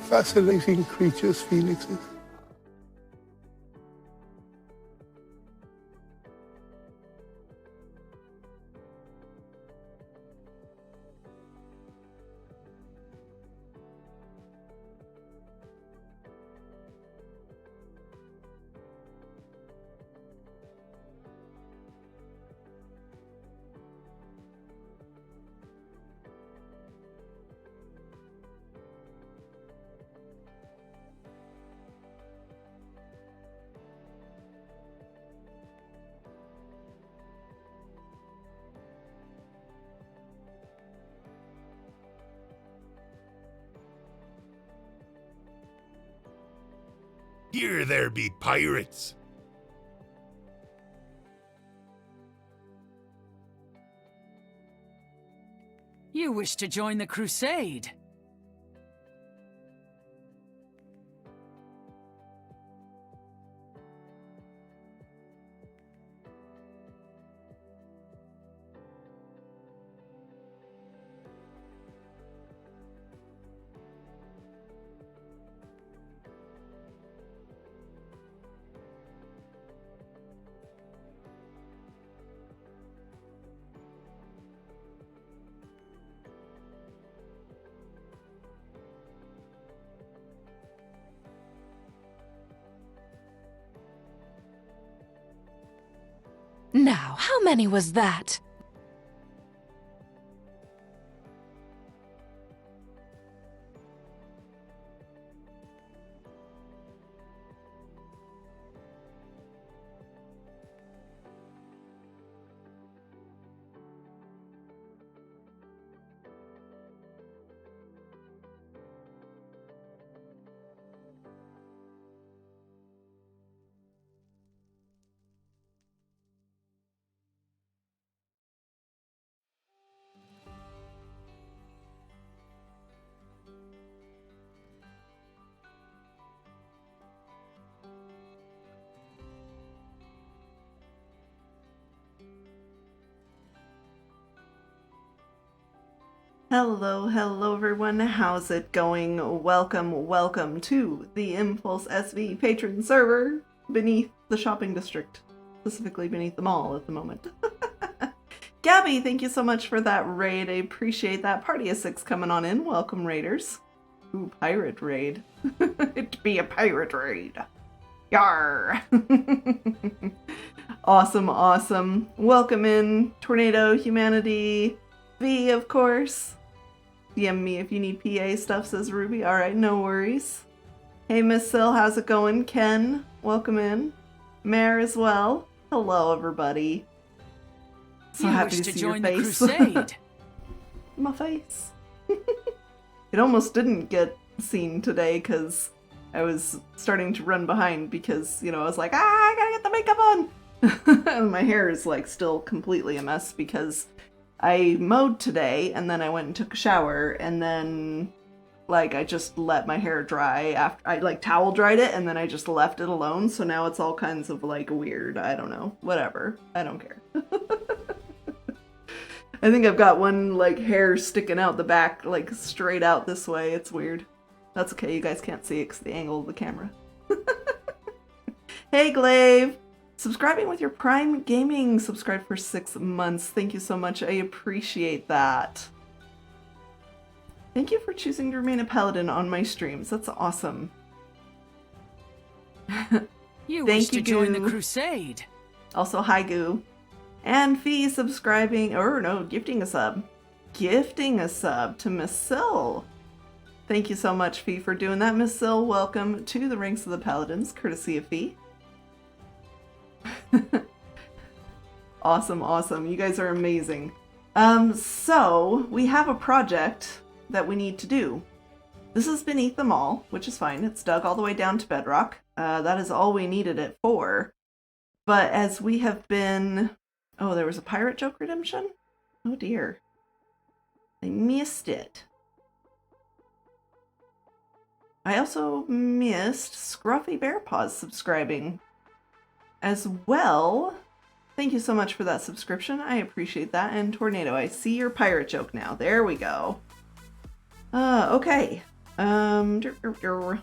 fascinating creatures, phoenixes. Here there be pirates. You wish to join the crusade? Now, how many was that? Hello everyone, how's it going? Welcome to the impulseSV Patron server beneath the shopping district, specifically beneath the mall at the moment. Gabby, thank you so much for that raid, I appreciate that. Party of 6 coming on in, welcome raiders. Ooh, pirate raid. It'd be a pirate raid. Yar! Awesome. Welcome in, Tornado, Humanity, V, of course. DM me if you need PA stuff, says Ruby. Alright, no worries. Hey, Miss Sill, how's it going? Ken, welcome in. Mare as well. Hello, everybody. So happy to see your face. The crusade. My face. It almost didn't get seen today because I was starting to run behind because, you know, I was like, I gotta get the makeup on! And my hair is, like, still completely a mess because I mowed today, and then I went and took a shower, and then, like, I just let my hair dry after I, like, towel dried it, and then I just left it alone, so now it's all kinds of, like, weird. I don't know. Whatever. I don't care. I think I've got one, like, hair sticking out the back, like, straight out this way. It's weird. That's okay. You guys can't see it because the angle of the camera. Hey, Glaive! Subscribing with your Prime Gaming, subscribed for 6 months. Thank you so much. I appreciate that. Thank you for choosing to remain a paladin on my streams. That's awesome. You wish to join the crusade. Also, hi, Goo. And Fee subscribing, or no, gifting a sub. Gifting a sub to Miss Sill. Thank you so much, Fee, for doing that. Miss Sill, welcome to the ranks of the paladins, courtesy of Fee. Awesome. You guys are amazing. So we have a project that we need to do. This is beneath the mall, which is fine. It's dug all the way down to bedrock. That is all we needed it for. But as we have been... Oh, there was a pirate joke redemption? Oh dear. I missed it. I also missed Scruffy Bear Paws subscribing as well. Thank you so much for that subscription. I appreciate that. And Tornado, I see your pirate joke now. There we go. Okay. I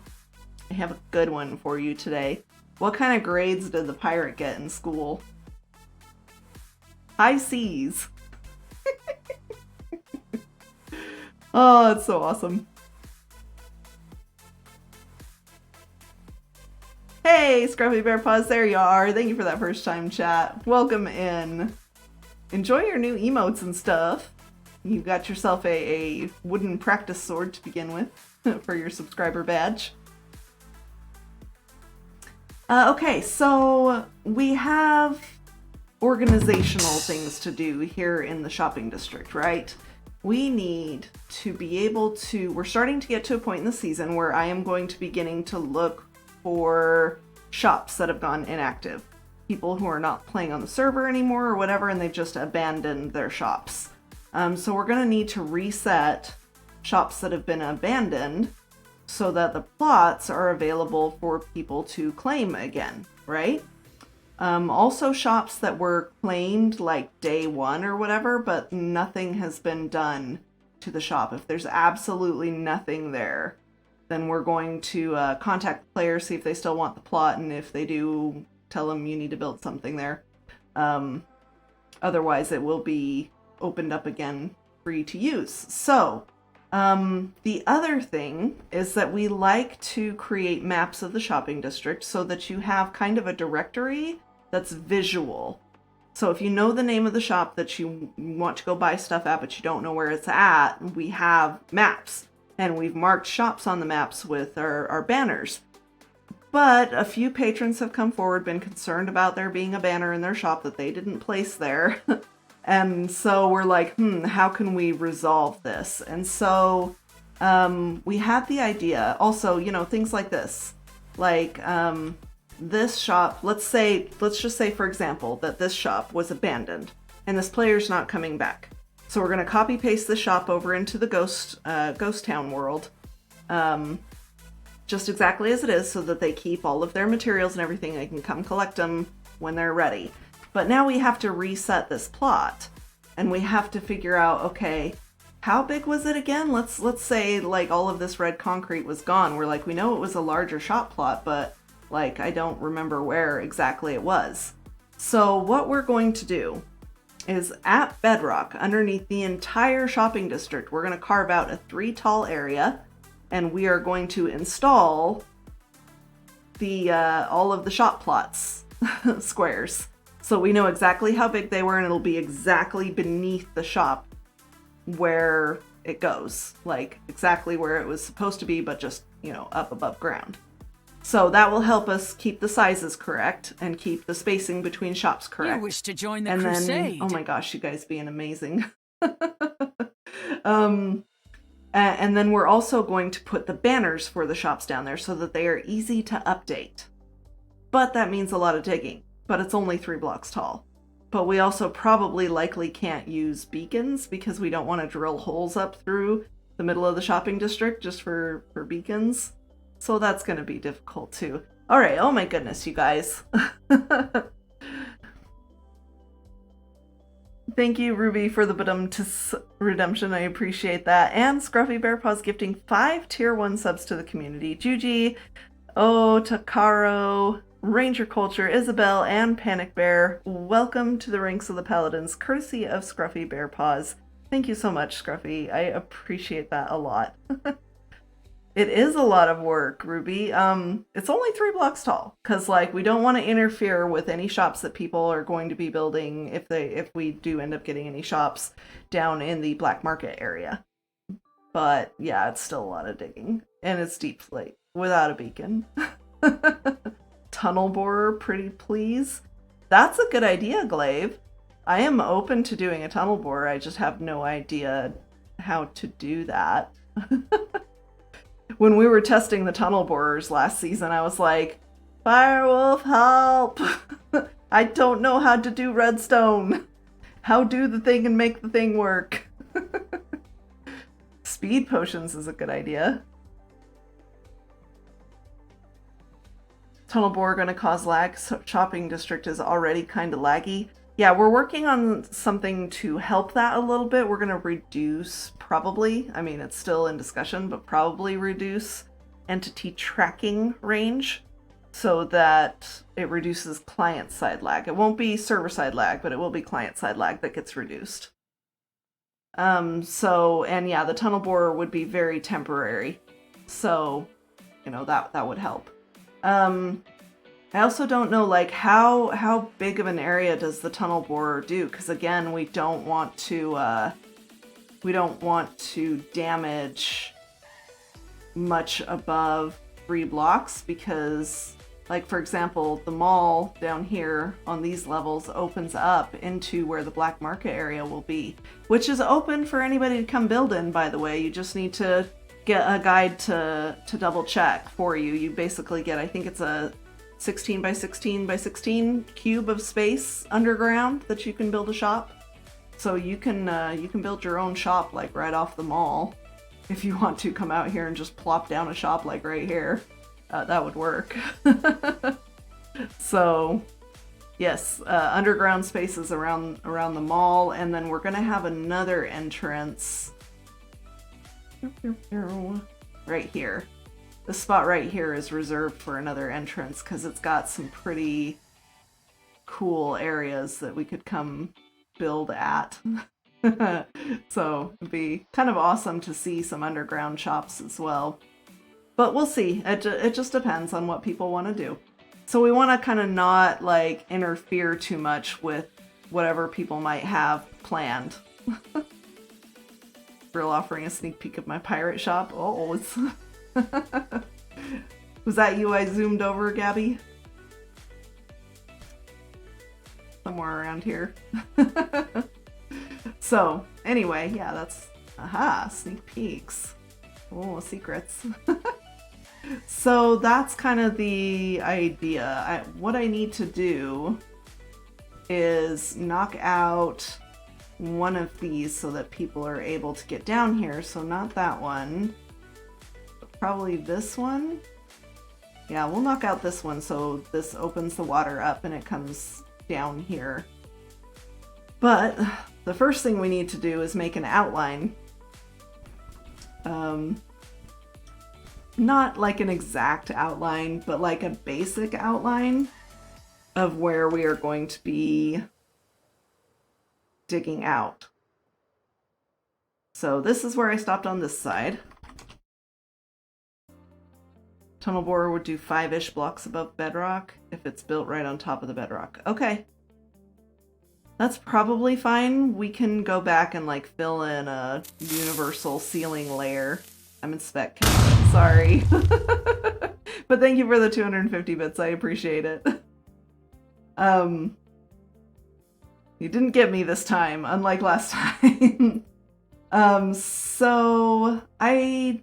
have a good one for you today. What kind of grades did the pirate get in school? High C's. Oh, it's so awesome. Hey, Scruffy Bear Paws, there you are. Thank you for that first time chat. Welcome in. Enjoy your new emotes and stuff. You got yourself a wooden practice sword to begin with for your subscriber badge. Okay, so we have organizational things to do here in the shopping district, right? We need to be able to, we're starting to get to a point in the season where I am going to be beginning to look for shops that have gone inactive. People who are not playing on the server anymore or whatever, and they've just abandoned their shops. So we're going to need to reset shops that have been abandoned so that the plots are available for people to claim again, right? Also shops that were claimed like day one or whatever, but nothing has been done to the shop. If there's absolutely nothing there, then we're going to contact the player, see if they still want the plot, and if they do, tell them you need to build something there. Otherwise, it will be opened up again, free to use. So, the other thing is that we like to create maps of the shopping district so that you have kind of a directory that's visual. So if you know the name of the shop that you want to go buy stuff at, but you don't know where it's at, we have maps. And we've marked shops on the maps with our banners. But a few patrons have come forward, been concerned about there being a banner in their shop that they didn't place there. And so we're like, how can we resolve this? And so we had the idea, also, you know, things like this. Like this shop, let's just say, for example, that this shop was abandoned and this player's not coming back. So we're going to copy paste the shop over into the ghost town world, just exactly as it is, so that they keep all of their materials and everything. They can come collect them when they're ready. But now we have to reset this plot, and we have to figure out, okay, how big was it again? Let's say like all of this red concrete was gone. We're like, we know it was a larger shop plot, but like I don't remember where exactly it was. So what we're going to do is at bedrock, underneath the entire shopping district, we're going to carve out a 3 tall area, and we are going to install the all of the shop plots squares. So we know exactly how big they were, and it'll be exactly beneath the shop where it goes, like exactly where it was supposed to be, but just, you know, up above ground. So that will help us keep the sizes correct and keep the spacing between shops correct. You wish to join the and crusade. Then, oh my gosh, you guys being amazing. And then we're also going to put the banners for the shops down there so that they are easy to update. But that means a lot of digging, but it's only 3 blocks tall. But we also probably likely can't use beacons because we don't want to drill holes up through the middle of the shopping district just for beacons. So that's going to be difficult too. All right. Oh my goodness, you guys. Thank you, Ruby, for the Badum-tis redemption. I appreciate that. And Scruffy Bear Paws gifting 5 tier 1 subs to the community. Juji, Takaro, Ranger Culture, Isabel, and Panic Bear. Welcome to the ranks of the Paladins, courtesy of Scruffy Bear Paws. Thank you so much, Scruffy. I appreciate that a lot. It is a lot of work, Ruby. It's only 3 blocks tall, because like we don't want to interfere with any shops that people are going to be building if we do end up getting any shops down in the black market area. But yeah, it's still a lot of digging, and it's deep slate without a beacon. Tunnel borer, pretty please. That's a good idea, Glaive. I am open to doing a tunnel borer. I just have no idea how to do that. When we were testing the tunnel borers last season, I was like, Firewolf, help! I don't know how to do redstone. How do the thing and make the thing work? Speed potions is a good idea. Tunnel borer gonna cause lag. Shopping district is already kind of laggy. yeah, we're working on something to help that a little bit. We're going to reduce, probably, I mean, it's still in discussion, but probably reduce entity tracking range so that it reduces client-side lag. It won't be server-side lag, but it will be client-side lag that gets reduced. And yeah, the tunnel borer would be very temporary. So, you know, that would help. I also don't know, like, how big of an area does the tunnel borer do? Because again, we don't want to damage much above 3 blocks because, like, for example, the mall down here on these levels opens up into where the black market area will be, which is open for anybody to come build in, by the way. You just need to get a guide to double check for you. You basically get, I think it's a 16 by 16 by 16 cube of space underground that you can build a shop. So you can build your own shop like right off the mall. If you want to come out here and just plop down a shop like right here, that would work. So yes, underground spaces around the mall, and then we're gonna have another entrance right here. The spot right here is reserved for another entrance because it's got some pretty cool areas that we could come build at. So it'd be kind of awesome to see some underground shops as well. But we'll see. It just depends on what people want to do. So we want to kind of not like interfere too much with whatever people might have planned. Real offering a sneak peek of my pirate shop. Oh, it's was that you I zoomed over, Gabby? Somewhere around here. So, anyway, yeah, that's... Aha, sneak peeks. Oh, secrets. So that's kind of the idea. What I need to do is knock out one of these so that people are able to get down here. So not that one. Probably this one. Yeah, we'll knock out this one so this opens the water up and it comes down here. But the first thing we need to do is make an outline. Not like an exact outline, but like a basic outline of where we are going to be digging out. So this is where I stopped on this side. Tunnel borer would do 5-ish blocks above bedrock if it's built right on top of the bedrock. Okay. That's probably fine. We can go back and like fill in a universal ceiling layer. I'm in spec count. Sorry. But thank you for the 250 bits. I appreciate it. You didn't get me this time, unlike last time. So I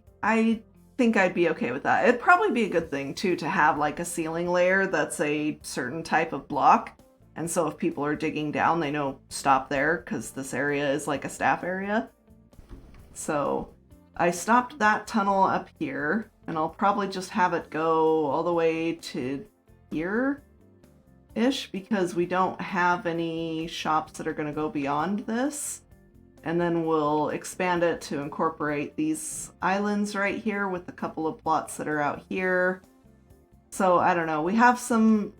think I'd be okay with that. It'd probably be a good thing too to have like a ceiling layer that's a certain type of block. And so if people are digging down, they know stop there because this area is like a staff area. So I stopped that tunnel up here and I'll probably just have it go all the way to here-ish because we don't have any shops that are going to go beyond this. And then we'll expand it to incorporate these islands right here with a couple of plots that are out here. So I don't know, we have some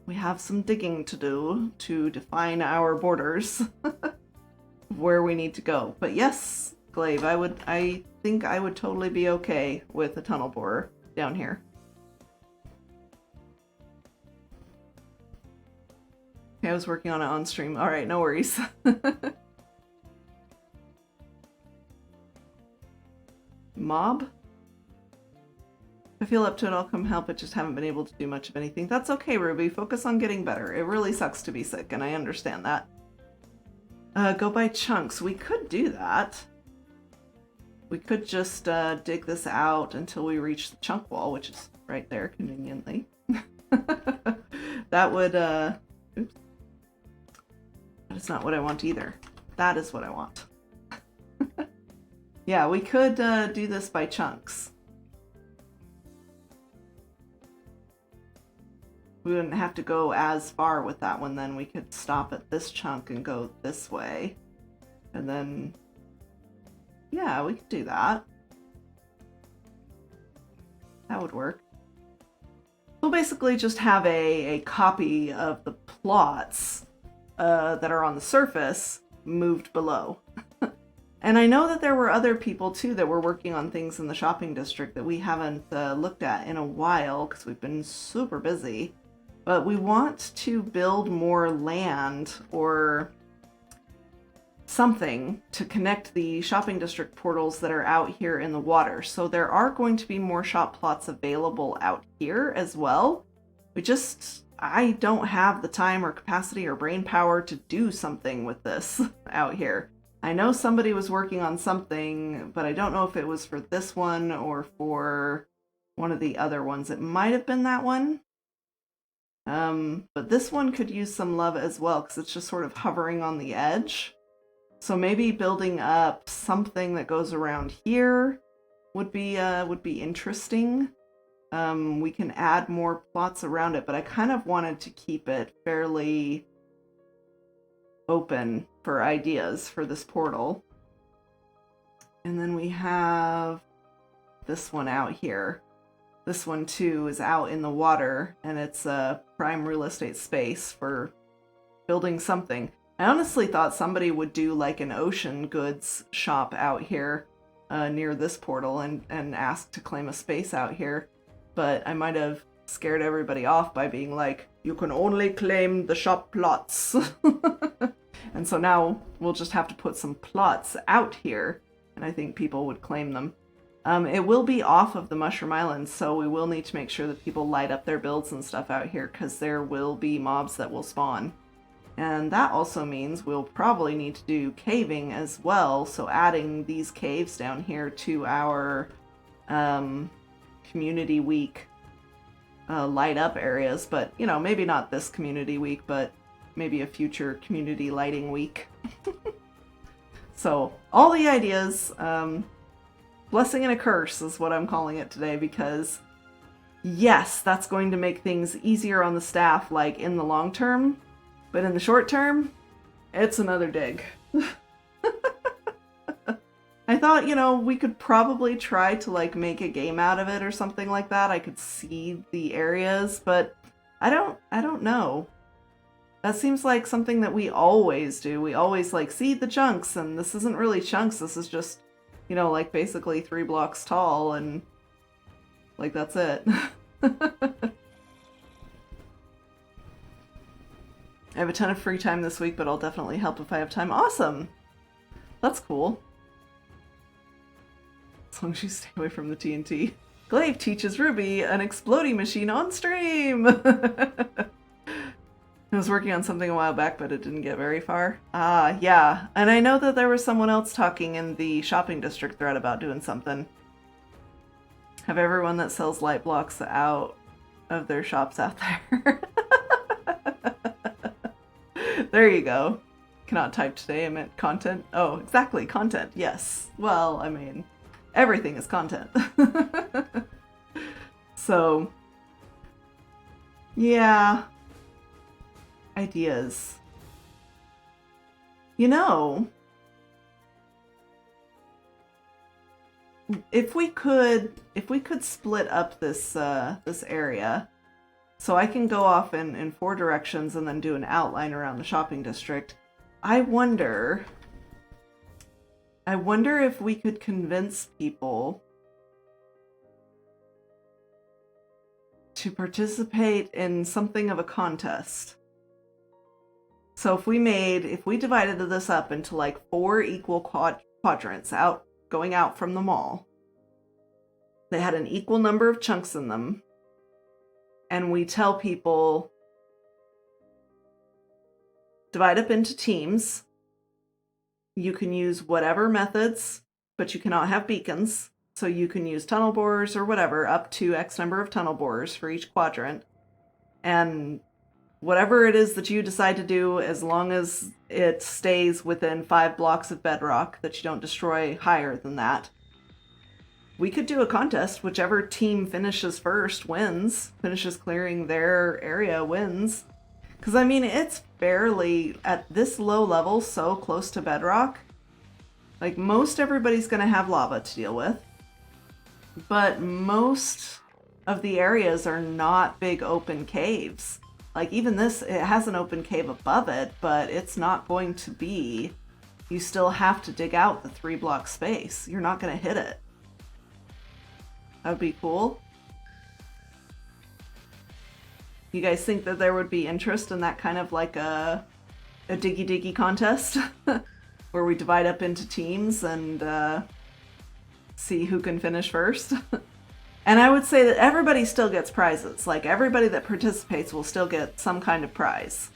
digging to do to define our borders where we need to go. But yes, Glaive, I think I would totally be okay with a tunnel borer down here. Okay, I was working on it on stream. All right, no worries. Mob? I feel up to it, I'll come help, but just haven't been able to do much of anything. That's okay, Ruby. Focus on getting better. It really sucks to be sick, and I understand that. Go by chunks. We could do that. We could just dig this out until we reach the chunk wall, which is right there, conveniently. That would, oops. That is not what I want either. That is what I want. Yeah, we could do this by chunks. We wouldn't have to go as far with that one then. We could stop at this chunk and go this way. And then, yeah, we could do that. That would work. We'll basically just have a copy of the plots that are on the surface moved below. And I know that there were other people too that were working on things in the shopping district that we haven't looked at in a while because we've been super busy. But we want to build more land or something to connect the shopping district portals that are out here in the water. So there are going to be more shop plots available out here as well. I don't have the time or capacity or brain power to do something with this out here. I know somebody was working on something, but I don't know if it was for this one or for one of the other ones. It might have been that one. But this one could use some love as well because it's just sort of hovering on the edge. So maybe building up something that goes around here would be interesting. We can add more plots around it, but I kind of wanted to keep it fairly open for ideas for this portal. And then we have this one out here. This one too is out in the water, and it's a prime real estate space for building something. I honestly thought somebody would do like an ocean goods shop out here near this portal and ask to claim a space out here, but I might have scared everybody off by being like, you can only claim the shop plots. And so now we'll just have to put some plots out here, and I think people would claim them. It will be off of the Mushroom Island, so we will need to make sure that people light up their builds and stuff out here, because there will be mobs that will spawn. And that also means we'll probably need to do caving as well, so adding these caves down here to our community week light up areas. But, you know, maybe not this community week, but maybe a future community lighting week. So, all the ideas, blessing and a curse is what I'm calling it today, because yes, that's going to make things easier on the staff, like in the long term, but in the short term, it's another dig. I thought, you know, we could probably try to like make a game out of it or something like that. I could seed the areas, but I don't know. That seems like something that we always do. We always like seed the chunks, and this isn't really chunks. This is just, you know, like basically 3 blocks tall, and like that's it. I have a ton of free time this week, but I'll definitely help if I have time. Awesome! That's cool. As long as you stay away from the TNT. Glaive teaches Ruby an exploding machine on stream! I was working on something a while back, but it didn't get very far. Yeah. And I know that there was someone else talking in the shopping district thread about doing something. Have everyone that sells light blocks out of their shops out there. There you go. Cannot type today, I meant content. Oh, exactly, content, yes. Well, I mean, everything is content. So, yeah. Ideas. You know, if we could split up this this area, so I can go off in 4 directions and then do an outline around the shopping district. I wonder if we could convince people to participate in something of a contest. So if we divided this up into like 4 equal quadrants going out from the mall, they had an equal number of chunks in them, and we tell people, divide up into teams. You can use whatever methods, but you cannot have beacons. So you can use tunnel borers or whatever, up to X number of tunnel borers for each quadrant. And whatever it is that you decide to do, as long as it stays within 5 blocks of bedrock, that you don't destroy higher than that, we could do a contest. Whichever team finishes first wins. Finishes clearing their area wins. Because, I mean, it's barely, at this low level, so close to bedrock. Like, most everybody's going to have lava to deal with. But most of the areas are not big open caves. Like, even this, it has an open cave above it, but it's not going to be... You still have to dig out the 3-block space. You're not going to hit it. That would be cool. You guys think that there would be interest in that kind of like a diggy diggy contest? Where we divide up into teams and see who can finish first? And I would say that everybody still gets prizes. Like, everybody that participates will still get some kind of prize.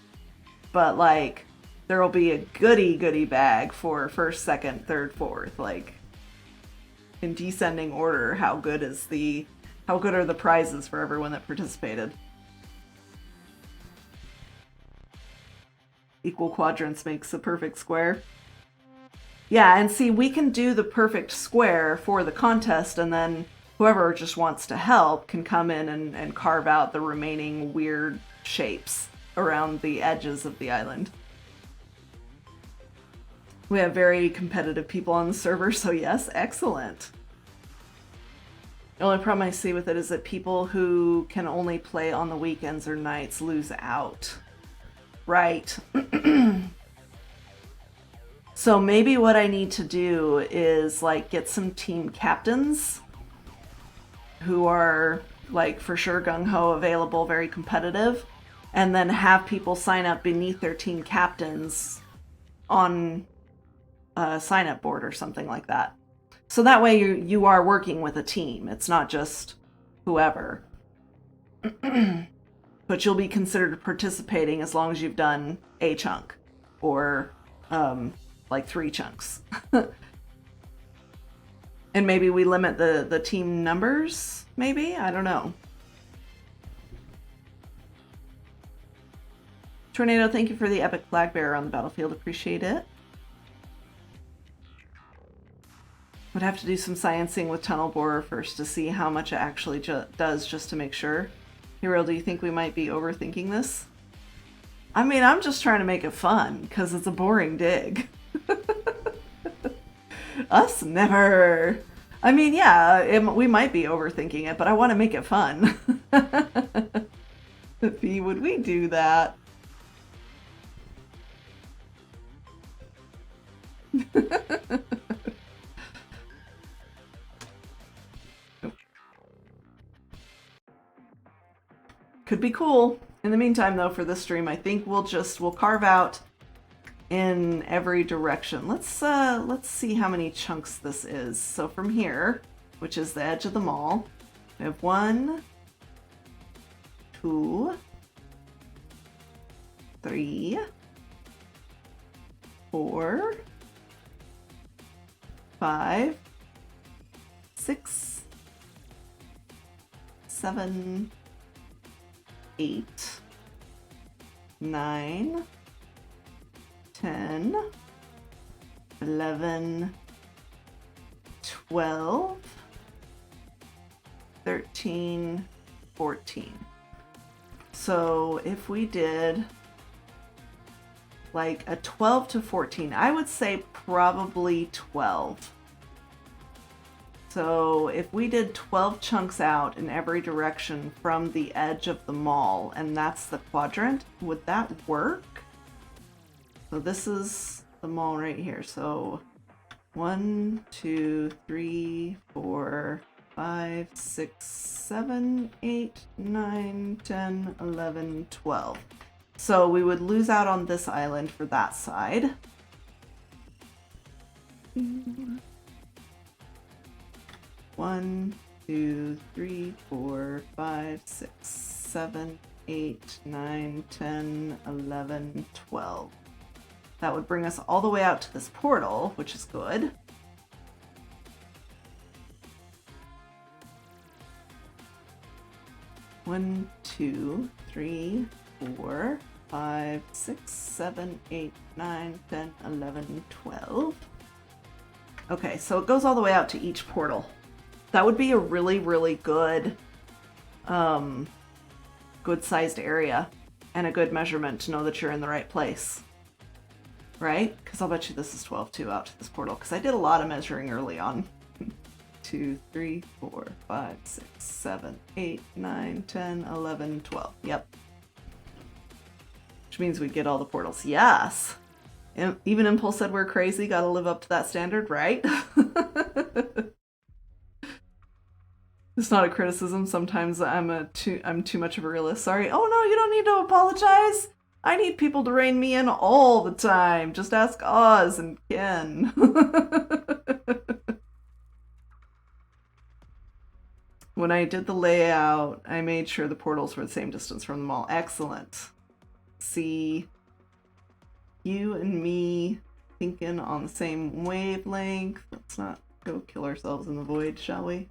But, like, there will be a goody bag for first, second, third, fourth. Like, in descending order, how good are the prizes for everyone that participated? Equal quadrants makes a perfect square. Yeah, and see, we can do the perfect square for the contest, and then whoever just wants to help can come in and carve out the remaining weird shapes around the edges of the island. We have very competitive people on the server, so yes, excellent. The only problem I see with it is that people who can only play on the weekends or nights lose out. Right. So maybe what I need to do is, like, get some team captains who are, like, for sure gung-ho, available, very competitive, and then have people sign up beneath their team captains on a sign-up board or something like that. So that way you are working with a team. It's not just whoever. But you'll be considered participating as long as you've done a chunk. Or, like 3 chunks. And maybe we limit the team numbers, maybe? I don't know. Tornado, thank you for the epic flag bearer on the battlefield. Appreciate it. Would have to do some sciencing with Tunnel Borer first to see how much it actually does, just to make sure. Hero, do you think we might be overthinking this? I mean, I'm just trying to make it fun, because it's a boring dig. Us? Never. I mean, yeah, we might be overthinking it, but I want to make it fun. Would we do that? Could be cool. In the meantime, though, for this stream, I think we'll carve out in every direction. Let's see how many chunks this is. So from here, which is the edge of the mall, we have 1, 2, 3, 4, 5, 6, 7, 8, 9, 10, 11, 12, 13, 14. So if we did like a 12 to 14, I would say probably 12. So if we did 12 chunks out in every direction from the edge of the mall, and that's the quadrant, would that work? So this is the mall right here. So 1, 2, 3, 4, 5, 6, 7, 8, 9, 10, 11, 12. So we would lose out on this island for that side. 1, 2, 3, 4, 5, 6, 7, 8, 9, 10, 11, 12. That would bring us all the way out to this portal, which is good. One, 2, 3, 4, 5, 6, 7, 8, 9, 10, 11, 12. Okay, so it goes all the way out to each portal. That would be a really, really good, good-sized area and a good measurement to know that you're in the right place. Right? Because I'll bet you this is 12-2 out to this portal, because I did a lot of measuring early on. 2, 3, 4, 5, 6, 7, 8, 9, 10, 11, 12. Yep. Which means we get all the portals. Yes! Even Impulse said we're crazy, gotta live up to that standard, right? It's not a criticism. Sometimes I'm too much of a realist. Sorry. Oh no, you don't need to apologize. I need people to rein me in all the time. Just ask Oz and Ken. When I did the layout, I made sure the portals were the same distance from the mall. Excellent. See, you and me thinking on the same wavelength. Let's not go kill ourselves in the void, shall we?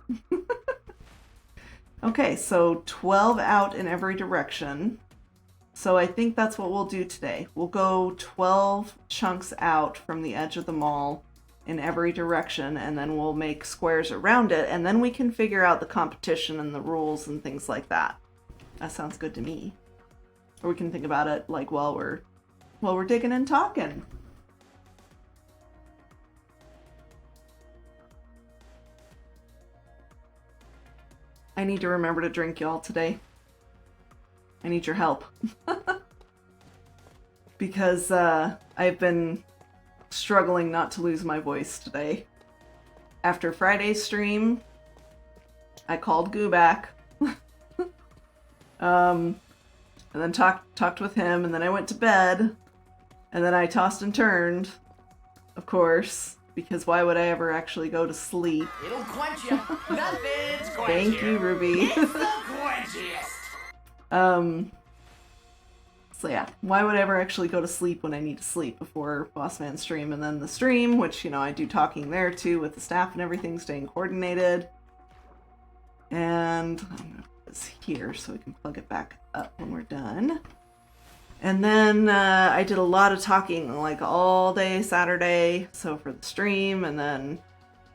Okay, so 12 out in every direction. So I think that's what we'll do today. We'll go 12 chunks out from the edge of the mall in every direction, and then we'll make squares around it, and then we can figure out the competition and the rules and things like that. That sounds good to me. Or we can think about it like while we're digging and talking. I need to remember to drink, y'all, today. I need your help. Because I've been struggling not to lose my voice today. After Friday's stream, I called Goo back. And then talked with him, and then I went to bed. And then I tossed and turned, of course. Because why would I ever actually go to sleep? It'll quench you. Nothing's quench Thank you, Ruby. It's the quenchiest. So yeah, why would I ever actually go to sleep when I need to sleep before Bossman stream? And then the stream, which, you know, I do talking there too with the staff and everything, staying coordinated. And I'm gonna put this here so we can plug it back up when we're done. And then I did a lot of talking like all day Saturday, so for the stream, and then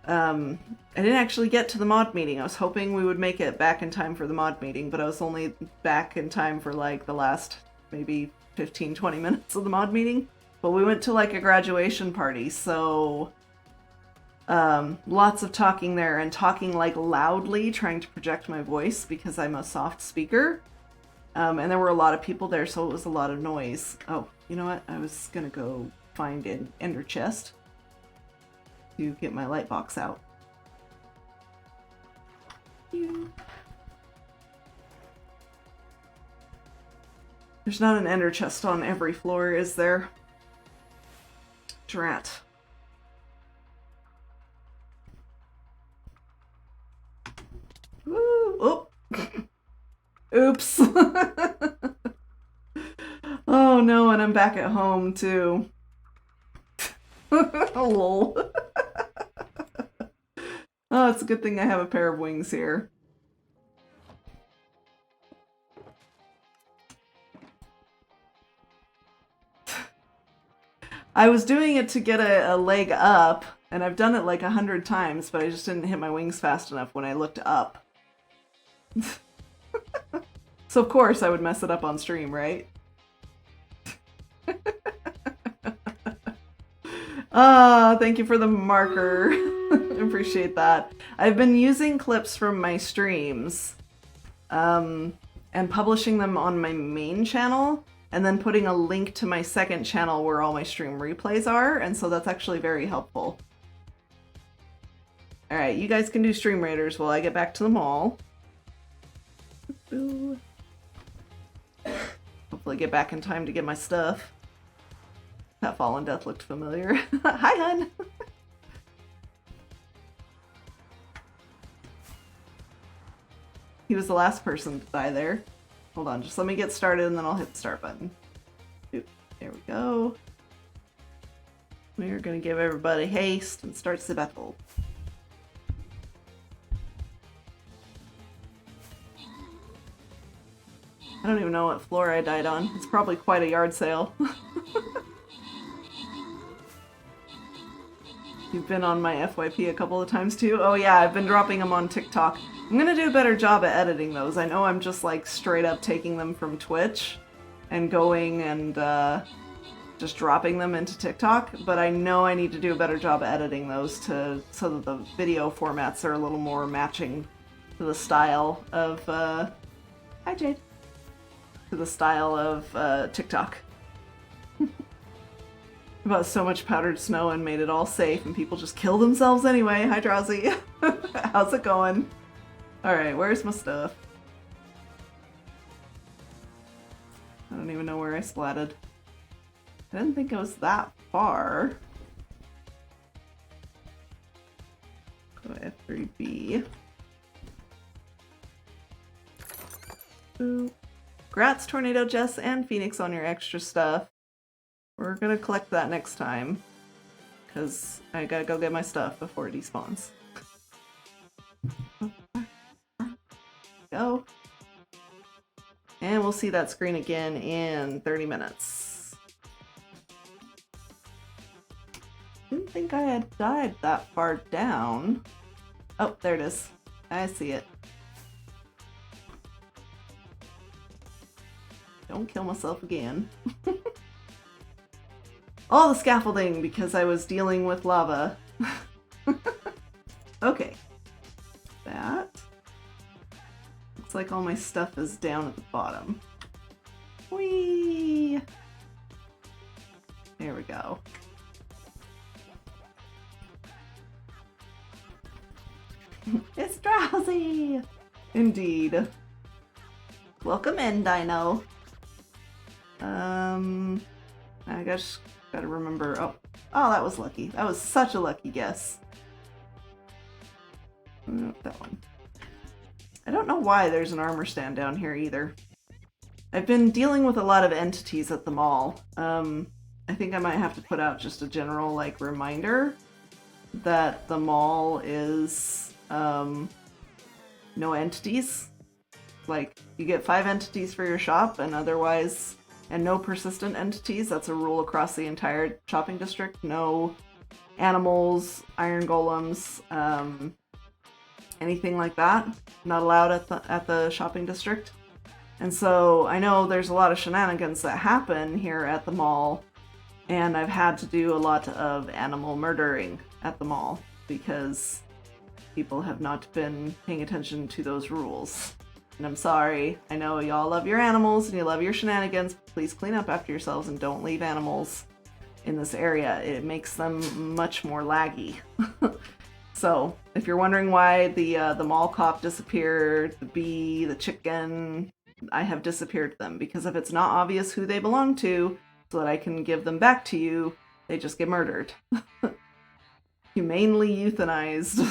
I didn't actually get to the mod meeting. I was hoping we would make it back in time for the mod meeting, but I was only back in time for like the last maybe 15-20 minutes of the mod meeting. But we went to like a graduation party, so lots of talking there, and talking like loudly, trying to project my voice because I'm a soft speaker. And there were a lot of people there, so it was a lot of noise. Oh, you know what? I was gonna go find an ender chest to get my light box out. There's not an ender chest on every floor, is there? Drat. Woo! Oh! Oops. Oh no, and I'm back at home too. Lol. Oh, it's a good thing I have a pair of wings here. I was doing it to get a leg up, and I've done it like 100 times, but I just didn't hit my wings fast enough when I looked up. So of course I would mess it up on stream, right? Thank you for the marker. Appreciate that. I've been using clips from my streams and publishing them on my main channel, and then putting a link to my second channel where all my stream replays are, and so that's actually very helpful. Alright, you guys can do Stream Raiders while I get back to the mall. Ooh. Hopefully get back in time to get my stuff. That Fallen Death looked familiar. Hi, hun! He was the last person to die there. Hold on, just let me get started and then I'll hit the start button. Oop, there we go. We're gonna give everybody haste and start the battle. I don't even know what floor I died on. It's probably quite a yard sale. You've been on my FYP a couple of times too? Oh yeah, I've been dropping them on TikTok. I'm gonna do a better job at editing those. I know I'm just like straight up taking them from Twitch and going and just dropping them into TikTok, but I know I need to do a better job at editing those so that the video formats are a little more matching to the style of hi Jade. To the style of TikTok. About so much powdered snow and made it all safe and people just kill themselves anyway. Hi Drowsy. How's it going? Alright, where's my stuff? I don't even know where I splatted. I didn't think it was that far. Go F3B. Boop. Grats, Tornado Jess and Phoenix, on your extra stuff. We're gonna collect that next time, because I gotta go get my stuff before it despawns. Go. And we'll see that screen again in 30 minutes. Didn't think I had died that far down. Oh, there it is. I see it. Don't kill myself again. All the scaffolding because I was dealing with lava. Okay. That. Looks like all my stuff is down at the bottom. Whee! There we go. It's Drowsy! Indeed. Welcome in, Dino. I guess gotta remember. Oh, that was lucky. That was such a lucky guess. That one. I don't know why there's an armor stand down here either. I've been dealing with a lot of entities at the mall. I think I might have to put out just a general like reminder that the mall is no entities. Like you get 5 entities for your shop and otherwise. And no persistent entities. That's a rule across the entire shopping district. No animals, iron golems, anything like that. Not allowed at the shopping district. And so I know there's a lot of shenanigans that happen here at the mall, and I've had to do a lot of animal murdering at the mall because people have not been paying attention to those rules. And I'm sorry, I know y'all love your animals and you love your shenanigans. Please clean up after yourselves and don't leave animals in this area. It makes them much more laggy. So, if you're wondering why the mall cop disappeared, the bee, the chicken, I have disappeared them. Because if it's not obvious who they belong to, so that I can give them back to you, they just get murdered. Humanely euthanized.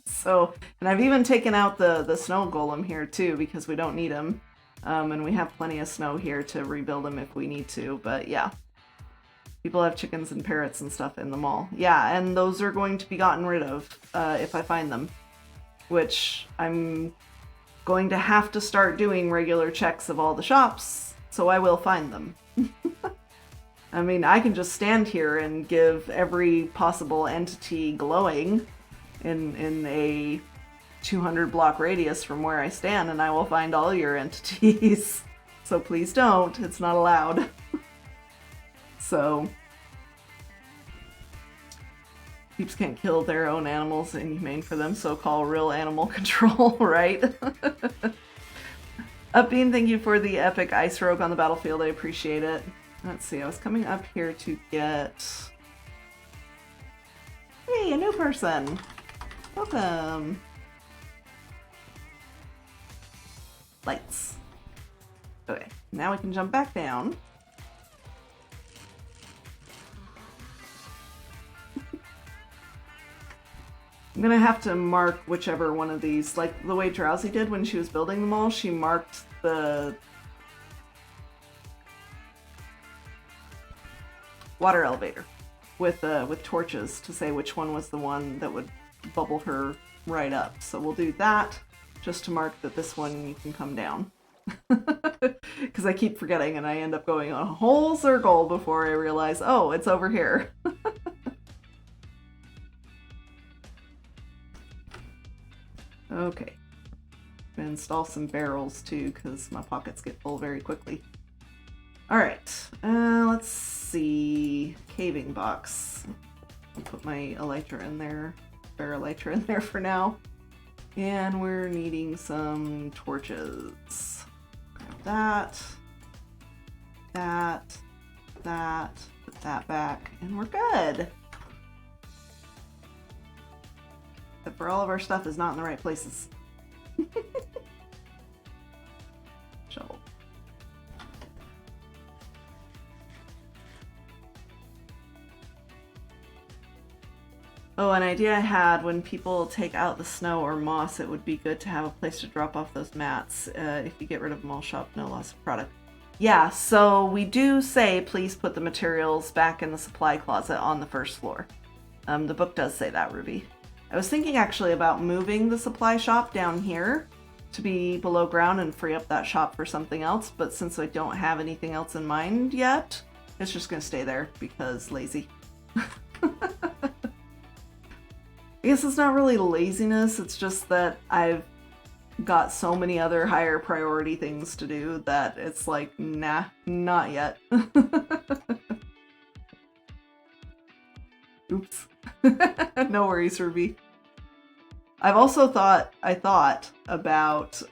So, and I've even taken out the snow golem here too, because we don't need him. And we have plenty of snow here to rebuild him if we need to, but yeah. People have chickens and parrots and stuff in the mall. Yeah, and those are going to be gotten rid of if I find them. Which I'm going to have to start doing regular checks of all the shops, so I will find them. I mean, I can just stand here and give every possible entity glowing in a 200 block radius from where I stand, and I will find all your entities. So please don't, it's not allowed. So, peeps can't kill their own animals, inhumane for them, so call real animal control, right? Upbeam, thank you for the epic ice rogue on the battlefield, I appreciate it. Let's see, I was coming up here to get... Hey, a new person! Welcome! Lights. Okay, now we can jump back down. I'm gonna have to mark whichever one of these, like the way Drowsy did when she was building them all, she marked the water elevator with torches to say which one was the one that would bubble her right up. So we'll do that just to mark that this one you can come down. Because I keep forgetting and I end up going on a whole circle before I realize, oh, it's over here. Okay. Gonna install some barrels too, because my pockets get full very quickly. Alright, let's see. Caving box. I'll put my elytra in there, spare elytra in there for now. And we're needing some torches. Grab that, put that back, and we're good. Except for all of our stuff is not in the right places. Shovel. Oh, an idea I had, when people take out the snow or moss, it would be good to have a place to drop off those mats. If you get rid of them all, shop, no loss of product. Yeah, so we do say please put the materials back in the supply closet on the first floor. The book does say that, Ruby. I was thinking actually about moving the supply shop down here to be below ground and free up that shop for something else, but since I don't have anything else in mind yet, it's just gonna stay there because lazy. I guess it's not really laziness, it's just that I've got so many other higher priority things to do that it's like, nah, not yet. Oops. No worries, Ruby. I've also thought about,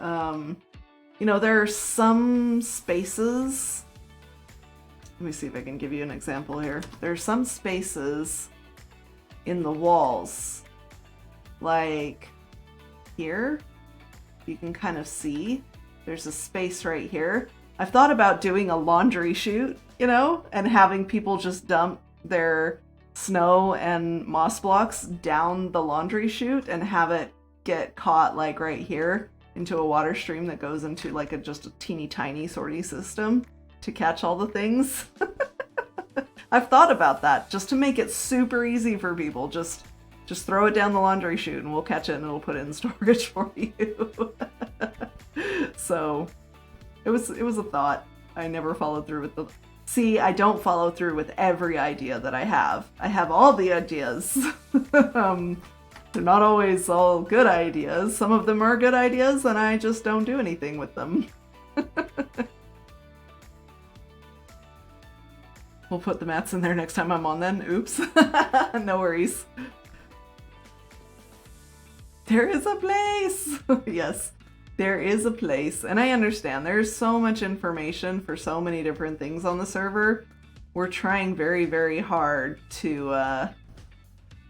you know, there are some spaces, let me see if I can give you an example here. There are some spaces in the walls, like here, you can kind of see there's a space right here. I've thought about doing a laundry chute, you know, and having people just dump their snow and moss blocks down the laundry chute and have it get caught like right here into a water stream that goes into like just a teeny tiny sortie system to catch all the things. I've thought about that just to make it super easy for people. Just throw it down the laundry chute and we'll catch it and it'll put it in storage for you. So it was a thought. I never followed through with the... See, I don't follow through with every idea that I have. I have all the ideas. They're not always all good ideas. Some of them are good ideas and I just don't do anything with them. We'll put the mats in there next time I'm on then. Oops. No worries. There is a place! Yes, there is a place. And I understand there's so much information for so many different things on the server. We're trying very, very hard to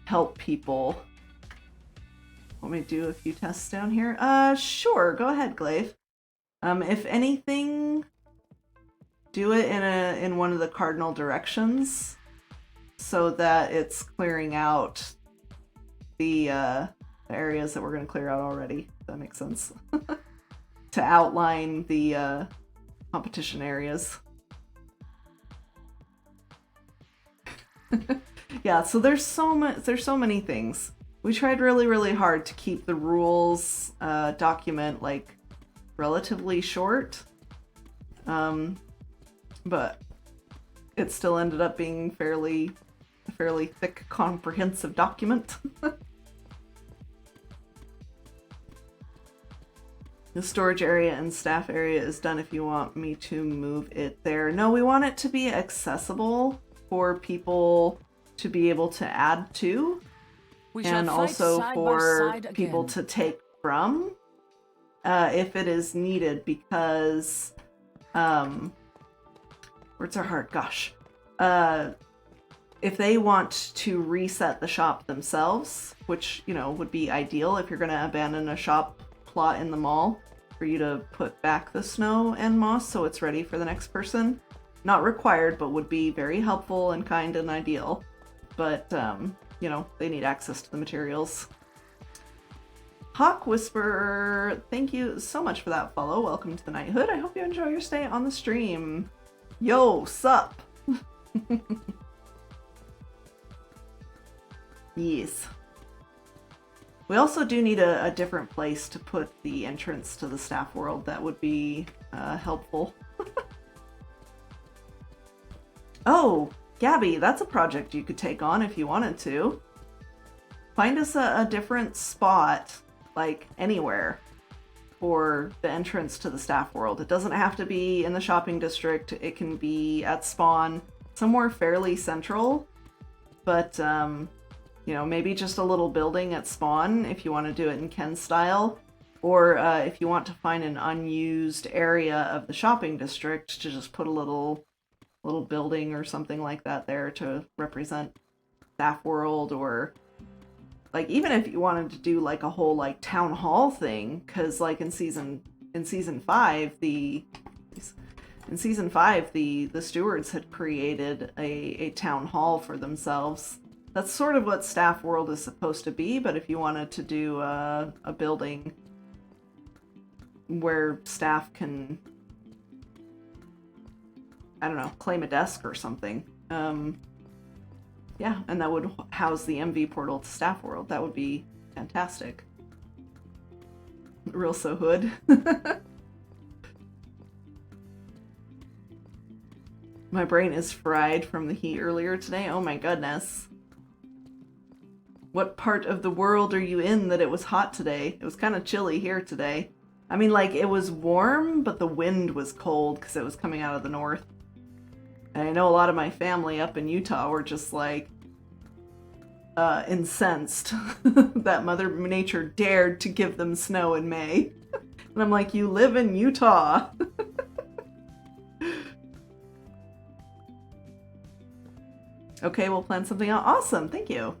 help people. Want me to do a few tests down here? Sure, go ahead, Glaive. If anything, do it in one of the cardinal directions so that it's clearing out the areas that we're going to clear out already. If that makes sense. To outline the competition areas. Yeah, so there's so many things. We tried really, really hard to keep the rules document like relatively short. But it still ended up being a fairly thick, comprehensive document. The storage area and staff area is done if you want me to move it there. No, we want it to be accessible for people to be able to add to. And also for people to take from if it is needed, because where's our heart? Gosh. If they want to reset the shop themselves, which, you know, would be ideal if you're going to abandon a shop plot in the mall, for you to put back the snow and moss so it's ready for the next person. Not required, but would be very helpful and kind and ideal. But, you know, they need access to the materials. Hawk Whisperer, thank you so much for that follow. Welcome to the Knighthood. I hope you enjoy your stay on the stream. Yo, sup? Yes. We also do need a different place to put the entrance to the staff world. That would be helpful. Oh, Gabby, that's a project you could take on if you wanted to. Find us a different spot like anywhere for the entrance to the staff world. It doesn't have to be in the shopping district. It can be at spawn, somewhere fairly central, but you know, maybe just a little building at spawn if you want to do it in Ken style, or if you want to find an unused area of the shopping district to just put a little building or something like that there to represent staff world, or like even if you wanted to do like a whole like town hall thing, because like in season 5 the stewards had created a town hall for themselves. That's sort of what staff world is supposed to be, but if you wanted to do a building where staff can, I don't know, claim a desk or something, yeah, and that would house the MV portal to staff world. That would be fantastic. Real so hood. My brain is fried from the heat earlier today. Oh my goodness. What part of the world are you in that it was hot today? It was kind of chilly here today. I mean, like, it was warm, but the wind was cold because it was coming out of the north. And I know a lot of my family up in Utah were just like incensed that Mother Nature dared to give them snow in May. And I'm like, you live in Utah. Okay, we'll plan something out. Awesome, thank you.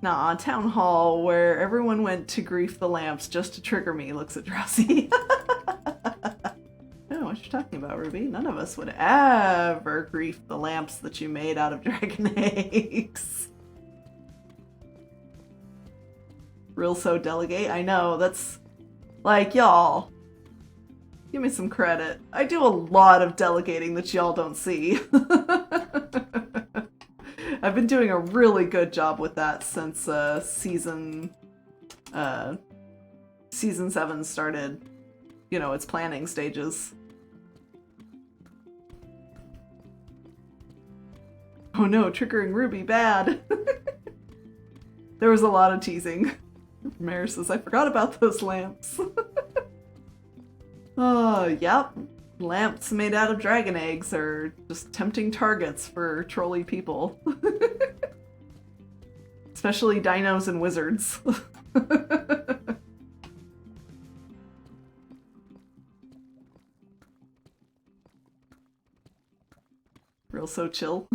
Nah, town hall where everyone went to grief the lamps just to trigger me, looks at Drowsy. I don't know what you're talking about, Ruby. None of us would ever grief the lamps that you made out of dragon eggs. Real so delegate. I know, that's like, y'all. Give me some credit. I do a lot of delegating that y'all don't see. I've been doing a really good job with that since season 7 started, you know, its planning stages. Oh no, triggering Ruby, bad. There was a lot of teasing. Mare says, I forgot about those lamps. Oh, yep. Lamps made out of dragon eggs are just tempting targets for trolly people. Especially dinos and wizards. Real so chill.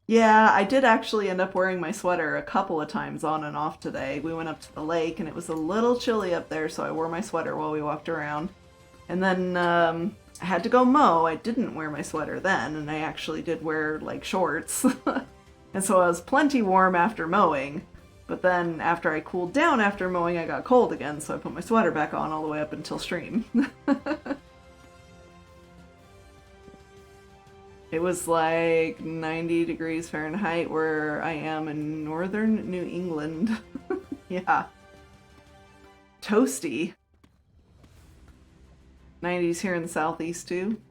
Yeah, I did actually end up wearing my sweater a couple of times on and off today. We went up to the lake and it was a little chilly up there, so I wore my sweater while we walked around. And then I had to go mow. I didn't wear my sweater then, and I actually did wear like shorts. And so I was plenty warm after mowing. But then after I cooled down after mowing, I got cold again, so I put my sweater back on all the way up until stream. It was like 90 degrees Fahrenheit where I am in northern New England. Yeah. Toasty. 90s here in the southeast too.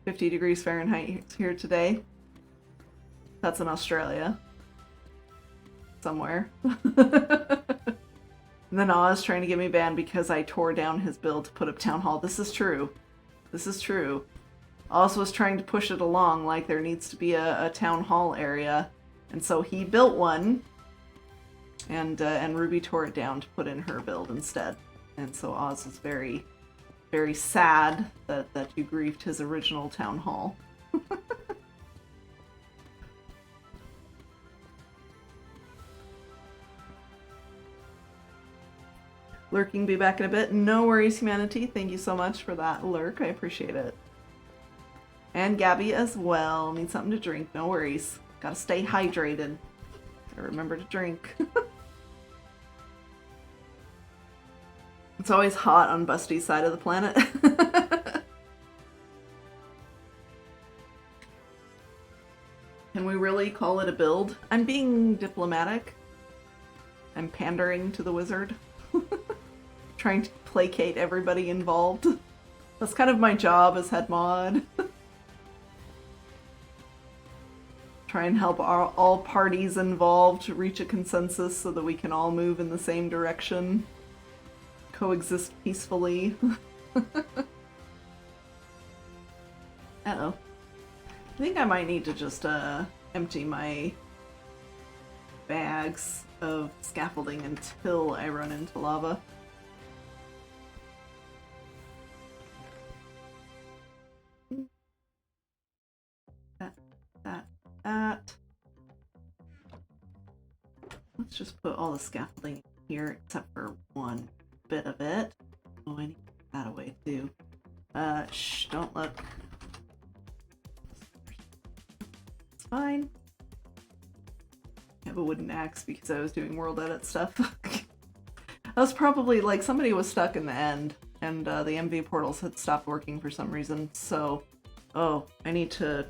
50 degrees Fahrenheit here today. That's in Australia. Somewhere. And then Oz trying to get me banned because I tore down his build to put up Town Hall. This is true. This is true. Oz was trying to push it along like there needs to be a town hall area, and so he built one, and Ruby tore it down to put in her build instead. And so Oz was very, very sad that you griefed his original town hall. Lurking, be back in a bit. No worries, humanity. Thank you so much for that lurk. I appreciate it. And Gabby as well. Need something to drink. No worries. Gotta stay hydrated. Gotta remember to drink. It's always hot on Busty's side of the planet. Can we really call it a build? I'm being diplomatic. I'm pandering to the wizard. Trying to placate everybody involved. That's kind of my job as head mod. Try and help all parties involved to reach a consensus so that we can all move in the same direction. Coexist peacefully. Uh-oh. I think I might need to just empty my bags of scaffolding until I run into lava. That. Let's just put all the scaffolding here except for one bit of it. Oh, I need that away too. Shh, don't look. It's fine. I have a wooden axe because I was doing world edit stuff. I was probably like, somebody was stuck in the end and the MV portals had stopped working for some reason, so oh, I need to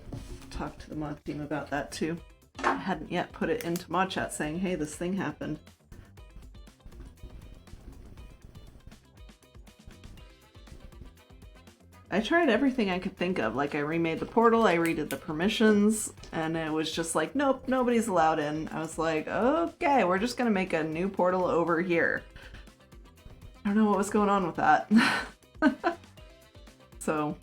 talk to the mod team about that too. I hadn't yet put it into mod chat saying, hey, this thing happened. I tried everything I could think of. Like, I remade the portal, I redid the permissions, and it was just like, nope, nobody's allowed in. I was like, okay, we're just gonna make a new portal over here. I don't know what was going on with that. So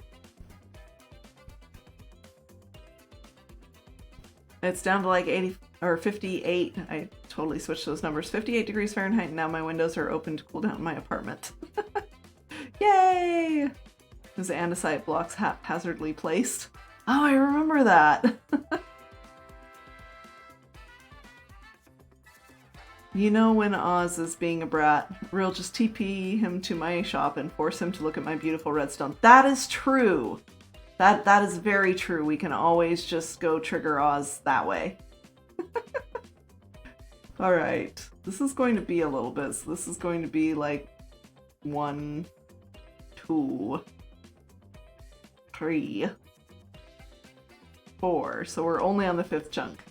it's down to like 80 or 58. I totally switched those numbers. 58 degrees Fahrenheit, and now my windows are open to cool down my apartment. Yay! Those andesite blocks haphazardly placed. Oh, I remember that! You know when Oz is being a brat, Real just TP him to my shop and force him to look at my beautiful redstone. That is true! That is very true. We can always just go trigger Oz that way. Alright. This is going to be a little bit. So this is going to be like 1, 2, 3, 4. So we're only on the 5th chunk.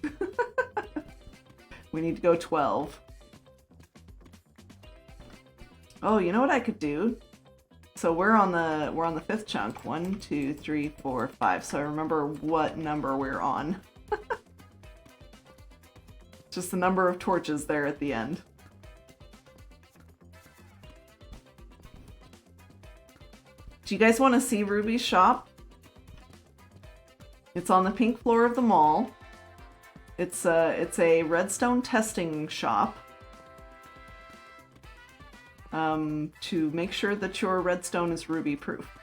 We need to go 12. Oh, you know what I could do? So we're on the 5th chunk. 1, 2, 3, 4, 5. So I remember what number we're on. Just the number of torches there at the end. Do you guys want to see Ruby's shop? It's on the pink floor of the mall. It's a redstone testing shop. To make sure that your redstone is ruby proof.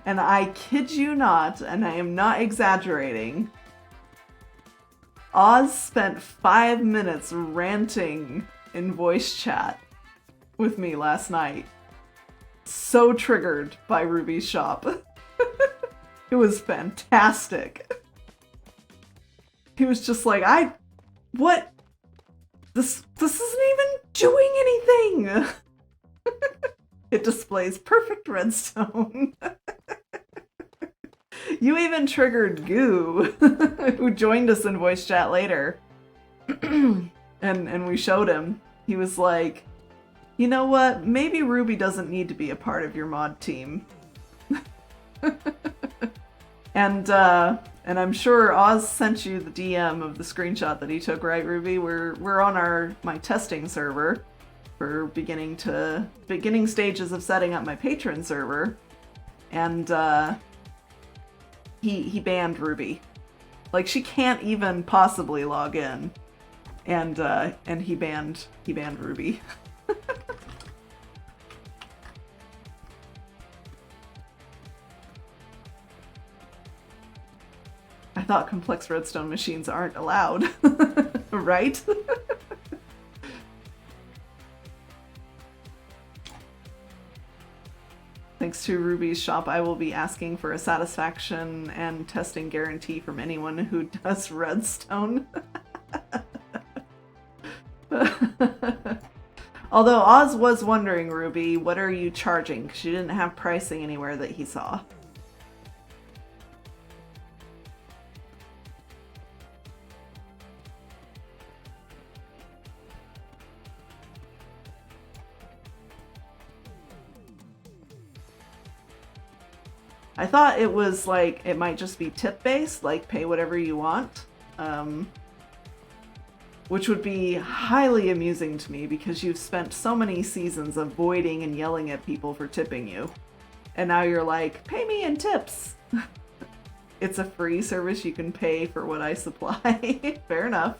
And I kid you not, and I am not exaggerating, Oz spent 5 minutes ranting in voice chat with me last night. So triggered by Ruby's shop. It was fantastic. He was just like, what? This isn't even doing anything! It displays perfect redstone. You even triggered Goo, who joined us in voice chat later. and we showed him. He was like, you know what? Maybe Ruby doesn't need to be a part of your mod team. And I'm sure Oz sent you the DM of the screenshot that he took, right, Ruby? We're on my testing server for beginning stages of setting up my Patron server, and he banned Ruby. Like, she can't even possibly log in, and he banned Ruby. I thought complex redstone machines aren't allowed, right? Thanks to Ruby's shop, I will be asking for a satisfaction and testing guarantee from anyone who does redstone. Although Oz was wondering, Ruby, what are you charging? Because you didn't have pricing anywhere that he saw. I thought it was like, it might just be tip-based, like pay whatever you want. Which would be highly amusing to me because you've spent so many seasons avoiding and yelling at people for tipping you. And now you're like, pay me in tips. It's a free service, you can pay for what I supply. Fair enough.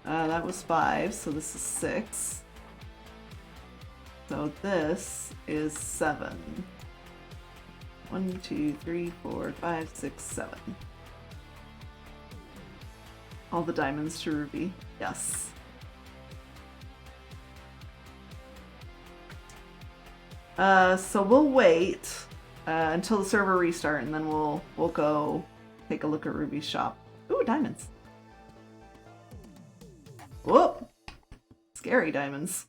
That was 5, so this is 6. So this is 7. 1, 2, 3, 4, 5, 6, 7. All the diamonds to Ruby. Yes. So we'll wait until the server restart, and then we'll go take a look at Ruby's shop. Ooh, diamonds. Whoop! Scary diamonds.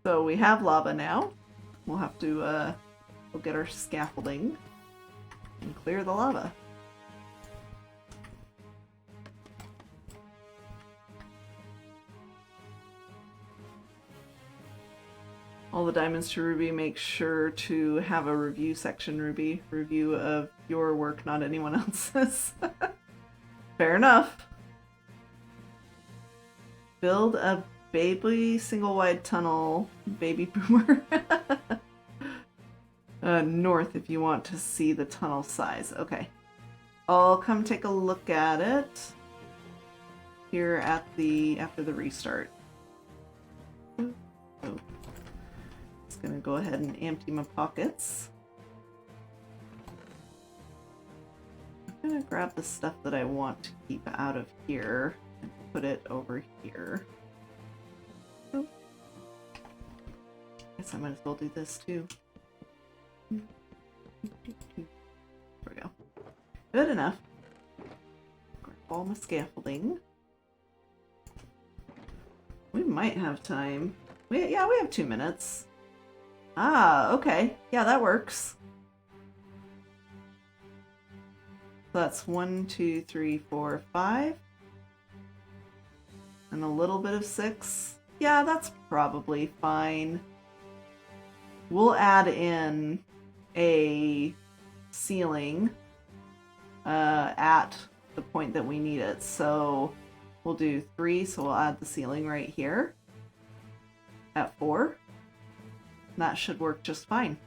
So we have lava now. We'll have to we'll get our scaffolding and clear the lava. All the diamonds to Ruby, make sure to have a review section, Ruby. Review of your work, not anyone else's. Fair enough. Build a baby single wide tunnel, baby boomer. North if you want to see the tunnel size. Okay. I'll come take a look at it here at after the restart. Oh. Just gonna go ahead and empty my pockets. I'm gonna grab the stuff that I want to keep out of here and put it over here. Oh. Guess I might as well do this too. There we go. Good enough. Grab all my scaffolding. We might have time. Yeah, we have 2 minutes. Ah, okay. Yeah, that works. So that's 1, 2, 3, 4, 5. And a little bit of 6. Yeah, that's probably fine. We'll add in a ceiling at the point that we need it. So we'll do 3, so we'll add the ceiling right here at 4. That should work just fine.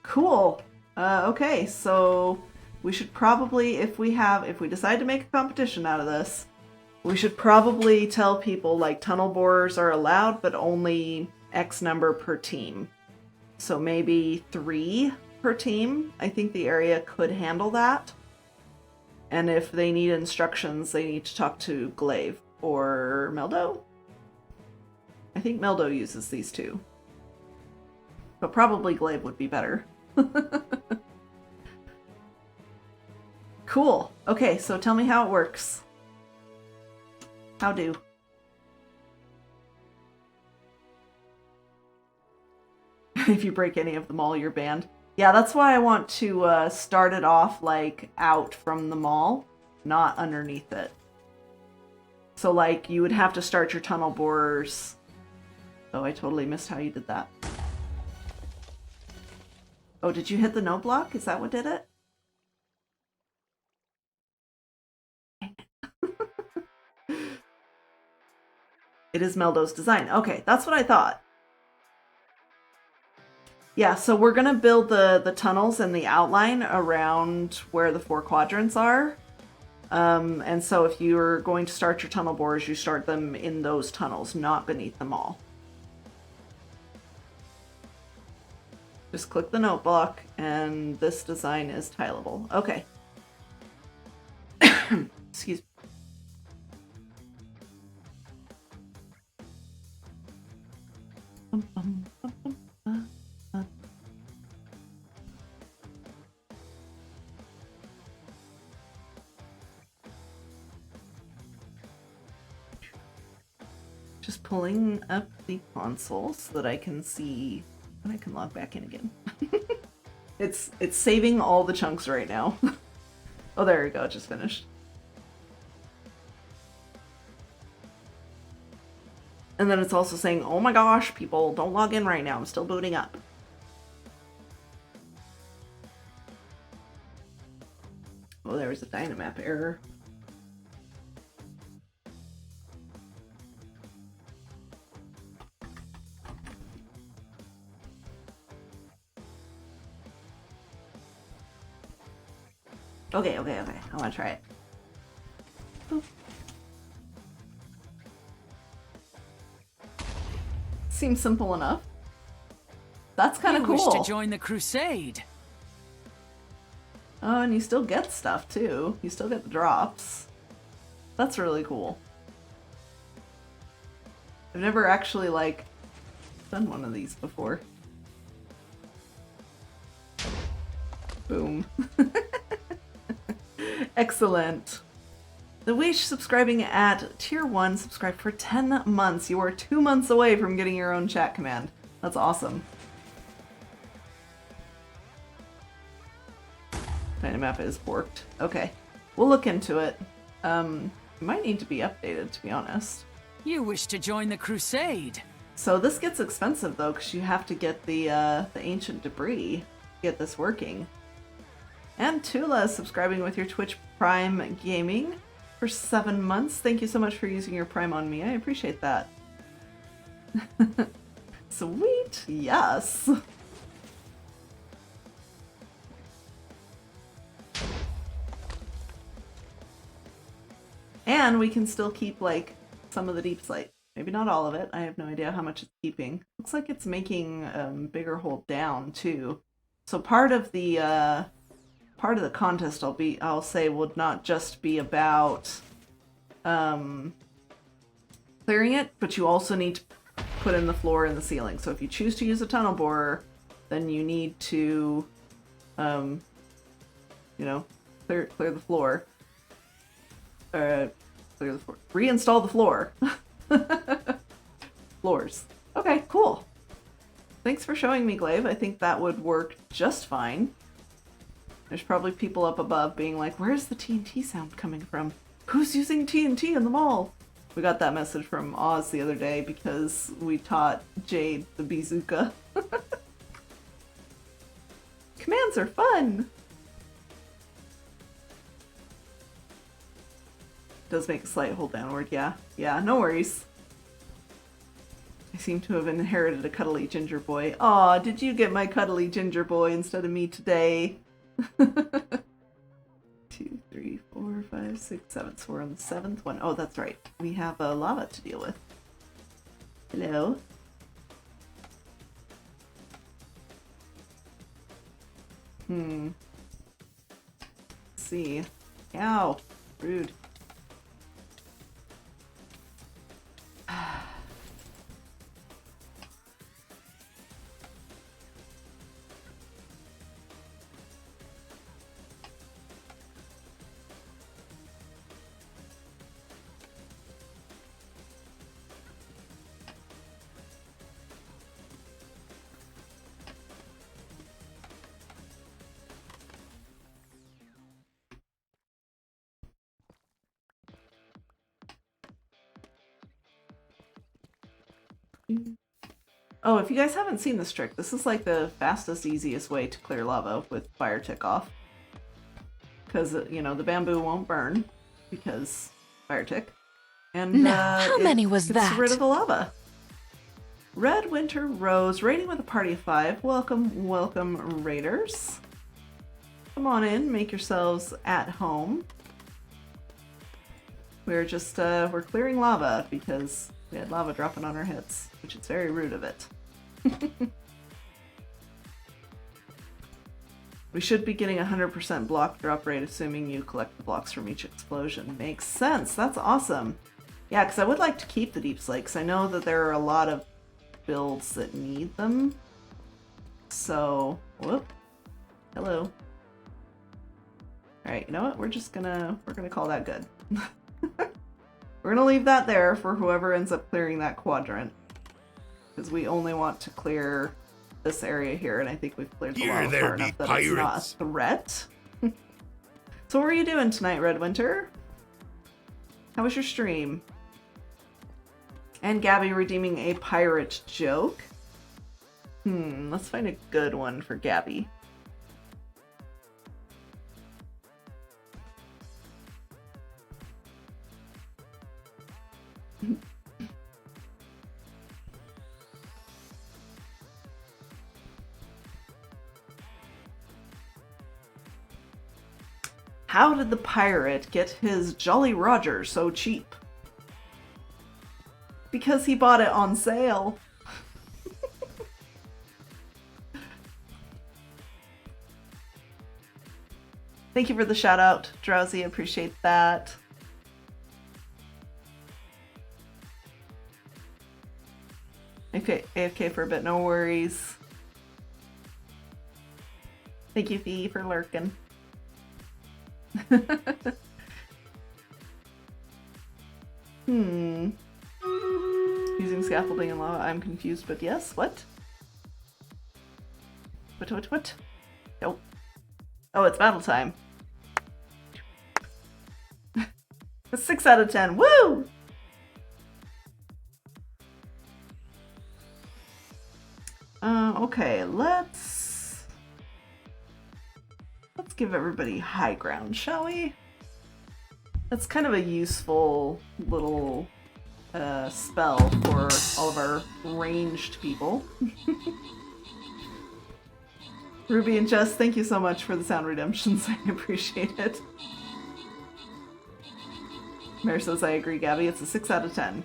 Cool. Okay, so we should probably, if we decide to make a competition out of this, we should probably tell people like tunnel borers are allowed, but only X number per team. So maybe 3 per team. I think the area could handle that. And if they need instructions, they need to talk to Glaive or Meldo. I think Meldo uses these 2. But probably Glaive would be better. Cool. Okay, so tell me how it works. How do? If you break any of them all, you're banned. Yeah, that's why I want to start it off like out from the mall, not underneath it. So like you would have to start your tunnel borers. Oh, I totally missed how you did that. Oh, did you hit the no block? Is that what did it? It is Meldo's design. Okay, that's what I thought. Yeah, so we're gonna build the tunnels and the outline around where the 4 quadrants are. And so if you're going to start your tunnel borers, you start them in those tunnels, not beneath them all. Just click the note block, and this design is tileable. Okay. Excuse me. Just pulling up the console so that I can see when I can log back in again. It's saving all the chunks right now. Oh, there we go, it just finished. And then it's also saying, oh my gosh, people, don't log in right now. I'm still booting up. Oh, there was a Dynamap error. Okay. I want to try it. Boop. Seems simple enough. That's kind of cool. You wish to join the crusade. Oh, and you still get stuff too. You still get the drops. That's really cool. I've never actually, like, done one of these before. Boom. Excellent. The Wish subscribing at tier 1, subscribed for 10 months. You are 2 months away from getting your own chat command. That's awesome. Dynamap is borked. Okay. We'll look into it. It might need to be updated, to be honest. You wish to join the crusade. So this gets expensive, though, because you have to get the ancient debris to get this working. And Tula subscribing with your Twitch Prime Gaming for 7 months. Thank you so much for using your Prime on me. I appreciate that. Sweet. Yes. And we can still keep, like, some of the deep slate. Maybe not all of it. I have no idea how much it's keeping. Looks like it's making bigger hole down, too. So part of the contest I'll say would not just be about clearing it, but you also need to put in the floor and the ceiling. So if you choose to use a tunnel borer, then you need to you know, clear the floor. Clear the floor. Reinstall the floor. Floors. Okay, cool. Thanks for showing me, Glaive. I think that would work just fine. There's probably people up above being like, where's the TNT sound coming from? Who's using TNT in the mall? We got that message from Oz the other day because we taught Jade the bazooka. Commands are fun! Does make a slight hold downward, yeah. Yeah, no worries. I seem to have inherited a cuddly ginger boy. Aw, did you get my cuddly ginger boy instead of me today? 2, 3, 4, 5, 6, 7. So we're on the 7th one. Oh, that's right. We have lava to deal with. Hello. Let's see. Ow. Rude. Oh, if you guys haven't seen this trick, this is like the fastest, easiest way to clear lava with fire tick off. Because, you know, the bamboo won't burn because fire tick. And now, how many was that? Gets rid of the lava. Red Winter Rose, raiding with a party of 5. Welcome, welcome, raiders. Come on in, make yourselves at home. We're just, we're clearing lava because we had lava dropping on our heads, which is very rude of it. We should be getting 100% block drop rate, assuming you collect the blocks from each explosion. Makes sense. That's awesome. Yeah, because I would like to keep the deep slate, because I know that there are a lot of builds that need them. So, whoop. Hello. Alright, you know what? We're gonna call that good. We're gonna leave that there for whoever ends up clearing that quadrant. Because we only want to clear this area here, and I think we've cleared the lava far enough that it's not a threat. So what were you doing tonight, Red Winter? How was your stream? And Gabby redeeming a pirate joke. Let's find a good one for Gabby. How did the pirate get his Jolly Roger so cheap? Because he bought it on sale. Thank you for the shout out, Drowsy. Appreciate that. Okay, AFK for a bit, no worries. Thank you, Fee, for lurking. Using scaffolding and lava, I'm confused, but yes, what? What? Oh. Oh, it's battle time. 6 out of 10, woo! Okay, let's give everybody high ground, shall we? That's kind of a useful little spell for all of our ranged people. Ruby and Jess, thank you so much for the sound redemptions. I appreciate it. Mare says, I agree, Gabby. It's a 6 out of 10.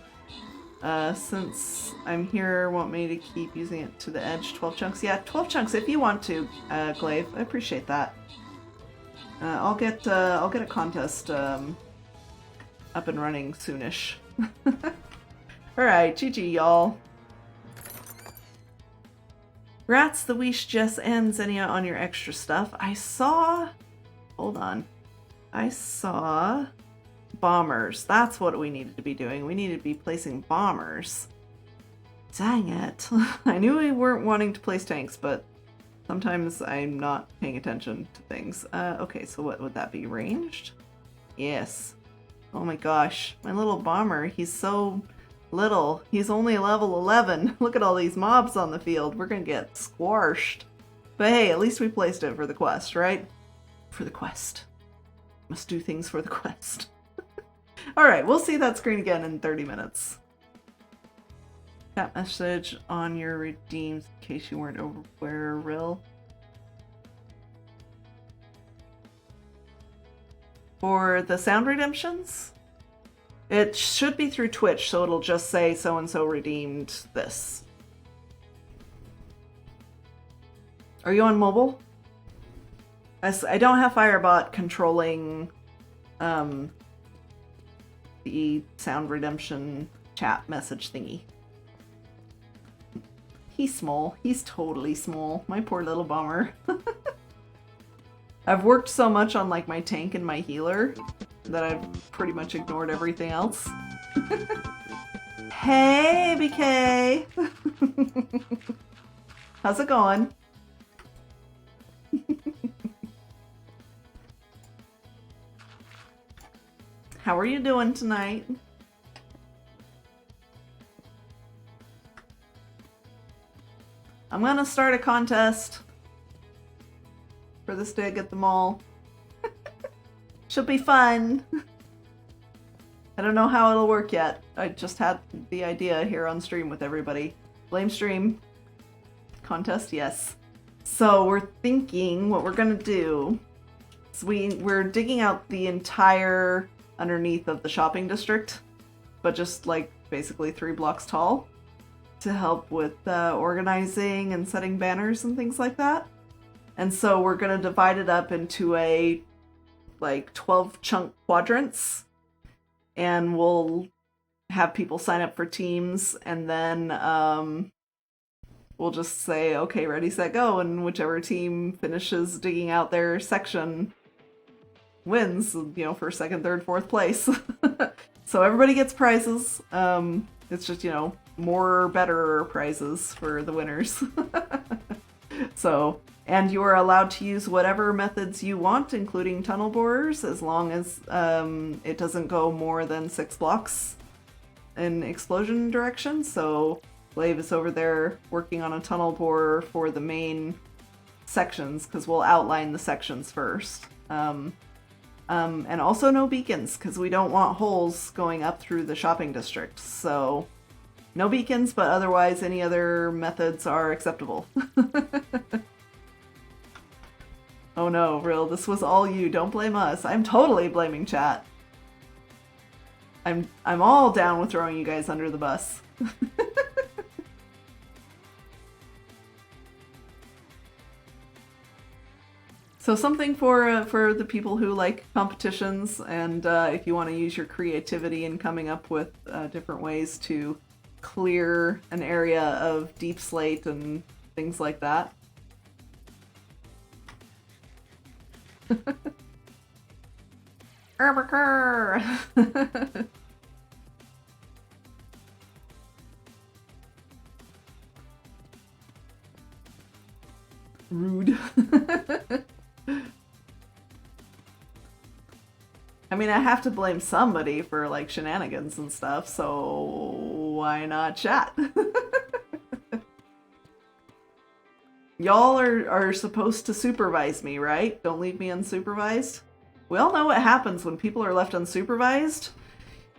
Since I'm here, want me to keep using it to the edge? 12 chunks? Yeah, 12 chunks if you want to, Glaive. I appreciate that. I'll get a contest up and running soonish. Alright, GG, y'all. Rats, the Weesh, Jess, and Xenia on your extra stuff. I saw... Hold on. I saw... bombers. That's what we needed to be doing. We needed to be placing bombers. Dang it. I knew we weren't wanting to place tanks, but sometimes I'm not paying attention to things. Okay, so what would that be? Ranged? Yes. Oh my gosh. My little bomber, he's so little. He's only level 11. Look at all these mobs on the field. We're gonna get squashed. But hey, at least we placed it for the quest, right? For the quest. Must do things for the quest. Alright, we'll see that screen again in 30 minutes. Chat message on your redeems in case you weren't aware, Rill. For the sound redemptions? It should be through Twitch, so it'll just say so-and-so redeemed this. Are you on mobile? I don't have Firebot controlling the sound redemption chat message thingy. He's small. He's totally small. My poor little bomber. I've worked so much on like my tank and my healer that I've pretty much ignored everything else. Hey, BK! How's it going? How are you doing tonight? I'm gonna start a contest for this dig at the mall. Should be fun. I don't know how it'll work yet. I just had the idea here on stream with everybody. Blame stream. Contest, yes. So we're thinking what we're gonna do is we're digging out the entire underneath of the shopping district, but just like basically 3 blocks tall to help with organizing and setting banners and things like that. And so we're gonna divide it up into a like 12 chunk quadrants, and we'll have people sign up for teams, and then we'll just say, okay, ready, set, go, and whichever team finishes digging out their section wins, you know, for second, third, fourth place. So everybody gets prizes. It's just, you know, more better prizes for the winners. So, and you are allowed to use whatever methods you want, including tunnel borers, as long as it doesn't go more than 6 blocks in explosion direction, so Glaive is over there working on a tunnel bore for the main sections, because we'll outline the sections first. And also no beacons, because we don't want holes going up through the shopping district. So no beacons, but otherwise any other methods are acceptable. Oh no, Real, this was all you. Don't blame us. I'm totally blaming chat. I'm all down with throwing you guys under the bus. So something for the people who like competitions, and if you want to use your creativity in coming up with different ways to clear an area of deep slate and things like that. Rude. I mean, I have to blame somebody for, like, shenanigans and stuff, so why not chat? Y'all are supposed to supervise me, right? Don't leave me unsupervised. We all know what happens when people are left unsupervised.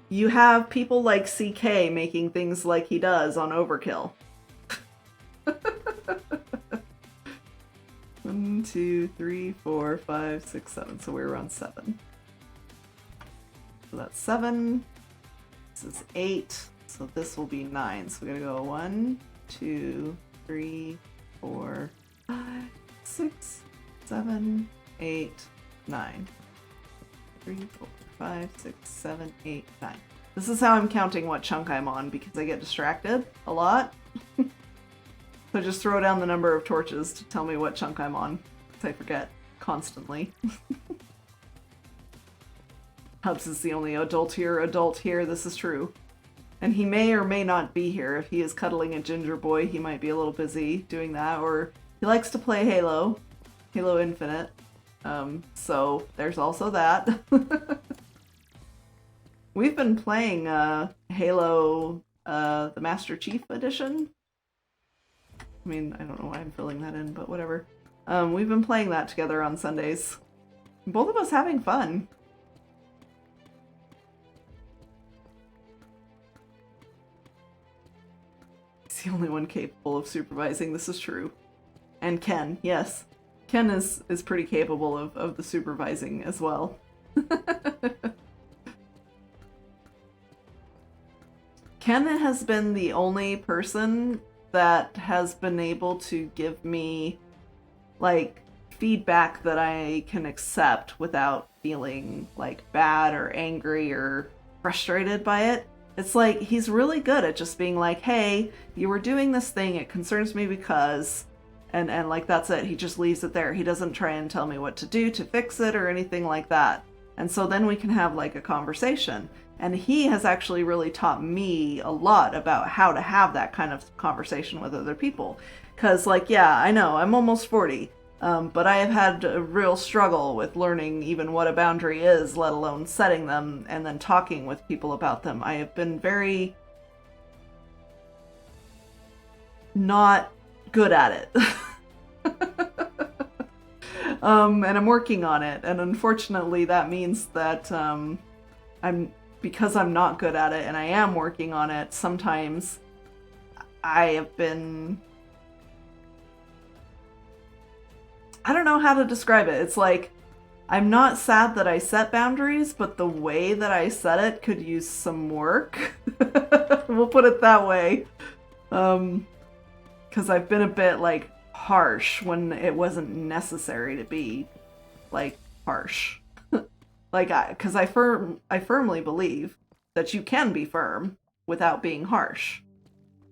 You have people like CK making things like he does on Overkill. 1, 2, 3, 4, 5, 6, 7. So we're around 7. So that's 7. This is 8. So this will be 9. So we gotta go 1, 2, 3, 4, 5, 6, 7, 8, 9. 3, 4, 5, 6, 7, 8, 9. This is how I'm counting what chunk I'm on because I get distracted a lot. So just throw down the number of torches to tell me what chunk I'm on, because I forget constantly. Hubs is the only adult here, this is true. And he may or may not be here. If he is cuddling a ginger boy, he might be a little busy doing that, or he likes to play Halo Infinite. So there's also that. We've been playing Halo, the Master Chief Edition. I mean, I don't know why I'm filling that in, but whatever. We've been playing that together on Sundays. Both of us having fun. He's the only one capable of supervising, this is true. And Ken, yes. Ken is pretty capable of the supervising as well. Ken has been the only person that has been able to give me, like, feedback that I can accept without feeling, like, bad or angry or frustrated by it. It's like, he's really good at just being like, hey, you were doing this thing, it concerns me because... And like, that's it. He just leaves it there. He doesn't try and tell me what to do to fix it or anything like that. And so then we can have, like, a conversation. And he has actually really taught me a lot about how to have that kind of conversation with other people. Because, like, yeah, I know, I'm almost 40. But I have had a real struggle with learning even what a boundary is, let alone setting them and then talking with people about them. I have been very not good at it. And I'm working on it. And unfortunately, that means that because I'm not good at it and I am working on it, sometimes I have been... I don't know how to describe it. It's like, I'm not sad that I set boundaries, but the way that I set it could use some work. We'll put it that way. Because I've been a bit, like, harsh when it wasn't necessary to be, like, harsh. Like, because I firmly believe that you can be firm without being harsh.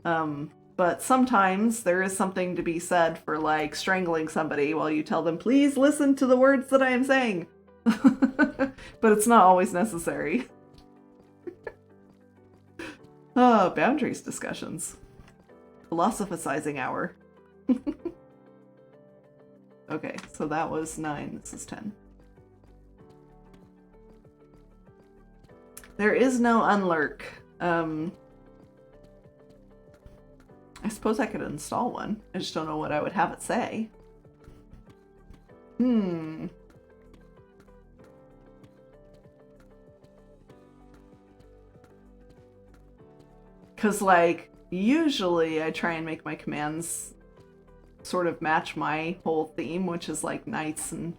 But sometimes there is something to be said for, like, strangling somebody while you tell them, please listen to the words that I am saying. But it's not always necessary. Boundaries discussions. Philosophizing hour. Okay, so that was 9. This is 10. There is no unlurk. I suppose I could install one. I just don't know what I would have it say. Because, like, usually I try and make my commands sort of match my whole theme, which is, like, knights and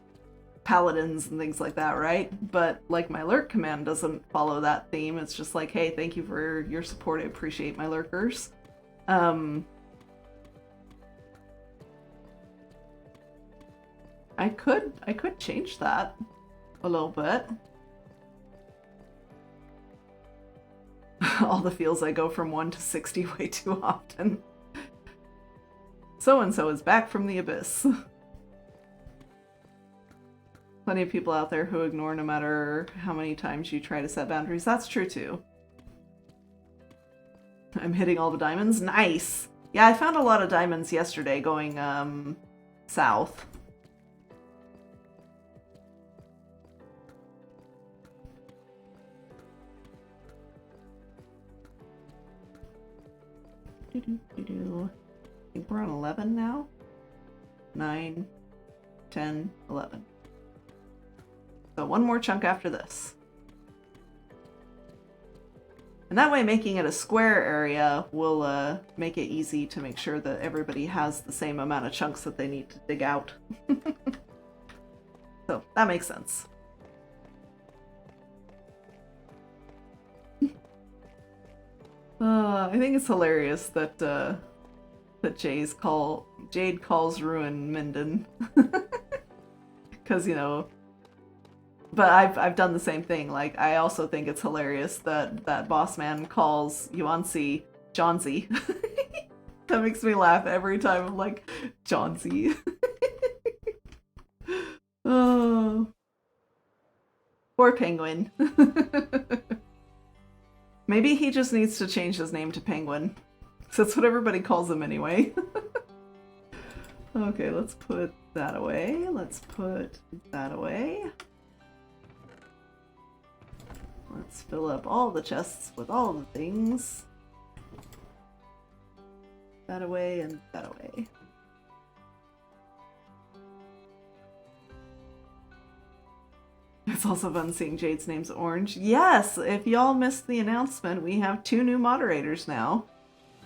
paladins and things like that, right? But, like, my lurk command doesn't follow that theme. It's just like, hey, thank you for your support. I appreciate my lurkers. I could change that a little bit. All the feels I go from 1 to 60 way too often. So-and-so is back from the abyss. Plenty of people out there who ignore no matter how many times you try to set boundaries. That's true too. I'm hitting all the diamonds. Nice! Yeah, I found a lot of diamonds yesterday going south. I think we're on 11 now. 9, 10, 11. So one more chunk after this. And that way making it a square area will make it easy to make sure that everybody has the same amount of chunks that they need to dig out. So that makes sense. I think it's hilarious that that Jade calls Ruin Minden. Because, you know, but I've done the same thing. Like, I also think it's hilarious that that boss man calls Yuanzi Johnsy. That makes me laugh every time. I'm like, Johnsy. Oh, poor penguin. Maybe he just needs to change his name to Penguin. Because that's what everybody calls him anyway. Okay, let's put that away. Let's put that away. Let's fill up all the chests with all the things. That away and that away. It's also fun seeing Jade's name's orange. Yes, if y'all missed the announcement, we have 2 new moderators now.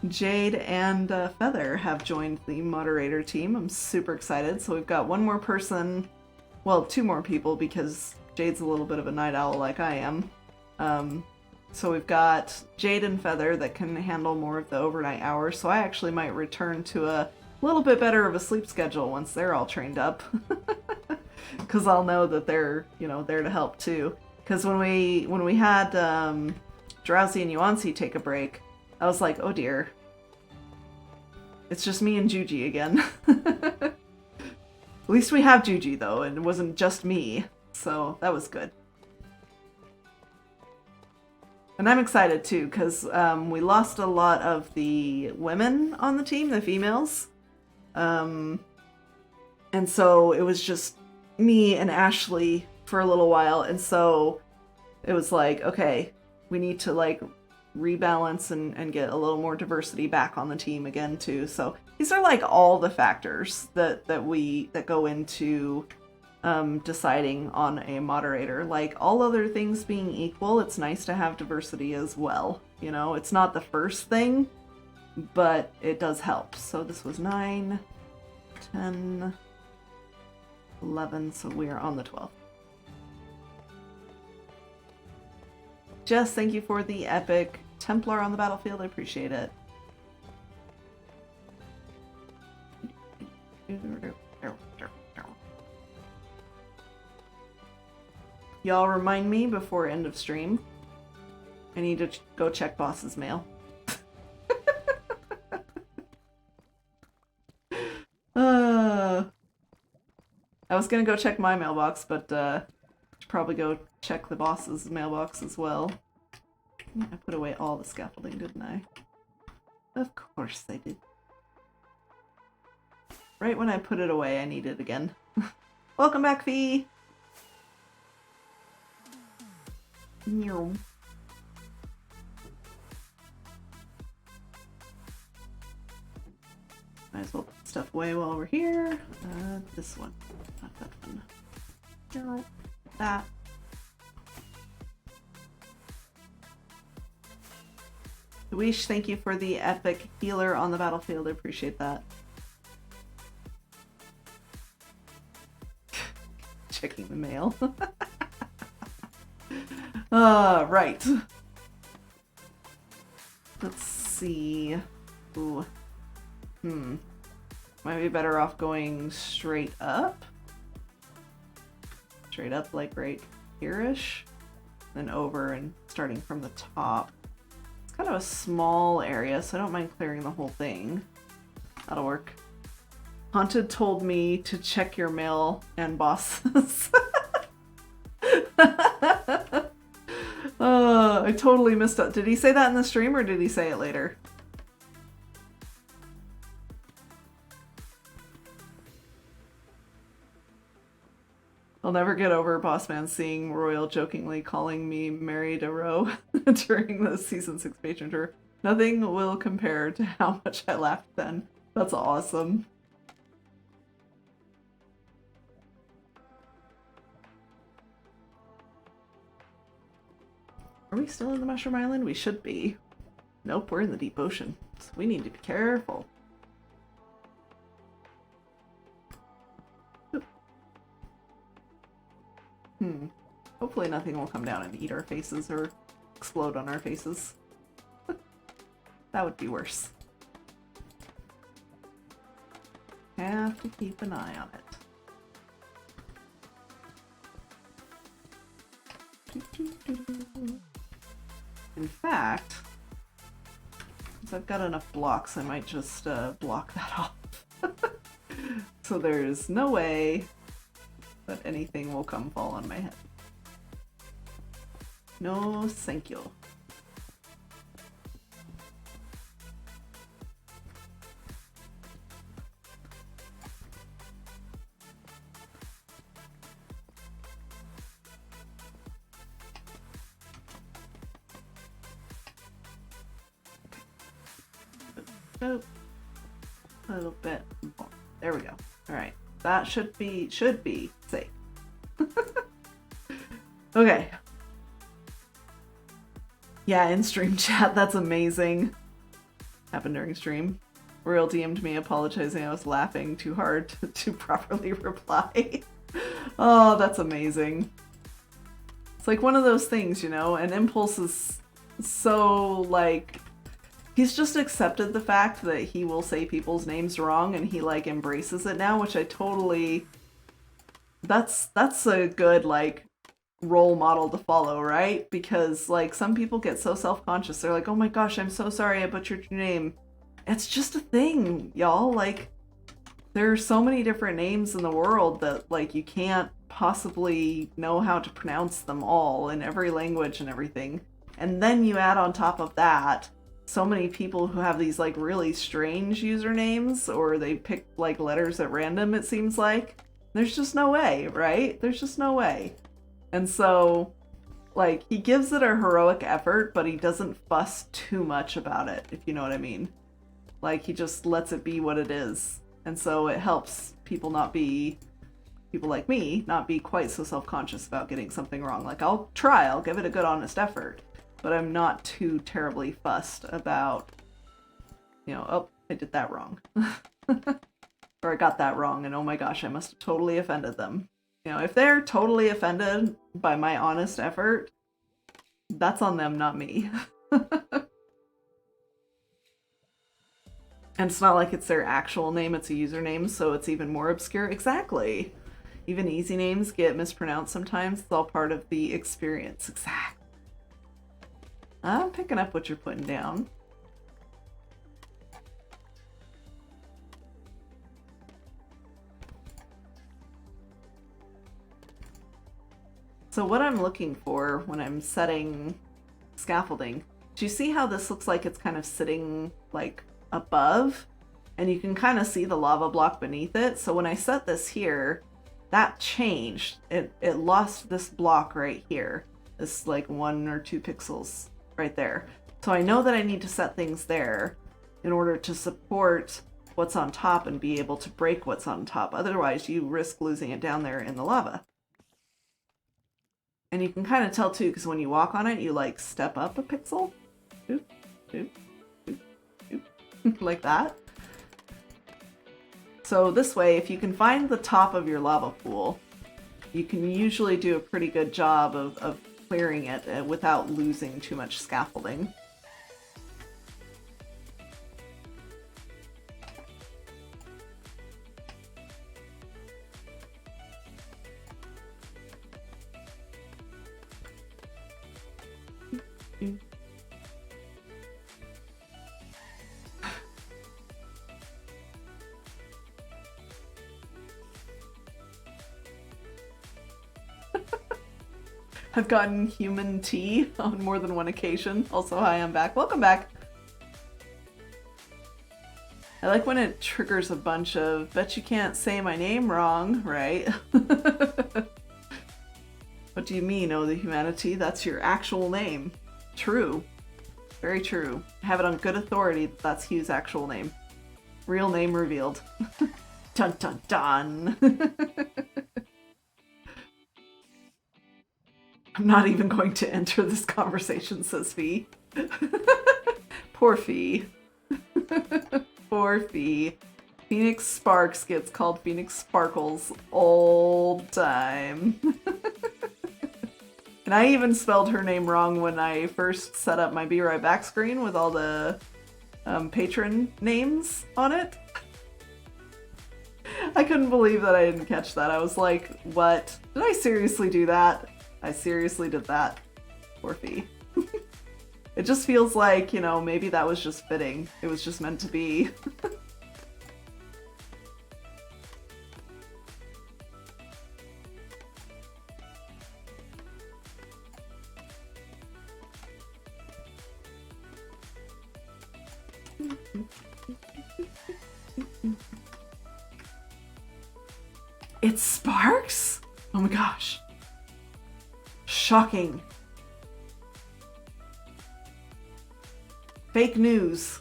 Jade and Feather have joined the moderator team. I'm super excited. So we've got 1 more person, well, 2 more people because Jade's a little bit of a night owl like I am. So we've got Jade and Feather that can handle more of the overnight hours. So I actually might return to a little bit better of a sleep schedule once they're all trained up. Because I'll know that they're, you know, there to help too. Because when we had Drowsy and Yuanzi take a break, I was like, oh dear. It's just me and Juji again. At least we have Juji though, and it wasn't just me. So that was good. And I'm excited too, because we lost a lot of the women on the team, the females. And so it was just me and Ashley for a little while, and so it was like, okay, we need to like rebalance and get a little more diversity back on the team again too. So these are like all the factors that go into deciding on a moderator. Like, all other things being equal, it's nice to have diversity as well. You know, it's not the first thing, but it does help. So this was 9, 10, 11, so we are on the 12th. Jess, thank you for the epic Templar on the battlefield. I appreciate it. Y'all remind me before end of stream. I need to go check boss's mail. I was gonna go check my mailbox, but should probably go check the boss's mailbox as well. I put away all the scaffolding, didn't I? Of course I did. Right when I put it away, I need it again. Welcome back, Fee! Meow. Might as well put stuff away while we're here. This one. Not that one. No. That. Wish, thank you for the epic healer on the battlefield. I appreciate that. Checking the mail. Right. Let's see. Ooh. Might be better off going straight up. Straight up, like right here-ish. Then over and starting from the top. It's kind of a small area, so I don't mind clearing the whole thing. That'll work. Haunted told me to check your mail and bosses. I totally missed it. Did he say that in the stream or did he say it later? I'll never get over Bossman seeing Royal jokingly calling me Mary DeRoe during the Season 6 Patron tour. Nothing will compare to how much I laughed then. That's awesome. Are we still in the Mushroom Island? We should be. Nope, we're in the deep ocean. So we need to be careful. Hopefully nothing will come down and eat our faces or explode on our faces. That would be worse. Have to keep an eye on it. In fact, since I've got enough blocks, I might just block that off. So there's no way that anything will come fall on my head. No, thank you. A little bit more. There we go. All right, that should be safe. Okay. Yeah, in stream chat, that's amazing. Happened during stream. Royal DM'd me apologizing I was laughing too hard to properly reply. Oh, that's amazing. It's like one of those things, you know, and Impulse is so, like, he's just accepted the fact that he will say people's names wrong and he, like, embraces it now, which I totally... That's a good, like, role model to follow, right? Because, like, some people get so self-conscious. They're like, oh my gosh, I'm so sorry I butchered your name. It's just a thing, y'all. Like, there are so many different names in the world that, like, you can't possibly know how to pronounce them all in every language and everything. And then you add on top of that so many people who have these, like, really strange usernames, or they pick, like, letters at random, it seems like. There's just no way, right? There's just no way. And so, like, he gives it a heroic effort, but he doesn't fuss too much about it, if you know what I mean. Like, he just lets it be what it is. And so it helps people like me, not be quite so self-conscious about getting something wrong. Like, I'll give it a good honest effort, but I'm not too terribly fussed about, you know, oh, I did that wrong. Or I got that wrong, and oh my gosh, I must have totally offended them. You know, if they're totally offended by my honest effort, that's on them, not me. And it's not like it's their actual name, it's a username, so it's even more obscure. Exactly. Even easy names get mispronounced sometimes. It's all part of the experience. Exactly. I'm picking up what you're putting down. So what I'm looking for when I'm setting scaffolding, do you see how this looks like it's kind of sitting like above? And you can kind of see the lava block beneath it. So when I set this here, that changed. It lost this block right here. This like 1 or 2 pixels right there. So I know that I need to set things there in order to support what's on top and be able to break what's on top. Otherwise, you risk losing it down there in the lava. And you can kind of tell too, because when you walk on it, you like step up a pixel. Oop, oop, oop, oop. Like that. So this way, if you can find the top of your lava pool, you can usually do a pretty good job of clearing it without losing too much scaffolding. I've gotten human tea on more than one occasion. Also, hi, I'm back. Welcome back. I like when it triggers a bunch of, bet you can't say my name wrong, right? What do you mean, oh, the humanity? That's your actual name. True. Very true. I have it on good authority that that's Hugh's actual name. Real name revealed. Dun dun dun. I'm not even going to enter this conversation, says Fee. Poor Fee. Poor Fee. Phoenix Sparks gets called Phoenix Sparkles all the time. And I even spelled her name wrong when I first set up my Be Right Back screen with all the patron names on it. I couldn't believe that I didn't catch that. I was like, what? Did I seriously do that? I seriously did that. Poor Fee. It just feels like, you know, maybe that was just fitting. It was just meant to be. It sparks? Oh my gosh. Shocking. Fake news.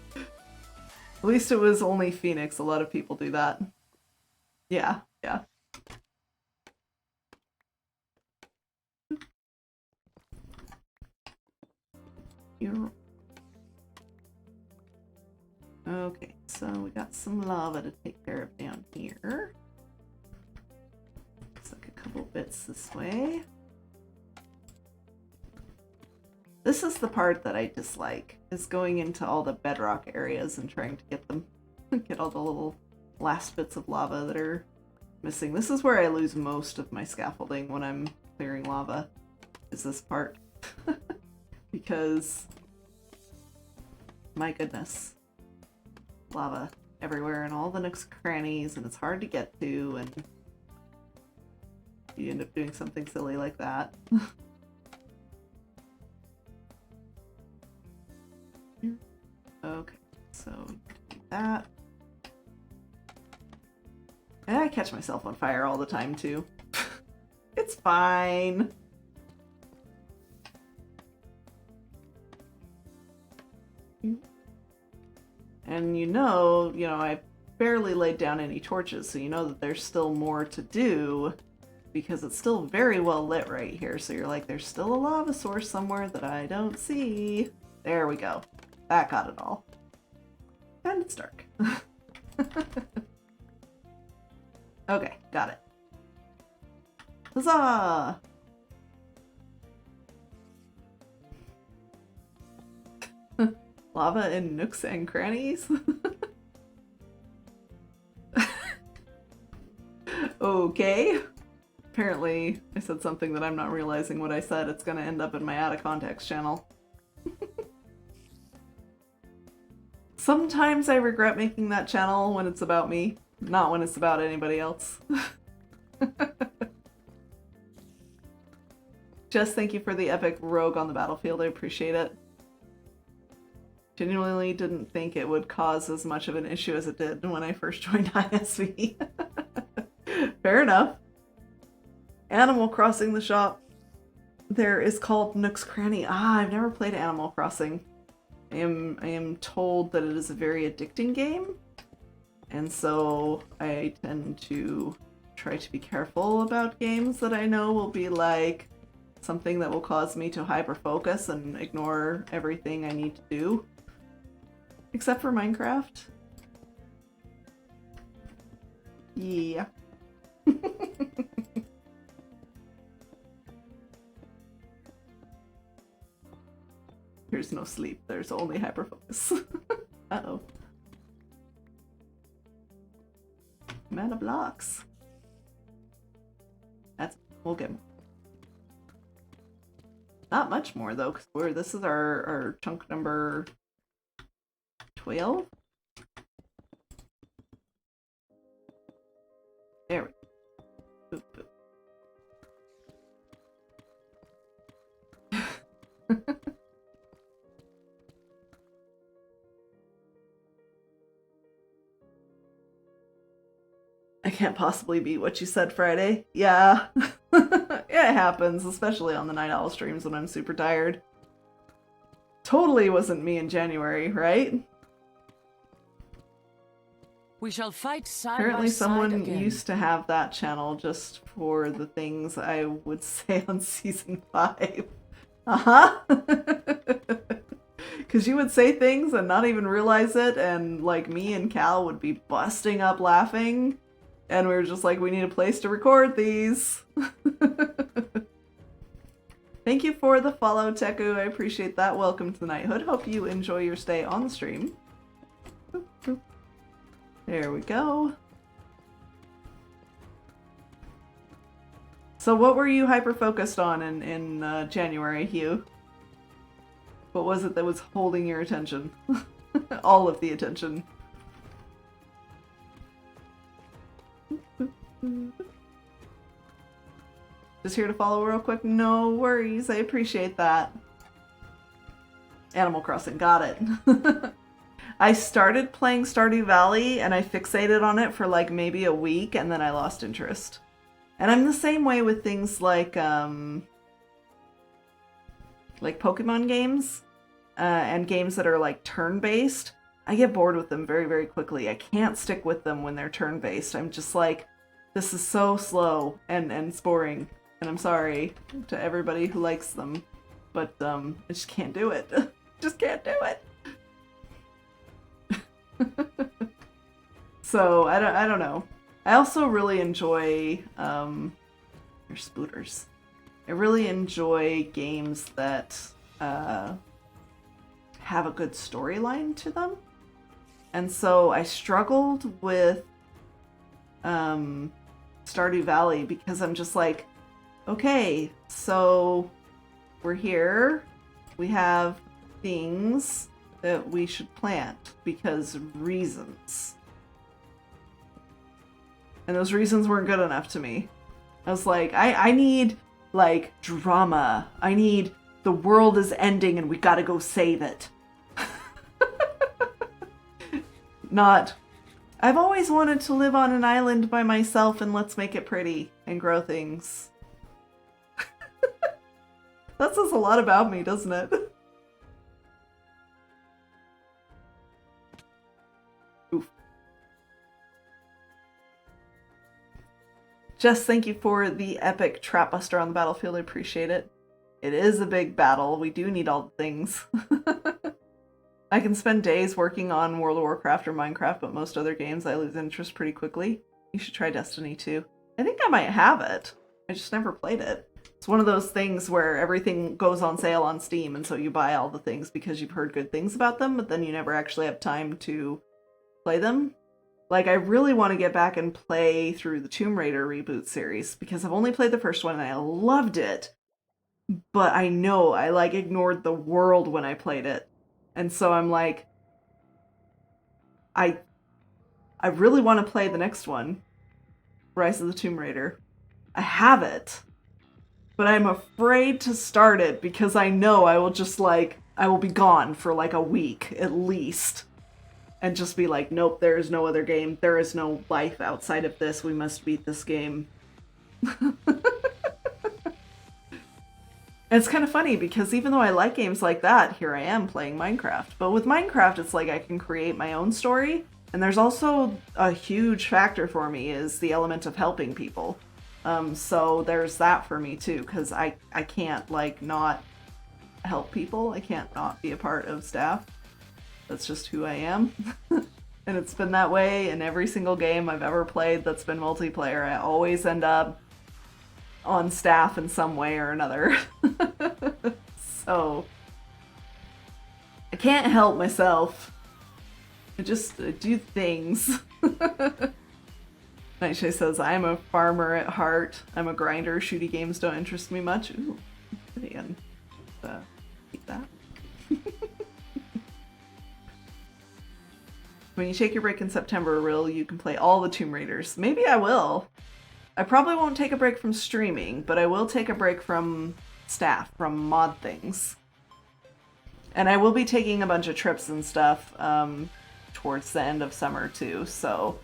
At least it was only Phoenix. A lot of people do that. Yeah, yeah. Here. Okay, so we got some lava to take care of down here. Looks like a couple bits this way. This is the part that I dislike, is going into all the bedrock areas and trying to get them, get all the little last bits of lava that are missing. This is where I lose most of my scaffolding when I'm clearing lava, is this part. Because, my goodness, lava everywhere and all the nooks and crannies, and it's hard to get to, and you end up doing something silly like that. Okay, so do that. And I catch myself on fire all the time too. It's fine. And you know, I barely laid down any torches, so you know that there's still more to do because it's still very well lit right here. So you're like, there's still a lava source somewhere that I don't see. There we go. That got it all. And it's dark. Okay, got it. Huzzah! Lava in nooks and crannies? Okay. Apparently, I said something that I'm not realizing what I said. It's gonna end up in my out of context channel. Sometimes I regret making that channel when it's about me, not when it's about anybody else. Jess, thank you for the epic rogue on the battlefield. I appreciate it. Genuinely didn't think it would cause as much of an issue as it did when I first joined iSV. Fair enough. Animal Crossing the shop there is called Nook's Cranny. Ah, I've never played Animal Crossing. I am told that it is a very addicting game, and so I tend to try to be careful about games that I know will be like something that will cause me to hyper focus and ignore everything I need to do. Except for Minecraft. Yeah. There's no sleep, there's only hyperfocus. Uh-oh. Mana blocks. We'll get more. Not much more though, because this is our chunk number 12. There we go. Boop, boop. I can't possibly beat what you said Friday. Yeah. It happens, especially on the Night Owl streams when I'm super tired. Totally wasn't me in January, right? We shall fight side Apparently by side someone again. used to have that channel just for the things I would say on season 5. Uh-huh. Because you would say things and not even realize it, and like me and Cal would be busting up laughing, and we were just like, we need a place to record these. Thank you for the follow, Teku. I appreciate that. Welcome to the Knighthood. Hope you enjoy your stay on the stream. Boop, boop. There we go. So what were you hyper-focused on in January, Hugh? What was it that was holding your attention? All of the attention. Just here to follow real quick. No worries. I appreciate that. Animal Crossing. Got it. I started playing Stardew Valley and I fixated on it for like maybe a week and then I lost interest. And I'm the same way with things like Pokemon games and games that are like turn-based. I get bored with them very, very quickly. I can't stick with them when they're turn-based. I'm just like, this is so slow and it's boring. And I'm sorry to everybody who likes them, but I just can't do it. Just can't do it. So I don't know. I also really enjoy there's spooters. I really enjoy games that have a good storyline to them. And so I struggled with Stardew Valley because I'm just like, okay, so we're here. We have things that we should plant because reasons. And those reasons weren't good enough to me. I was like, I need like drama. I need the world is ending and we gotta go save it. Not, I've always wanted to live on an island by myself and let's make it pretty and grow things. That says a lot about me, doesn't it? Oof. Jess, thank you for the epic trap buster on the battlefield. I appreciate it. It is a big battle. We do need all the things. I can spend days working on World of Warcraft or Minecraft, but most other games I lose interest pretty quickly. You should try Destiny 2. I think I might have it. I just never played it. It's one of those things where everything goes on sale on Steam, and so you buy all the things because you've heard good things about them, but then you never actually have time to play them. Like, I really want to get back and play through the Tomb Raider reboot series, because I've only played the first one and I loved it, but I know I, like, ignored the world when I played it. And so I'm like, I really want to play the next one, Rise of the Tomb Raider. I have it, but I'm afraid to start it because I know I will just like, I will be gone for like a week at least. And just be like, nope, there is no other game. There is no life outside of this. We must beat this game. It's kind of funny because even though I like games like that, here I am playing Minecraft. But with Minecraft, it's like I can create my own story. And there's also a huge factor for me is the element of helping people. So there's that for me too, because I can't like not help people. I can't not be a part of staff. That's just who I am. And it's been that way in every single game I've ever played that's been multiplayer. I always end up on staff in some way or another. So I can't help myself. I just do things. Nightshade says, I'm a farmer at heart. I'm a grinder. Shooty games don't interest me much. Ooh, and keep that. When you take your break in September, Rill, you can play all the Tomb Raiders. Maybe I will. I probably won't take a break from streaming, but I will take a break from staff, from mod things. And I will be taking a bunch of trips and stuff towards the end of summer too, so...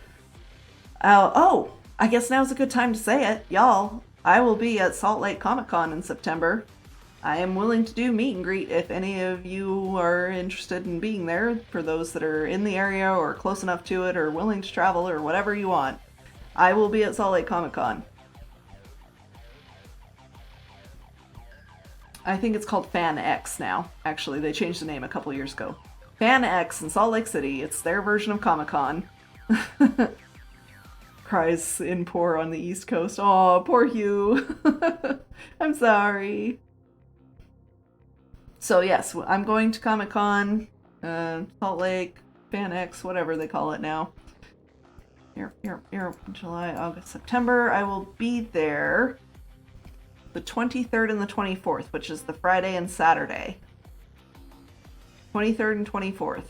oh, I guess now's a good time to say it. Y'all, I will be at Salt Lake Comic Con in September. I am willing to do meet and greet if any of you are interested in being there, for those that are in the area or close enough to it or willing to travel or whatever you want. I will be at Salt Lake Comic Con. I think it's called Fan X now. Actually, they changed the name a couple years ago. Fan X in Salt Lake City. It's their version of Comic Con. Cries in poor on the East Coast. Aw, poor Hugh. I'm sorry. So yes, I'm going to Comic Con, Salt Lake, Fan X, whatever they call it now. July, August, September. I will be there the 23rd and the 24th, which is the Friday and Saturday. 23rd and 24th.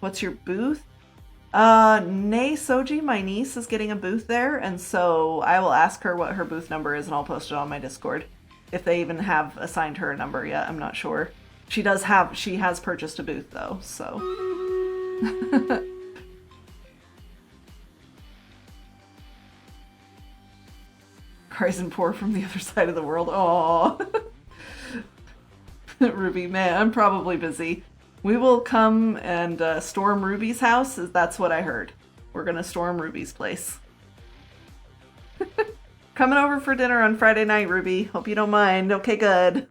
What's your booth? Nay Soji, my niece, is getting a booth there, and so I will ask her what her booth number is and I'll post it on my Discord. If they even have assigned her a number yet, I'm not sure. She has purchased a booth though, so. Cries and poor from the other side of the world. Aww. Ruby, man, I'm probably busy. We will come and storm Ruby's house. That's what I heard. We're gonna storm Ruby's place. Coming over for dinner on Friday night, Ruby. Hope you don't mind. Okay, good.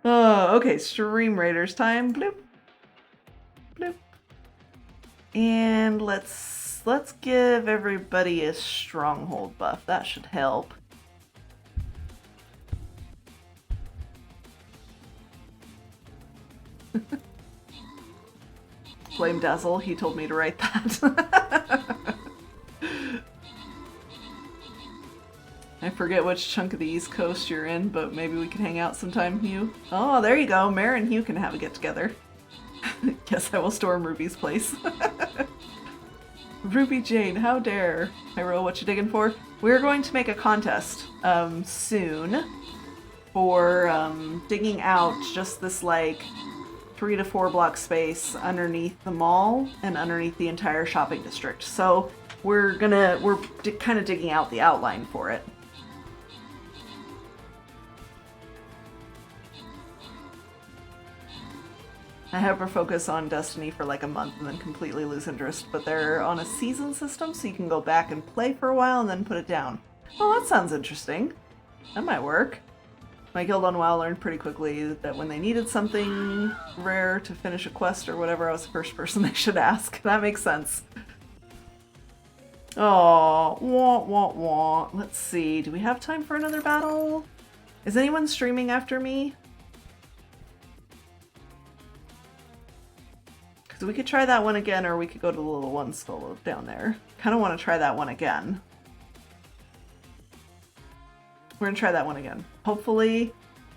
Oh, okay, Stream Raiders time. Bloop. Bloop. And let's give everybody a stronghold buff. That should help. Flame Dazzle, he told me to write that. I forget which chunk of the East Coast you're in, but maybe we can hang out sometime, Hugh. Oh, there you go. Mare and Hugh can have a get-together. Guess I will storm Ruby's place. Ruby Jane, how dare. Hyrule, what you digging for? We're going to make a contest soon for digging out just this like 3 to 4 block space underneath the mall and underneath the entire shopping district. So we're kind of digging out the outline for it. I hyper-focus on Destiny for like a month and then completely lose interest, but they're on a season system, so you can go back and play for a while and then put it down. Oh, that sounds interesting. That might work. My guild on WoW learned pretty quickly that when they needed something rare to finish a quest or whatever, I was the first person they should ask. That makes sense. Oh, wah, wah, wah. Let's see, do we have time for another battle? Is anyone streaming after me? Because we could try that one again, or we could go to the little one solo down there. Kind of want to try that one again. We're gonna try that one again. Hopefully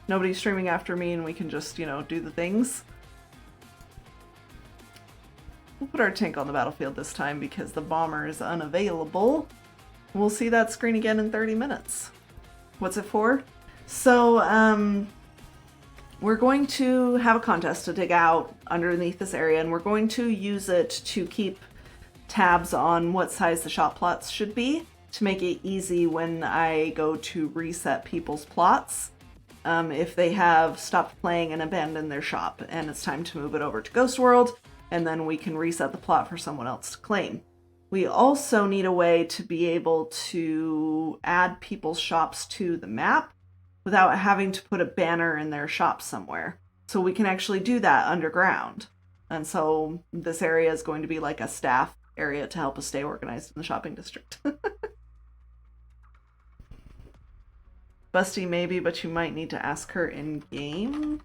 nobody's streaming after me and we can just, you know, do the things. We'll put our tank on the battlefield this time because the bomber is unavailable. We'll see that screen again in 30 minutes. What's it for? So, we're going to have a contest to dig out underneath this area, and we're going to use it to keep tabs on what size the shop plots should be to make it easy when I go to reset people's plots. If they have stopped playing and abandoned their shop and it's time to move it over to Ghost World, and then we can reset the plot for someone else to claim. We also need a way to be able to add people's shops to the map without having to put a banner in their shop somewhere. So we can actually do that underground. And so this area is going to be like a staff area to help us stay organized in the shopping district. Busty maybe, but you might need to ask her in game.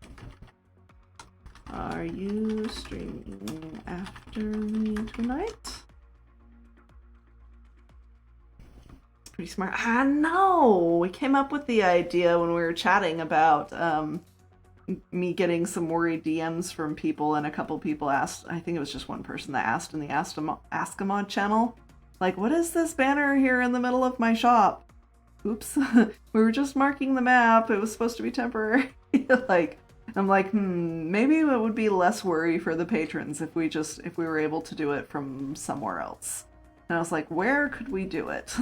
Are you streaming after me tonight? It's pretty smart. I know! We came up with the idea when we were chatting about me getting some worried DMs from people, and a couple people asked, I think it was just one person that asked in the Ask-A-Mod channel, like, what is this banner here in the middle of my shop? Oops, we were just marking the map, it was supposed to be temporary. Like, I'm like, maybe it would be less worry for the patrons if we were able to do it from somewhere else. And I was like, where could we do it?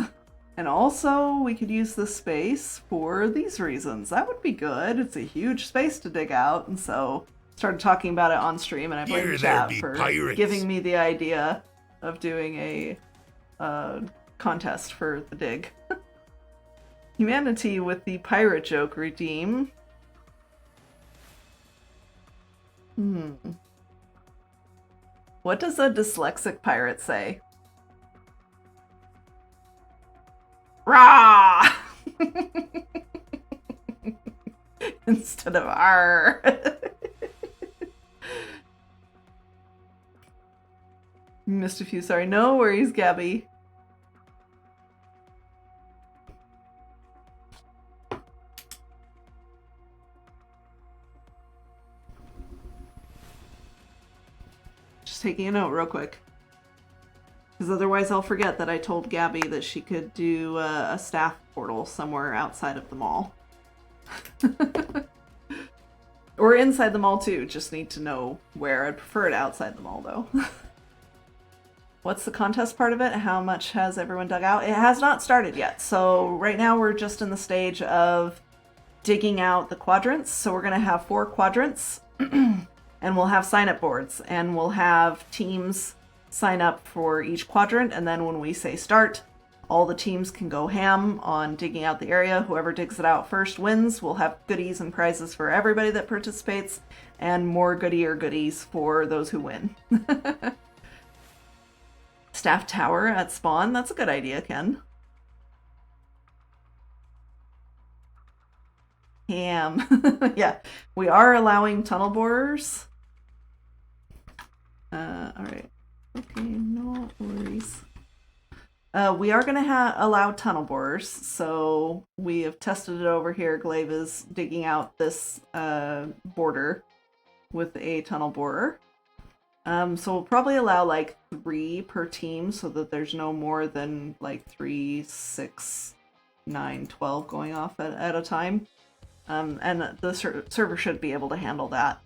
And also, we could use this space for these reasons. That would be good. It's a huge space to dig out, and so started talking about it on stream, and I blamed chat for giving me the idea of doing a contest for the dig. Humanity with the pirate joke redeem. What does a dyslexic pirate say? Rah! Instead of R. Missed a few, sorry. No worries, Gabby. Just taking a note real quick. Because otherwise I'll forget that I told Gabby that she could do a staff portal somewhere outside of the mall. Or inside the mall too, just need to know where. I'd prefer it outside the mall though. What's the contest part of it? How much has everyone dug out? It has not started yet. So right now we're just in the stage of digging out the quadrants. So we're going to have 4 quadrants and we'll have sign-up boards and we'll have teams sign up for each quadrant, and then when we say start, all the teams can go ham on digging out the area. Whoever digs it out first wins. We'll have goodies and prizes for everybody that participates, and more goodies for those who win. Staff tower at spawn. That's a good idea, Ken. Ham. Yeah, we are allowing tunnel borers. Alright. Okay, no worries. We are going to allow tunnel borers, so we have tested it over here. Glaive is digging out this border with a tunnel borer. So we'll probably allow like 3 per team so that there's no more than like 3, 6, 9, 12 going off at a time. And the server should be able to handle that.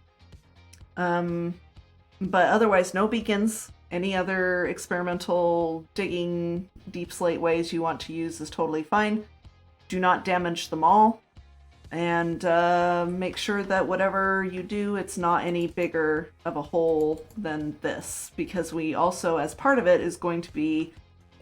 But otherwise, no beacons. Any other experimental digging deep slate ways you want to use is totally fine. Do not damage them all. And make sure that whatever you do, it's not any bigger of a hole than this. Because we also, as part of it, is going to be,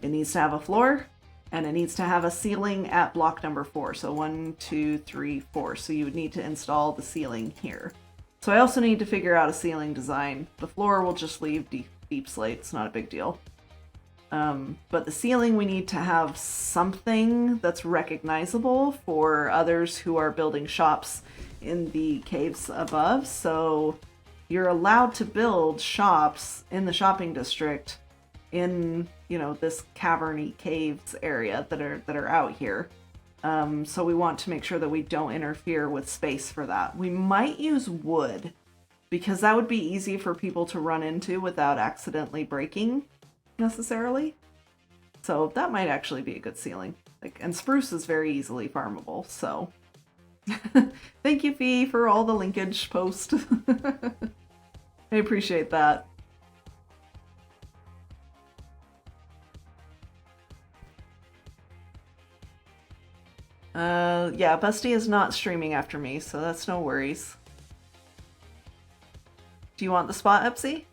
it needs to have a floor, and it needs to have a ceiling at block number 4. So 1, 2, 3, 4. So you would need to install the ceiling here. So I also need to figure out a ceiling design. The floor will just leave deep slate, it's not a big deal. But the ceiling, we need to have something that's recognizable for others who are building shops in the caves above. So you're allowed to build shops in the shopping district in, you know, this caverny caves area that are out here. So we want to make sure that we don't interfere with space for that. We might use wood because that would be easy for people to run into without accidentally breaking necessarily. So that might actually be a good ceiling. And spruce is very easily farmable, so. Thank you, Fee, for all the linkage post. I appreciate that. Yeah, Busty is not streaming after me, so that's no worries. Do you want the spot, Epsy?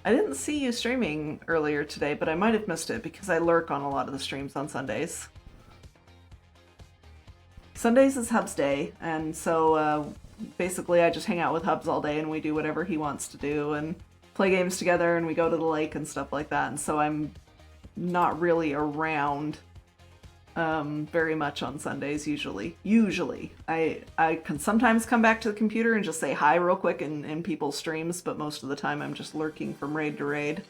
I didn't see you streaming earlier today, but I might have missed it because I lurk on a lot of the streams on Sundays. Sundays is Hub's day, and so basically I just hang out with Hubs all day and we do whatever he wants to do and play games together and we go to the lake and stuff like that, and so I'm not really around very much on Sundays usually. I can sometimes come back to the computer and just say hi real quick in people's streams, but most of the time I'm just lurking from raid to raid.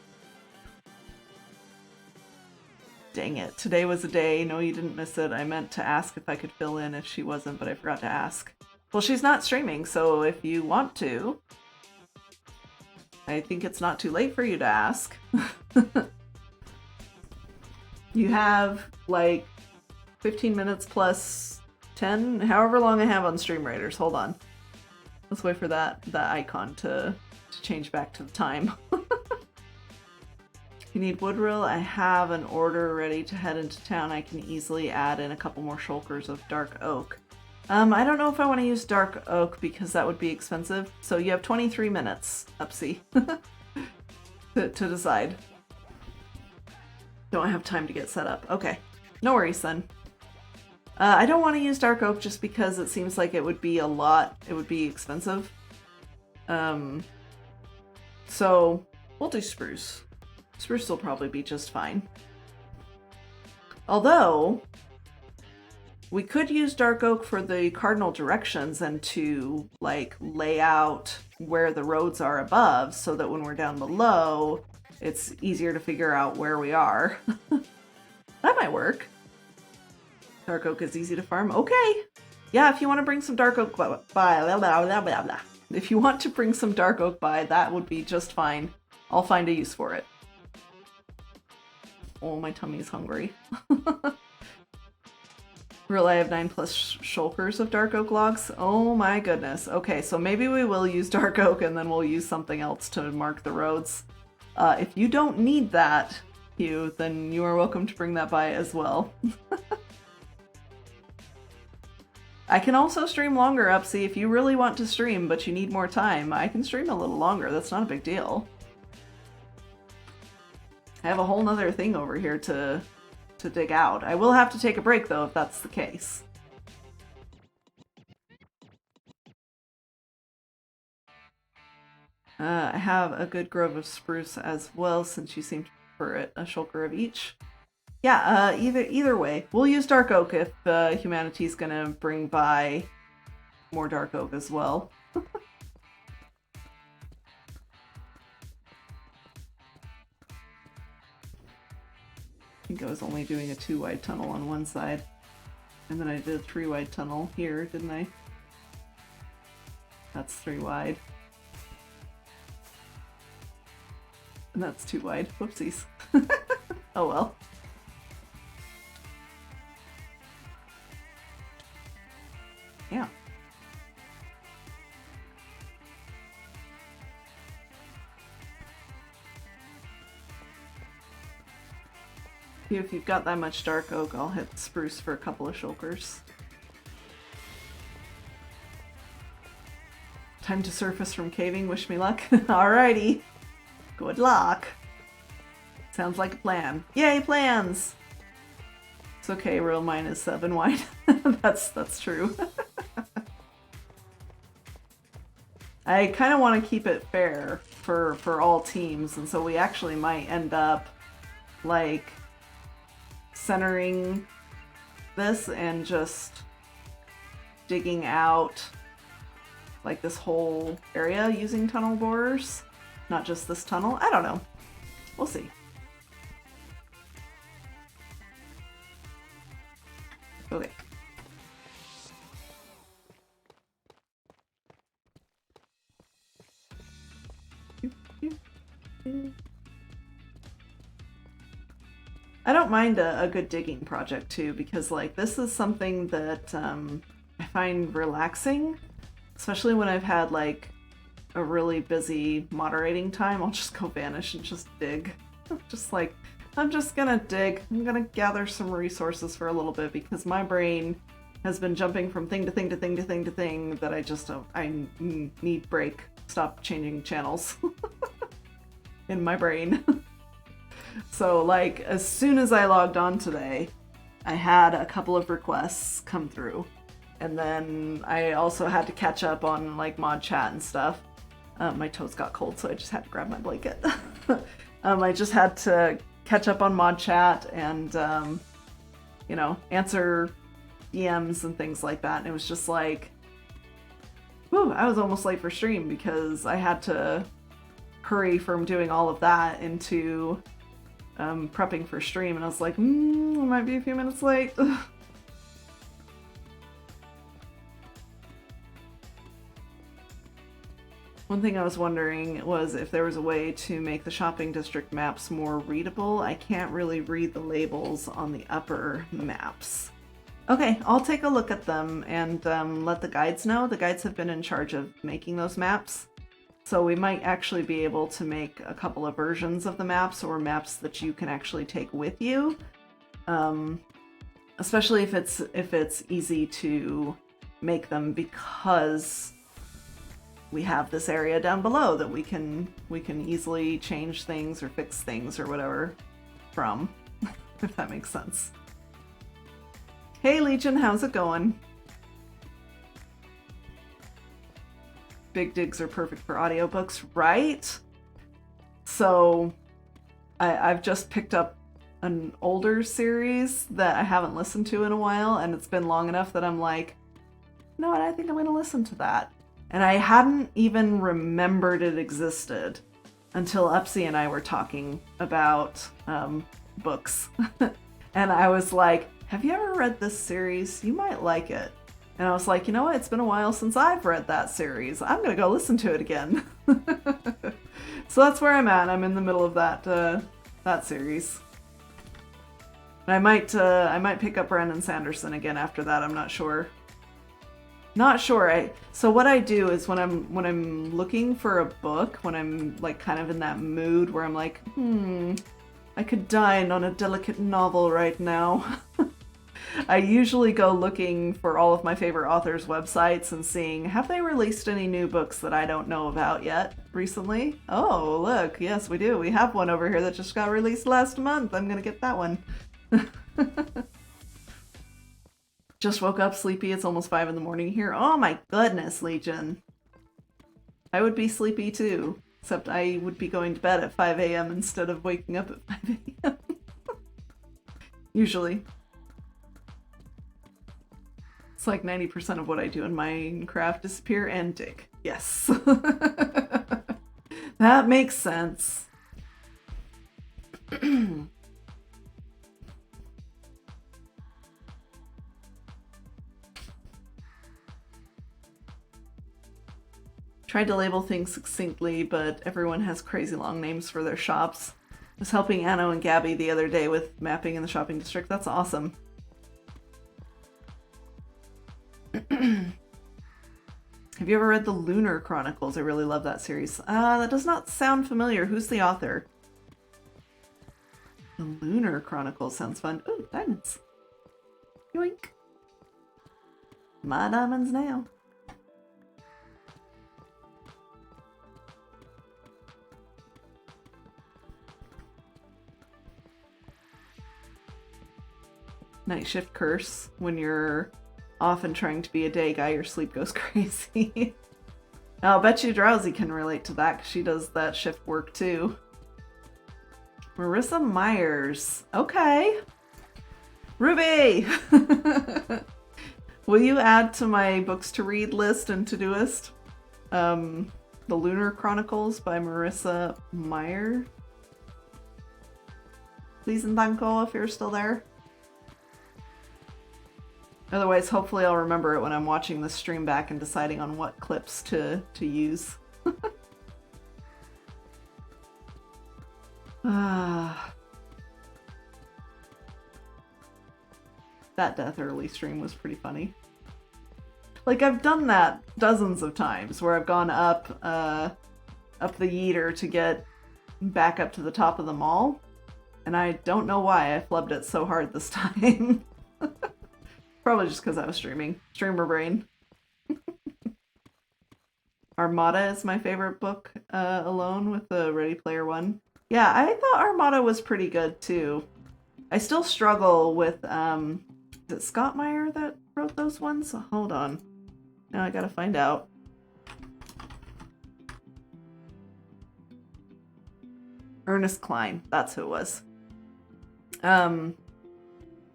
Dang it, today was a day. No, you didn't miss it. I meant to ask if I could fill in if she wasn't, but I forgot to ask. Well, she's not streaming, so if you want to, I think it's not too late for you to ask. You have like 15 minutes plus 10, however long I have on Stream Raiders. Hold on. Let's wait for that icon to change back to the time. You need wood rill. I have an order ready to head into town. I can easily add in a couple more shulkers of dark oak. I don't know if I want to use dark oak because that would be expensive. So you have 23 minutes, Upsy, to decide. Don't have time to get set up. Okay, no worries then. I don't want to use dark oak just because it seems like it would be a lot. It would be expensive. So we'll do spruce. Spruce will probably be just fine. Although, we could use dark oak for the cardinal directions and to, like, lay out where the roads are above so that when we're down below, it's easier to figure out where we are. That might work. Dark oak is easy to farm. Okay. Yeah, if you want to bring some dark oak by, blah, blah, blah, blah, blah. If you want to bring some dark oak by, that would be just fine. I'll find a use for it. Oh, my tummy's hungry. Really, I have 9 plus shulkers of dark oak logs. Oh my goodness. Okay, so maybe we will use dark oak and then we'll use something else to mark the roads. If you don't need that, Hugh, then you are welcome to bring that by as well. I can also stream longer, Upsy. If you really want to stream but you need more time, I can stream a little longer. That's not a big deal. I have a whole nother thing over here to dig out. I will have to take a break, though, if that's the case. I have a good grove of spruce as well, since you seem to prefer it. A shulker of each. Yeah, either way. We'll use dark oak if humanity's gonna bring by more dark oak as well. I think I was only doing a 2-wide tunnel on one side. And then I did a 3-wide tunnel here, didn't I? That's 3 wide. And that's 2 wide. Whoopsies. Oh well. Yeah. If you've got that much dark oak, I'll hit spruce for a couple of shulkers. Time to surface from caving, wish me luck. Alrighty. Good luck. Sounds like a plan. Yay, plans! It's okay, real mine is 7 wide. That's true. I kind of want to keep it fair for all teams, and so we actually might end up, like, centering this and just digging out like this whole area using tunnel borers, not just this tunnel. I don't know. We'll see. Okay. I don't mind a good digging project too, because like this is something that I find relaxing, especially when I've had like a really busy moderating time. I'll just go vanish and just dig. Just like I'm just gonna dig. I'm gonna gather some resources for a little bit because my brain has been jumping from thing to thing to thing to thing to thing that I just don't. I need break. Stop changing channels in my brain. So, like, as soon as I logged on today, I had a couple of requests come through. And then I also had to catch up on, like, mod chat and stuff. My toes got cold, so I just had to grab my blanket. I just had to catch up on mod chat and, you know, answer DMs and things like that. And it was just like, whew, I was almost late for stream because I had to hurry from doing all of that into prepping for stream. And I was like, I might be a few minutes late. One thing I was wondering was if there was a way to make the shopping district maps more readable. I can't really read the labels on the upper maps. Okay, I'll take a look at them and let the guides know. The guides have been in charge of making those maps. So we might actually be able to make a couple of versions of the maps or maps that you can actually take with you. Especially if it's easy to make them because we have this area down below that we can easily change things or fix things or whatever from, if that makes sense. Hey Legion, how's it going? Big digs are perfect for audiobooks, right? So I've just picked up an older series that I haven't listened to in a while, and it's been long enough that I'm like, you know what, I think I'm going to listen to that. And I hadn't even remembered it existed until Upsy and I were talking about books. And I was like, have you ever read this series? You might like it. And I was like, you know what? It's been a while since I've read that series. I'm going to go listen to it again. So that's where I'm at. I'm in the middle of that series. I might pick up Brandon Sanderson again after that. I'm not sure. Not sure. So what I do is when I'm looking for a book, when I'm like kind of in that mood where I'm like, I could dine on a delicate novel right now. I usually go looking for all of my favorite authors' websites and seeing, have they released any new books that I don't know about yet recently? Oh, look, yes, we do. We have one over here that just got released last month. I'm gonna get that one. Just woke up sleepy. It's almost 5 in the morning here. Oh my goodness, Legion. I would be sleepy too, except I would be going to bed at 5 a.m. instead of waking up at 5 a.m. Usually. It's like 90% of what I do in Minecraft: disappear and dig. Yes. That makes sense. Tried to label things succinctly, but everyone has crazy long names for their shops. I was helping Anno and Gabby the other day with mapping in the shopping district. That's awesome. Have you ever read the Lunar Chronicles? I really love that series. That does not sound familiar. Who's the author? The Lunar Chronicles sounds fun. Ooh, diamonds. Yoink. My diamonds now. Night shift curse. When you're off and trying to be a day guy, your sleep goes crazy. I'll bet you Drowsy can relate to that because she does that shift work too. Marissa Myers. Okay. Ruby! Will you add to my books to read list and to-doist? The Lunar Chronicles by Marissa Meyer. Please and thank you if you're still there. Otherwise, hopefully I'll remember it when I'm watching the stream back and deciding on what clips to use. That death early stream was pretty funny. Like, I've done that dozens of times where I've gone up the yeeter to get back up to the top of the mall. And I don't know why I flubbed it so hard this time. Probably just because I was streaming. Streamer brain. Armada is my favorite book alone with the Ready Player One. Yeah, I thought Armada was pretty good too. I still struggle with, is it Scott Meyer that wrote those ones? Hold on. Now I gotta find out. Ernest Cline, that's who it was.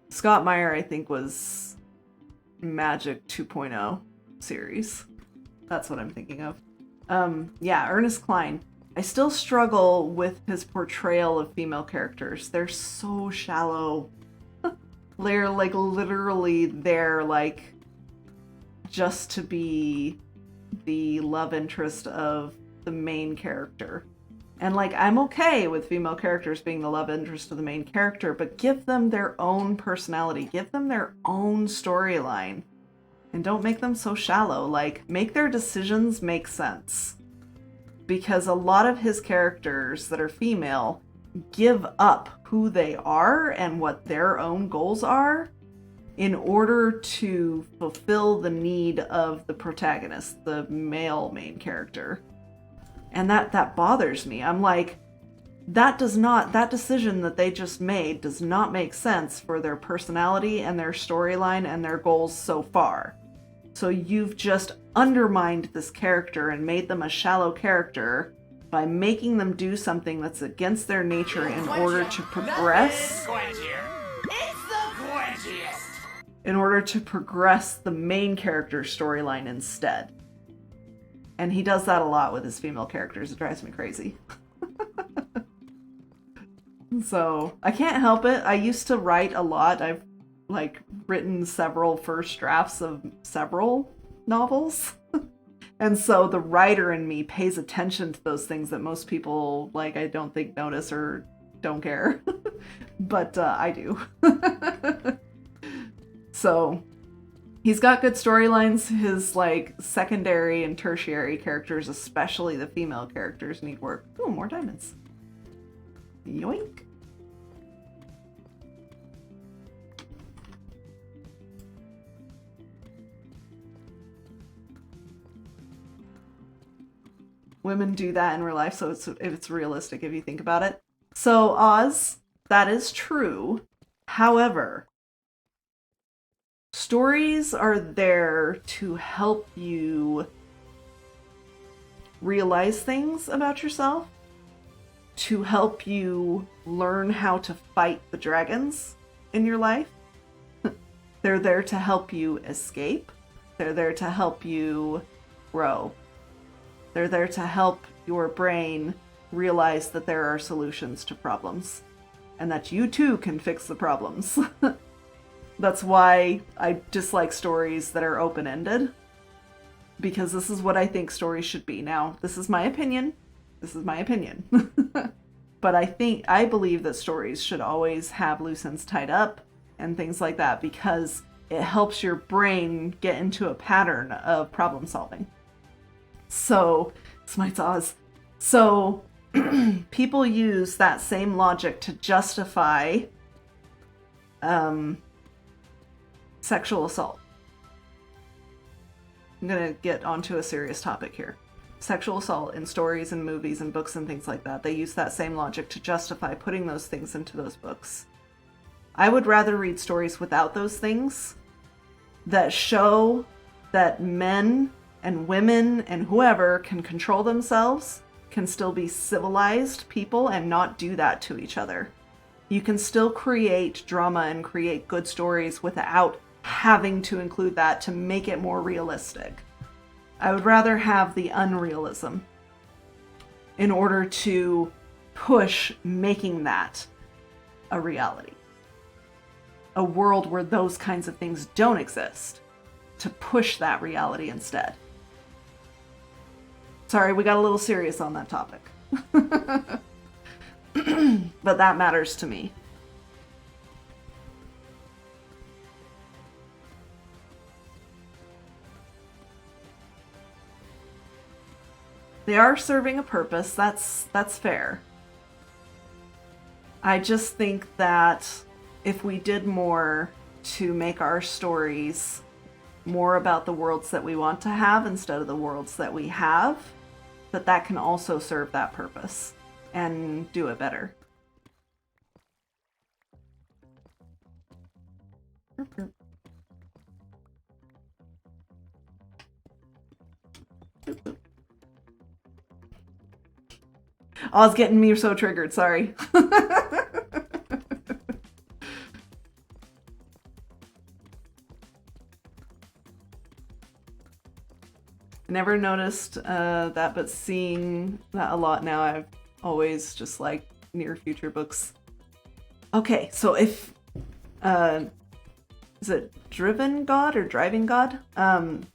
Scott Meyer, I think, was Magic 2.0 series. That's what I'm thinking of. Yeah, Ernest Cline. I still struggle with his portrayal of female characters. They're so shallow. They're like literally there like just to be the love interest of the main character. And like, I'm okay with female characters being the love interest of the main character, but give them their own personality, give them their own storyline, and don't make them so shallow. Like, make their decisions make sense. Because a lot of his characters that are female give up who they are and what their own goals are in order to fulfill the need of the protagonist, the male main character. And that bothers me. I'm like, that decision that they just made does not make sense for their personality and their storyline and their goals so far. So you've just undermined this character and made them a shallow character by making them do something that's against their nature in order to progress. In order to progress the main character's storyline instead. And he does that a lot with his female characters. It drives me crazy. So, I can't help it. I used to write a lot. I've, like, written several first drafts of several novels. And so the writer in me pays attention to those things that most people, like, I don't think notice or don't care. But I do. So... he's got good storylines. His, like, secondary and tertiary characters, especially the female characters, need work. Ooh, more diamonds. Yoink. Women do that in real life, so it's realistic if you think about it. So, Oz, that is true. However... stories are there to help you realize things about yourself, to help you learn how to fight the dragons in your life. They're there to help you escape. They're there to help you grow. They're there to help your brain realize that there are solutions to problems and that you too can fix the problems. That's why I dislike stories that are open-ended, because this is what I think stories should be. Now, this is my opinion. This is my opinion. But I believe that stories should always have loose ends tied up and things like that, because it helps your brain get into a pattern of problem solving. So, Smite's Oz. So, people use that same logic to justify sexual assault. I'm gonna get onto a serious topic here. Sexual assault in stories and movies and books and things like that. They use that same logic to justify putting those things into those books. I would rather read stories without those things that show that men and women and whoever can control themselves, can still be civilized people and not do that to each other. You can still create drama and create good stories without having to include that to make it more realistic. I would rather have the unrealism in order to push making that a reality. A world where those kinds of things don't exist, to push that reality instead. Sorry, we got a little serious on that topic. But that matters to me. They are serving a purpose. That's fair. I just think that if we did more to make our stories more about the worlds that we want to have instead of the worlds that we have, that can also serve that purpose and do it better. Oh, it's getting me so triggered, sorry. Never noticed that, but seeing that a lot now, I've always just like near future books. Okay, so if is it Driven God or Driving God?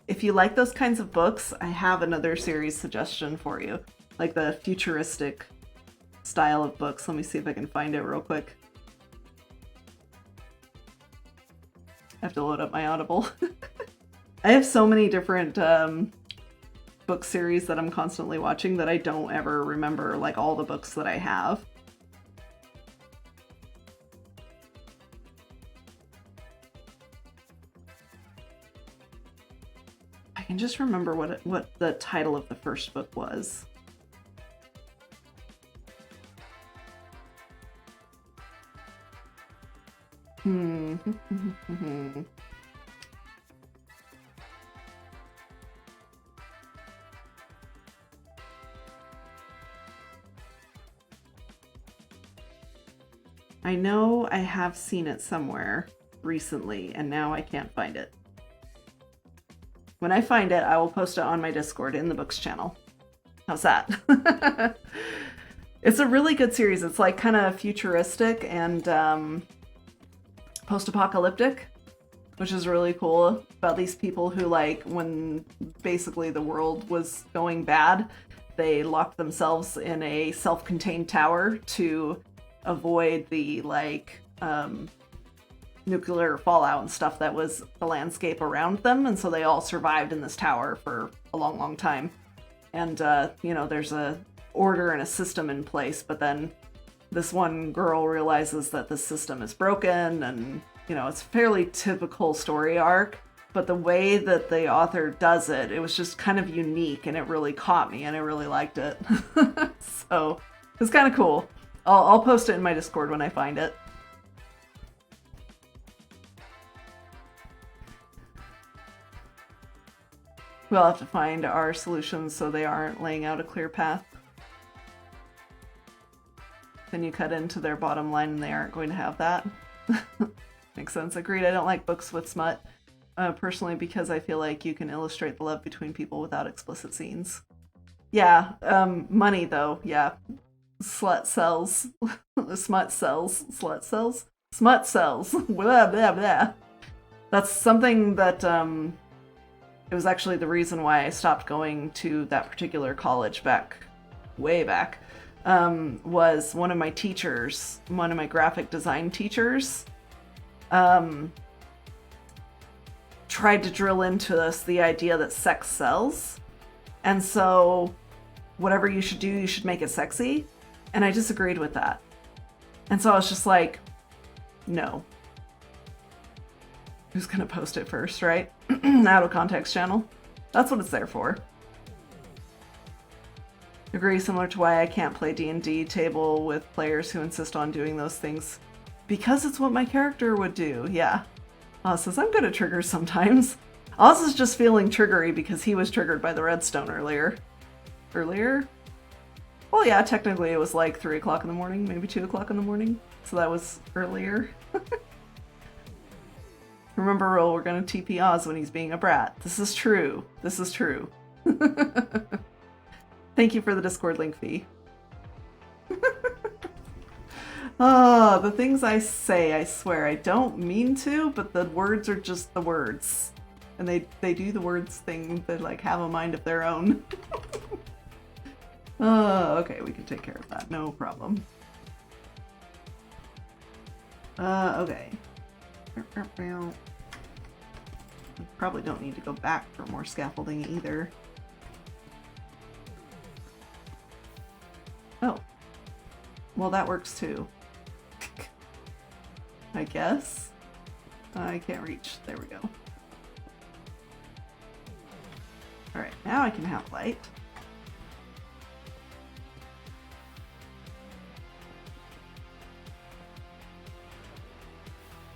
If you like those kinds of books, I have another series suggestion for you, like the futuristic style of books. Let me see if I can find it real quick. I have to load up my Audible. I have so many different book series that I'm constantly watching that I don't ever remember like all the books that I have. I can just remember what the title of the first book was. I know I have seen it somewhere recently, and now I can't find it. When I find it, I will post it on my Discord in the books channel. How's that? It's a really good series. It's like kind of futuristic and post-apocalyptic, which is really cool about these people who, like, when basically the world was going bad, they locked themselves in a self-contained tower to avoid the like nuclear fallout and stuff that was the landscape around them, and so they all survived in this tower for a long time. And you know, there's a order and a system in place, but then this one girl realizes that the system is broken, and you know, it's a fairly typical story arc, but the way that the author does it, it was just kind of unique, and it really caught me, and I really liked it. So it's kind of cool. I'll post it in my Discord when I find it. We'll have to find our solutions so they aren't laying out a clear path. Then you cut into their bottom line and they aren't going to have that. Makes sense. Agreed. I don't like books with smut, personally, because I feel like you can illustrate the love between people without explicit scenes. Yeah, money though, yeah. Slut sells. Smut sells. Slut sells? Smut sells. Blah, blah, blah. That's something that, it was actually the reason why I stopped going to that particular college way back, was one of my teachers, one of my graphic design teachers, tried to drill into us the idea that sex sells. And so whatever you should do, you should make it sexy. And I disagreed with that. And so I was just like, no. Who's gonna post it first, right? Out of context channel. That's what it's there for. Agree, similar to why I can't play D&D table with players who insist on doing those things. Because it's what my character would do, yeah. Oz says, I'm good at triggers sometimes. Oz is just feeling triggery because he was triggered by the redstone earlier. Earlier? Well, yeah, technically it was like 3 o'clock in the morning, maybe 2 o'clock in the morning. So that was earlier. Remember, Roll, we're gonna TP Oz when he's being a brat. This is true. This is true. Thank you for the Discord link fee. Oh, the things I say, I swear, I don't mean to, but the words are just the words. And they do the words thing, they like have a mind of their own. Okay, we can take care of that, no problem. Okay. Probably don't need to go back for more scaffolding either. Oh. Well, that works too. I guess. I can't reach. There we go. Alright, now I can have light.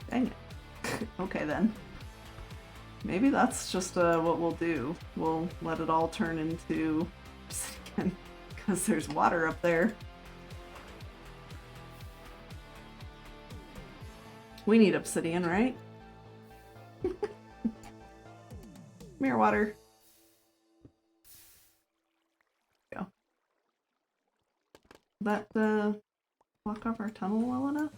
Dang it. Okay then. Maybe that's just what we'll do. We'll let it all turn into obsidian, because there's water up there. We need obsidian, right? Mirror water. Go. That block off our tunnel well enough?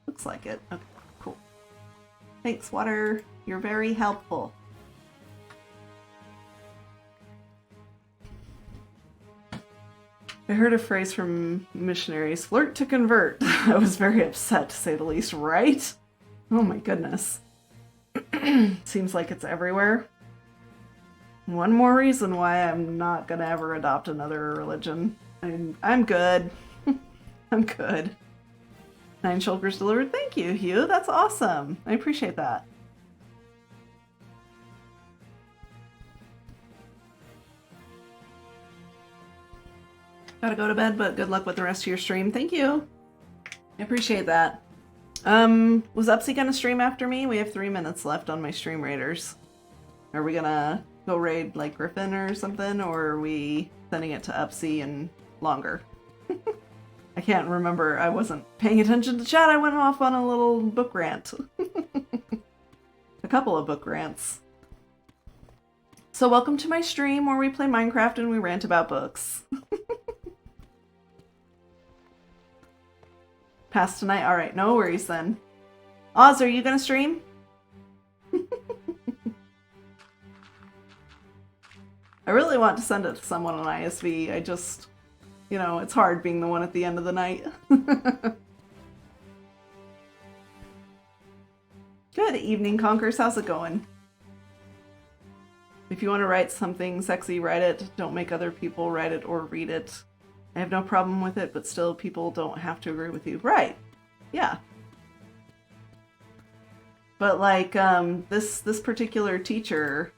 Looks like it. Okay, cool. Thanks, water. You're very helpful. I heard a phrase from missionaries, flirt to convert. I was very upset, to say the least, right? Oh my goodness. Seems like it's everywhere. One more reason why I'm not gonna ever adopt another religion. I'm good. I'm good. 9 shulkers delivered. Thank you, Hugh. That's awesome. I appreciate that. Gotta go to bed, but good luck with the rest of your stream. Thank you. I appreciate that. Was Upsy gonna stream after me? We have 3 minutes left on my stream raiders. Are we gonna go raid like Griffin or something, or are we sending it to Upsy and longer? I can't remember. I wasn't paying attention to chat. I went off on a little book rant. A couple of book rants. So welcome to my stream where we play Minecraft and we rant about books. Pass tonight? Alright, no worries then. Oz, are you gonna stream? I really want to send it to someone on iSV. I just... You know, it's hard being the one at the end of the night. Good evening, Conkers. How's it going? If you want to write something sexy, write it. Don't make other people write it or read it. I have no problem with it, but still people don't have to agree with you. Right. Yeah. But like, this particular teacher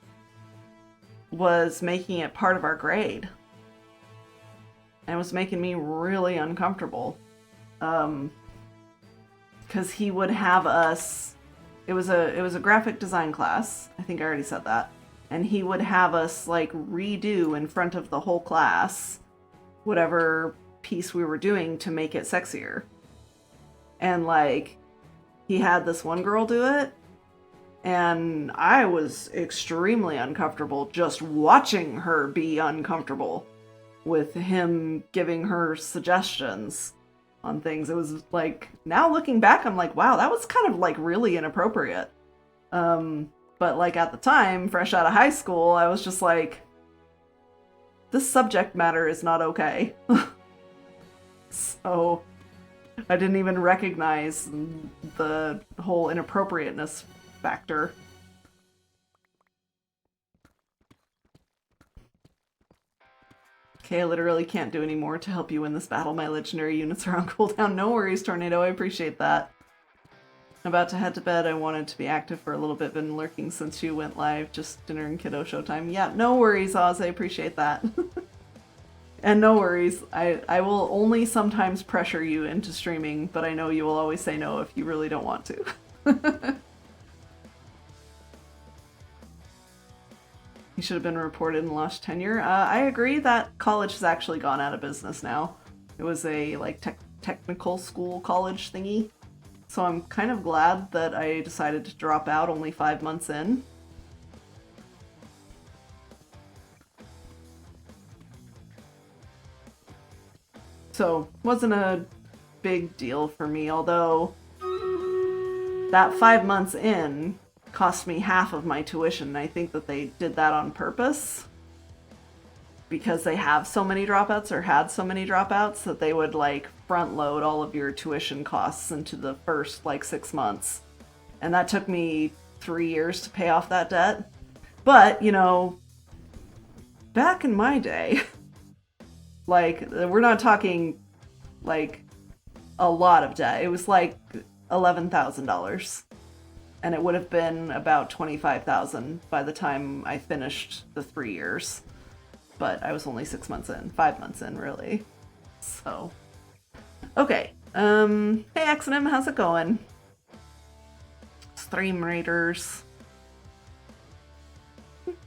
was making it part of our grade. And it was making me really uncomfortable. Because he would have us... It was a graphic design class. I think I already said that. And he would have us, like, redo in front of the whole class whatever piece we were doing to make it sexier. And, like, he had this one girl do it. And I was extremely uncomfortable just watching her be uncomfortable with him giving her suggestions on things. It was like, now looking back, I'm like, wow, that was kind of like really inappropriate. But like at the time, fresh out of high school, I was just like, this subject matter is not okay. So I didn't even recognize the whole inappropriateness factor. Okay, I literally can't do any more to help you win this battle. My legendary units are on cooldown. No worries, Tornado. I appreciate that. I'm about to head to bed. I wanted to be active for a little bit. Been lurking since you went live. Just dinner and kiddo showtime. Yeah, no worries, Oz. I appreciate that. And no worries. I will only sometimes pressure you into streaming, but I know you will always say no if you really don't want to. He should have been reported and lost tenure. I agree that college has actually gone out of business now. It was a like technical school college thingy. So I'm kind of glad that I decided to drop out only 5 months in. So wasn't a big deal for me, although that 5 months in cost me half of my tuition. I think that they did that on purpose because they have so many dropouts or had so many dropouts that they would like front load all of your tuition costs into the first like 6 months. And that took me 3 years to pay off that debt. But, you know, back in my day, Like, we're not talking, like, a lot of debt. It was like $11,000. And it would have been about $25,000 by the time I finished the 3 years. But I was only 6 months in, 5 months in, really. So, okay. Hey, Exonym, how's it going? Stream Raiders.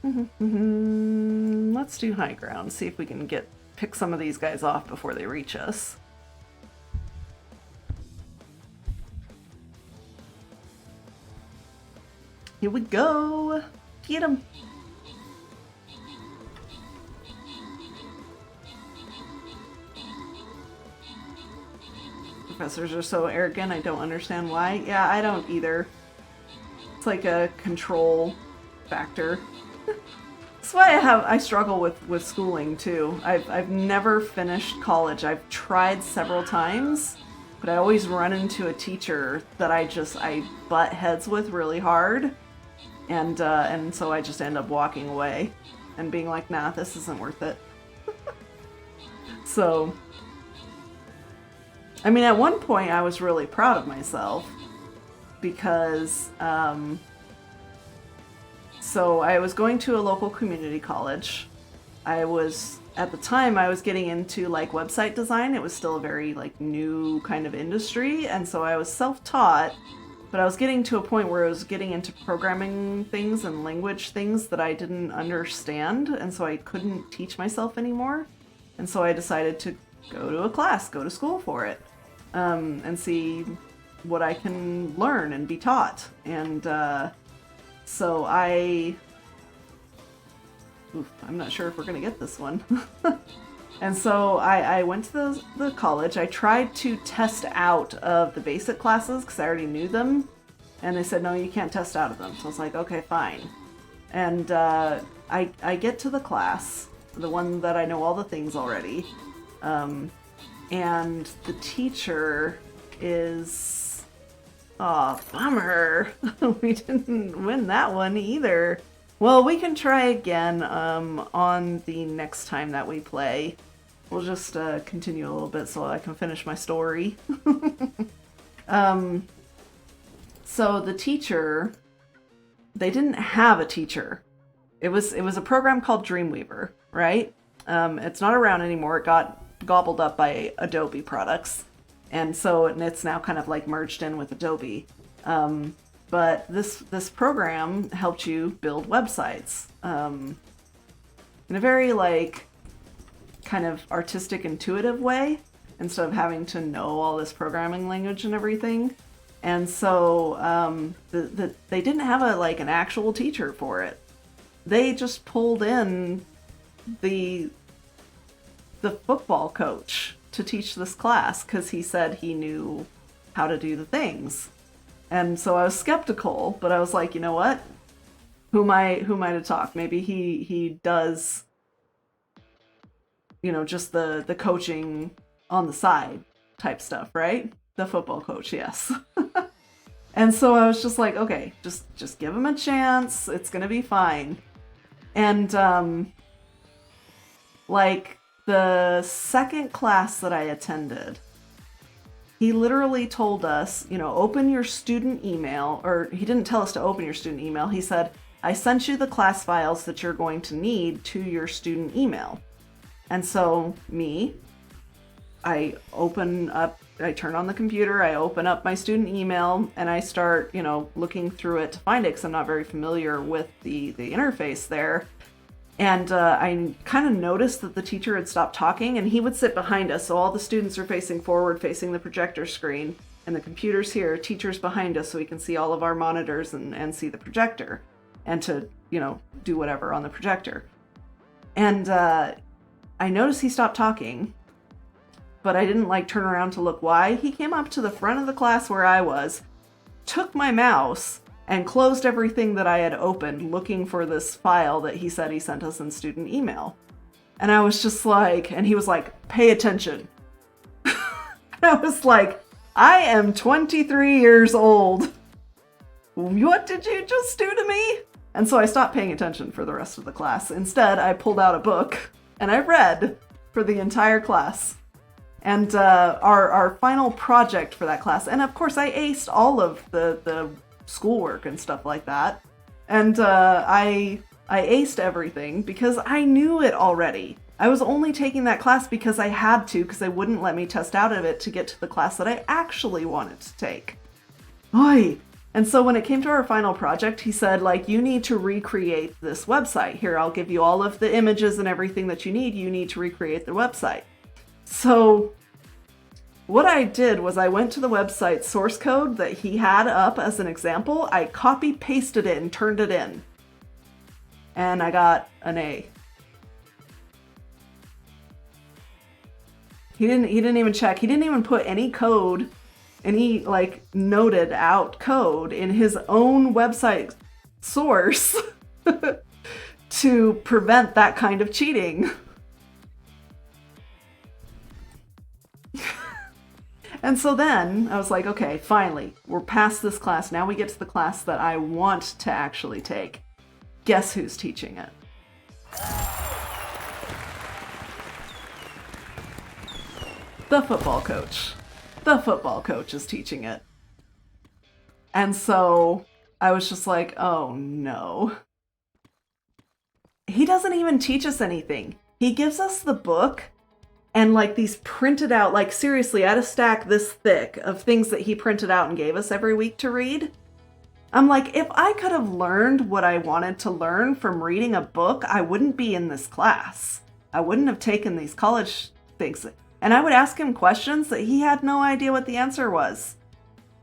Let's do high ground, see if we can pick some of these guys off before they reach us. Here we go. Get him. Professors are so arrogant, I don't understand why. Yeah, I don't either. It's like a control factor. That's why I struggle with schooling too. I've never finished college. I've tried several times, but I always run into a teacher that I butt heads with really hard, and so I just end up walking away and being like, nah, this isn't worth it. So, I mean, at one point I was really proud of myself because, so I was going to a local community college. At the time, I was getting into like website design. It was still a very like new kind of industry. And so I was self-taught, but I was getting to a point where I was getting into programming things and language things that I didn't understand. And so I couldn't teach myself anymore. And so I decided to go to a class, go to school for it, and see what I can learn and be taught. And, so I'm not sure if we're going to get this one. And so I went to the college. I tried to test out of the basic classes because I already knew them. And they said, no, you can't test out of them. So I was like, okay, fine. And I get to the class, the one that I know all the things already. And the teacher is... Aw, bummer. We didn't win that one either. Well, we can try again on the next time that we play. We'll just continue a little bit so I can finish my story. So the teacher, they didn't have a teacher. It was a program called Dreamweaver, right? It's not around anymore. It got gobbled up by Adobe products. And so it's now kind of like merged in with Adobe. But this program helped you build websites in a very like kind of artistic, intuitive way instead of having to know all this programming language and everything. And so they didn't have an actual teacher for it. They just pulled in the football coach to teach this class because he said he knew how to do the things. And so I was skeptical, but I was like, you know what? Who am I to talk? Maybe he does, just the coaching on the side type stuff, right? The football coach, yes. And so I was just like, okay, just give him a chance. It's gonna be fine. And the second class that I attended, he literally told us, open your student email, or he didn't tell us to open your student email. He said, I sent you the class files that you're going to need to your student email. And so I turn on the computer, I open up my student email, and I start, looking through it to find it because I'm not very familiar with the interface there. And I kind of noticed that the teacher had stopped talking, and he would sit behind us. So all the students are facing forward, facing the projector screen, and the computer's here, teacher's behind us, so we can see all of our monitors and see the projector, and to, do whatever on the projector. And I noticed he stopped talking, but I didn't turn around to look why. He came up to the front of the class where I was, took my mouse, and closed everything that I had opened looking for this file that he said he sent us in student email. And I was just like, and he was like, pay attention. I was like, I am 23 years old. What did you just do to me? And so I stopped paying attention for the rest of the class. Instead, I pulled out a book and I read. for the entire class. And our final project for that class, and of course I aced all of the schoolwork and stuff like that. And I aced everything because I knew it already. I was only taking that class because I had to, because they wouldn't let me test out of it to get to the class that I actually wanted to take. Oy! And so when it came to our final project, he said, like, you need to recreate this website. Here, I'll give you all of the images and everything that you need. You need to recreate the website. So what I did was I went to the website source code that he had up as an example. I copy pasted it and turned it in. And I got an A. He didn't even check. He didn't even put any code, any like noted out code in his own website source to prevent that kind of cheating. And so then I was like, okay, finally, we're past this class. Now we get to the class that I want to actually take. Guess who's teaching it? The football coach. The football coach is teaching it. And so I was just like, oh no. He doesn't even teach us anything. He gives us the book and like these printed out, like seriously, I had a stack this thick of things that he printed out and gave us every week to read. I'm like, if I could have learned what I wanted to learn from reading a book, I wouldn't be in this class. I wouldn't have taken these college things. And I would ask him questions that he had no idea what the answer was.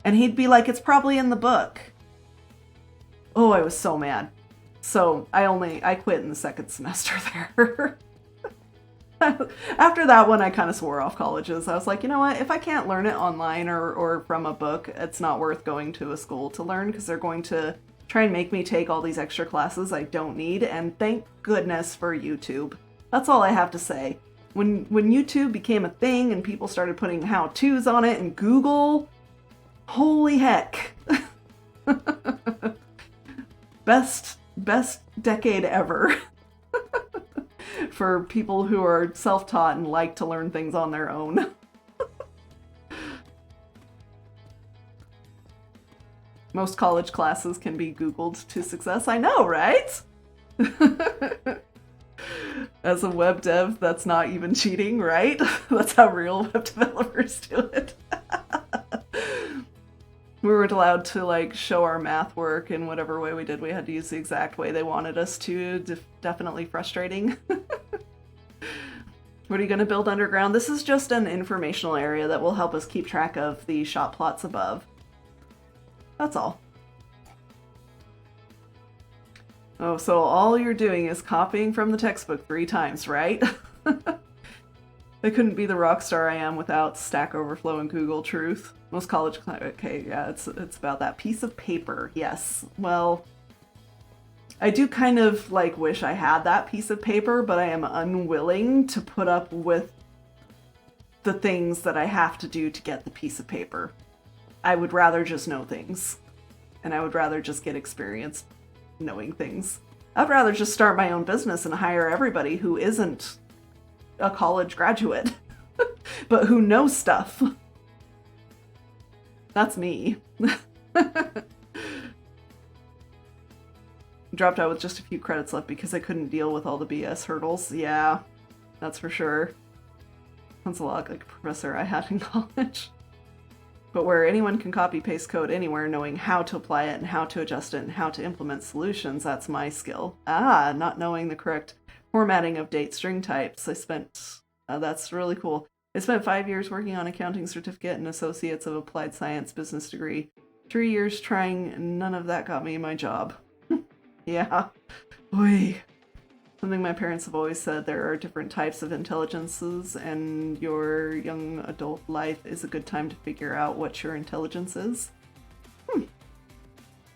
And he'd be like, it's probably in the book. Oh, I was so mad. So I quit in the second semester there. After that one, I kind of swore off colleges. I was like, you know what? If I can't learn it online or from a book, it's not worth going to a school to learn, because they're going to try and make me take all these extra classes I don't need. And thank goodness for YouTube. That's all I have to say. When YouTube became a thing and people started putting how-tos on it and Google, holy heck. Best decade ever. For people who are self-taught and like to learn things on their own. Most college classes can be Googled to success. I know, right? As a web dev, that's not even cheating, right? That's how real web developers do it. We weren't allowed to like show our math work in whatever way we did. We had to use the exact way they wanted us to. Definitely frustrating. What are you going to build underground? This is just an informational area that will help us keep track of the shot plots above. That's all. Oh, so all you're doing is copying from the textbook 3 times, right? I couldn't be the rock star I am without Stack Overflow and Google Truth. Most college... Okay, yeah, it's about that piece of paper. Yes. Well, I do kind of, like, wish I had that piece of paper, but I am unwilling to put up with the things that I have to do to get the piece of paper. I would rather just know things. And I would rather just get experience knowing things. I'd rather just start my own business and hire everybody who isn't a college graduate, but who knows stuff. That's me. Dropped out with just a few credits left because I couldn't deal with all the BS hurdles. Yeah, that's for sure. Sounds a lot like a professor I had in college. But where anyone can copy-paste code anywhere, knowing how to apply it and how to adjust it and how to implement solutions, that's my skill. Ah, not knowing the correct formatting of date string types. I spent... that's really cool. I spent 5 years working on accounting certificate and associates of applied science business degree. 3 years trying, none of that got me my job. Yeah. Oy. Something my parents have always said, there are different types of intelligences, and your young adult life is a good time to figure out what your intelligence is.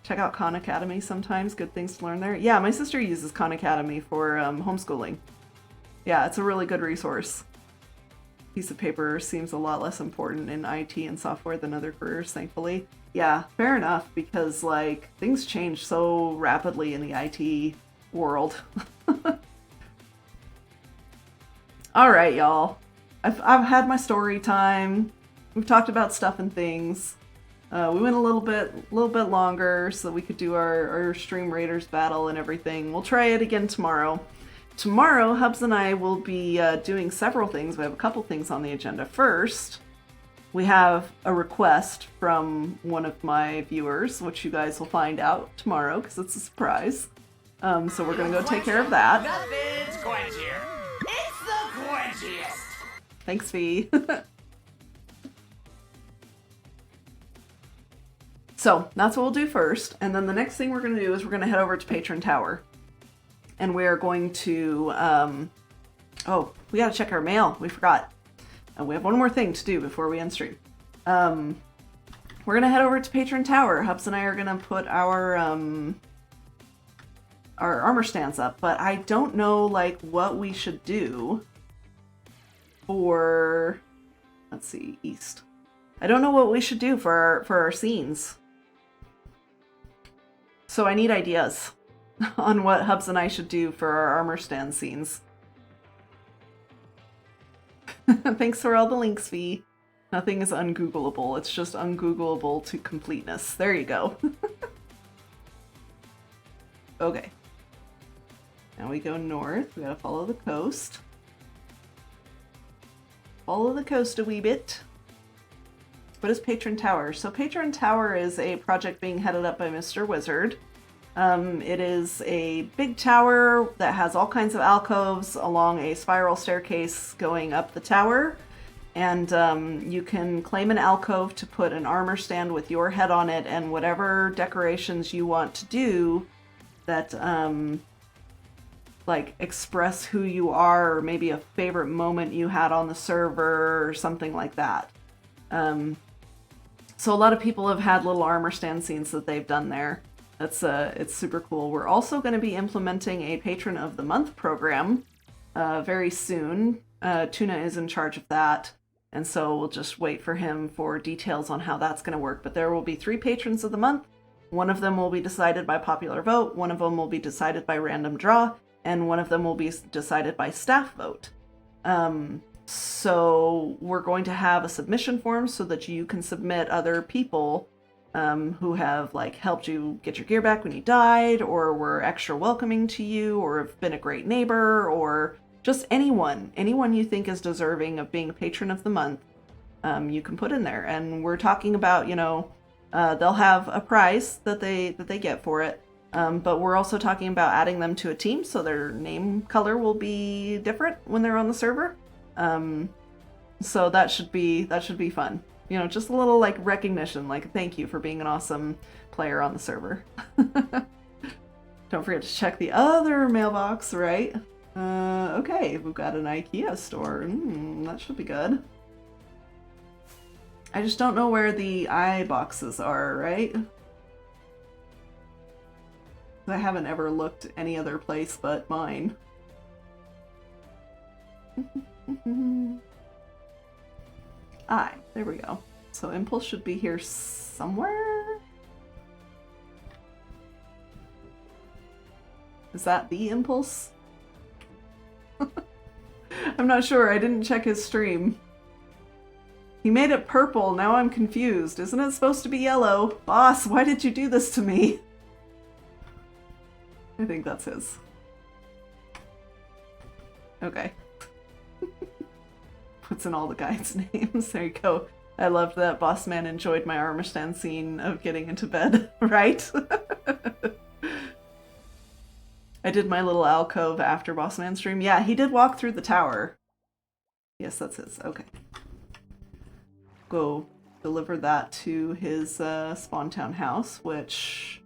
Check out Khan Academy sometimes, good things to learn there. Yeah, my sister uses Khan Academy for homeschooling. Yeah, it's a really good resource. Piece of paper seems a lot less important in IT and software than other careers, thankfully. Yeah, fair enough, because like things change so rapidly in the IT world. All right, y'all. I've had my story time. We've talked about stuff and things. We went a little bit longer so that we could do our Stream Raiders battle and everything. We'll try it again tomorrow. Tomorrow, Hubs and I will be doing several things. We have a couple things on the agenda. First, we have a request from one of my viewers, which you guys will find out tomorrow because it's a surprise. So we're gonna go take care of that. Nothing's quenchier. It's the quenchiest. Thanks, V. So that's what we'll do first, and then the next thing we're gonna do is we're gonna head over to Patron Tower, and we are going to. Oh, we gotta check our mail. We forgot. And we have one more thing to do before we end stream. We're gonna head over to Patron Tower. Hubs and I are gonna put our armor stands up, but I don't know like what we should do for. Let's see, east. I don't know what we should do for our scenes. So I need ideas on what Hubs and I should do for our armor stand scenes. Thanks for all the links, V. Nothing is ungoogleable. It's just ungoogleable to completeness. There you go. Okay. Now we go north. We gotta follow the coast. Follow the coast a wee bit. What is Patron Tower? So Patron Tower is a project being headed up by Mr. Wizard. It is a big tower that has all kinds of alcoves along a spiral staircase going up the tower. And you can claim an alcove to put an armor stand with your head on it and whatever decorations you want to do that like express who you are, or maybe a favorite moment you had on the server or something like that. So a lot of people have had little armor stand scenes that they've done there. It's super cool. We're also going to be implementing a Patron of the Month program very soon. Tuna is in charge of that, and so we'll just wait for him for details on how that's going to work. But there will be 3 Patrons of the Month. One of them will be decided by popular vote, one of them will be decided by random draw, and one of them will be decided by staff vote. So we're going to have a submission form so that you can submit other people who have like helped you get your gear back when you died, or were extra welcoming to you, or have been a great neighbor, or just anyone you think is deserving of being a Patron of the Month. You can put in there, and we're talking about, you know, they'll have a prize that they get for it. But we're also talking about adding them to a team, so their name color will be different when they're on the server. So that should be fun. You know, just a little like recognition, like thank you for being an awesome player on the server. Don't forget to check the other mailbox, right? Okay, we've got an IKEA store. That should be good. I just don't know where the iBoxes are, right? I haven't ever looked any other place but mine. There we go. So Impulse should be here somewhere? Is that the Impulse? I'm not sure. I didn't check his stream. He made it purple. Now I'm confused. Isn't it supposed to be yellow? Boss, why did you do this to me? I think that's his. Okay. Puts in all the guys' names. There you go. I loved that Boss Man enjoyed my armor stand scene of getting into bed, right? I did my little alcove after Boss Man stream. Yeah, he did walk through the tower. Yes, that's his. Okay. Go deliver that to his Spawn Town house, which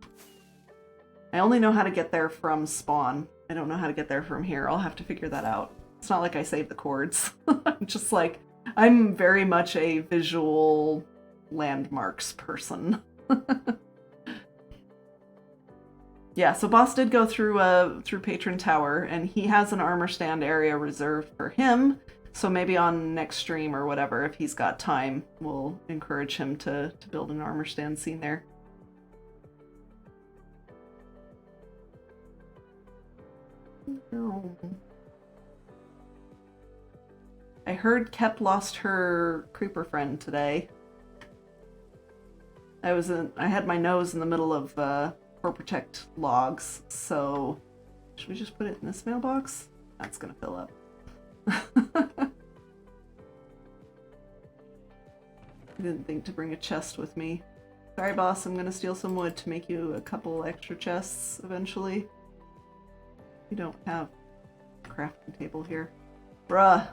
I only know how to get there from Spawn. I don't know how to get there from here. I'll have to figure that out. It's not like I saved the chords. I'm just like, I'm very much a visual landmarks person. Yeah, so Boss did go through Patron Tower, and he has an armor stand area reserved for him. So maybe on next stream or whatever, if he's got time, we'll encourage him to build an armor stand scene there. I heard Kep lost her creeper friend today. I had my nose in the middle of Core Protect logs, so should we just put it in this mailbox? That's gonna fill up. I didn't think to bring a chest with me. Sorry, boss, I'm gonna steal some wood to make you a couple extra chests eventually. You don't have a crafting table here. Bruh.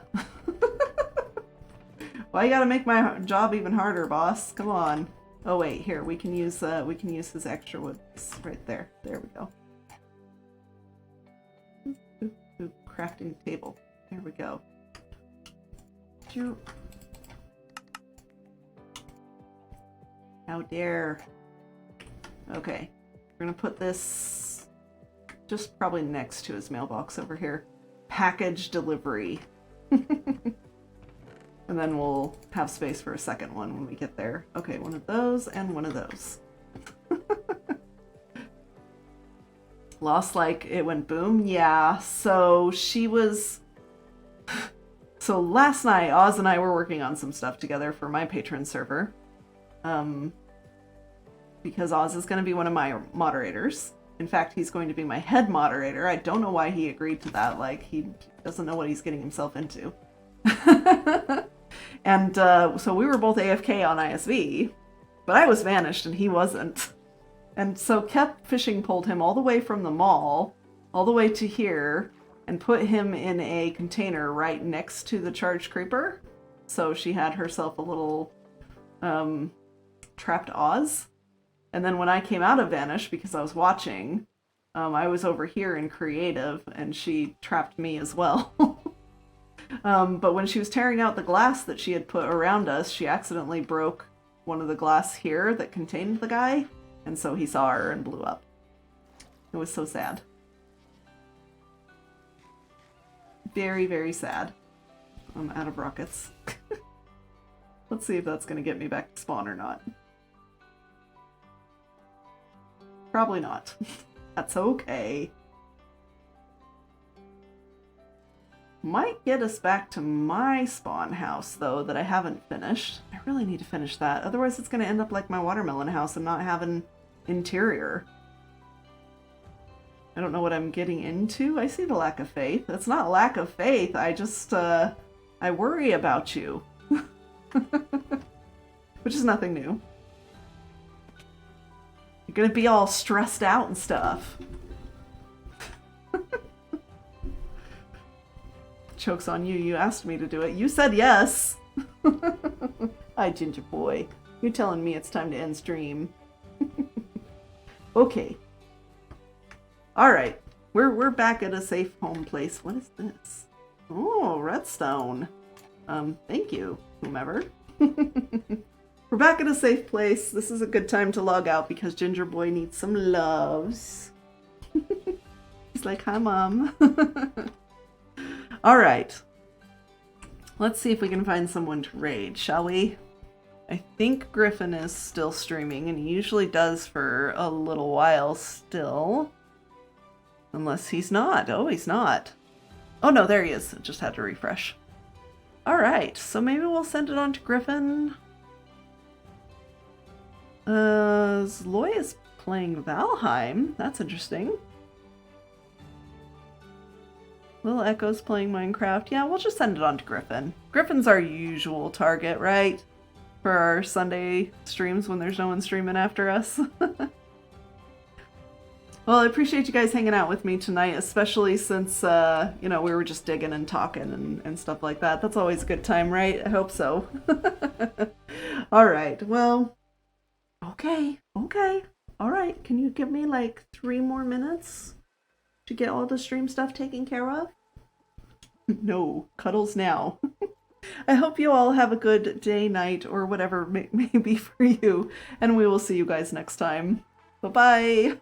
Why you gotta make my job even harder, boss? Come on. Oh wait, here, we can use his extra wood right there. There we go. Ooh, crafting table. There we go. How dare. Okay. We're gonna put this just probably next to his mailbox over here. Package delivery. And then we'll have space for a second one when we get there. Okay, one of those and one of those. Lost like it went boom? Yeah, so she was... So last night, Oz and I were working on some stuff together for my Patron server. Because Oz is going to be one of my moderators. In fact, he's going to be my head moderator. I don't know why he agreed to that. Like, he doesn't know what he's getting himself into. And so we were both AFK on iSV, but I was vanished and he wasn't. And so Kept Fishing pulled him all the way from the mall, all the way to here, and put him in a container right next to the charged creeper. So she had herself a little trapped Oz. And then when I came out of Vanish, because I was watching, I was over here in creative and she trapped me as well. But when she was tearing out the glass that she had put around us, she accidentally broke one of the glass here that contained the guy, and so he saw her and blew up. It was so sad. Very, very sad. I'm out of rockets. Let's see if that's going to get me back to spawn or not. Probably not. That's okay. Might get us back to my spawn house, though, that I haven't finished. I really need to finish that. Otherwise, it's going to end up like my watermelon house and not have an interior. I don't know what I'm getting into. I see the lack of faith. It's not lack of faith. I just, I worry about you. Which is nothing new. You're going to be all stressed out and stuff. Joke's on you. You asked me to do it. You said yes. Hi, Ginger Boy. You're telling me it's time to end stream. Okay. Alright. We're back at a safe home place. What is this? Oh, redstone. Thank you, whomever. We're back at a safe place. This is a good time to log out because Ginger Boy needs some loves. He's like, hi, Mom. Alright. Let's see if we can find someone to raid, shall we? I think Griffin is still streaming, and he usually does for a little while still. Unless he's not. Oh, he's not. Oh no, there he is. Just had to refresh. Alright, so maybe we'll send it on to Griffin. Zloy is playing Valheim. That's interesting. Little Echo's playing Minecraft. Yeah, we'll just send it on to Griffin. Griffin's our usual target, right? For our Sunday streams when there's no one streaming after us. Well, I appreciate you guys hanging out with me tonight, especially since, you know, we were just digging and talking and stuff like that. That's always a good time, right? I hope so. Alright, well, okay. Alright, can you give me like 3 more minutes to get all the stream stuff taken care of? No, cuddles now. I hope you all have a good day, night, or whatever may be for you, and we will see you guys next time. Bye-bye!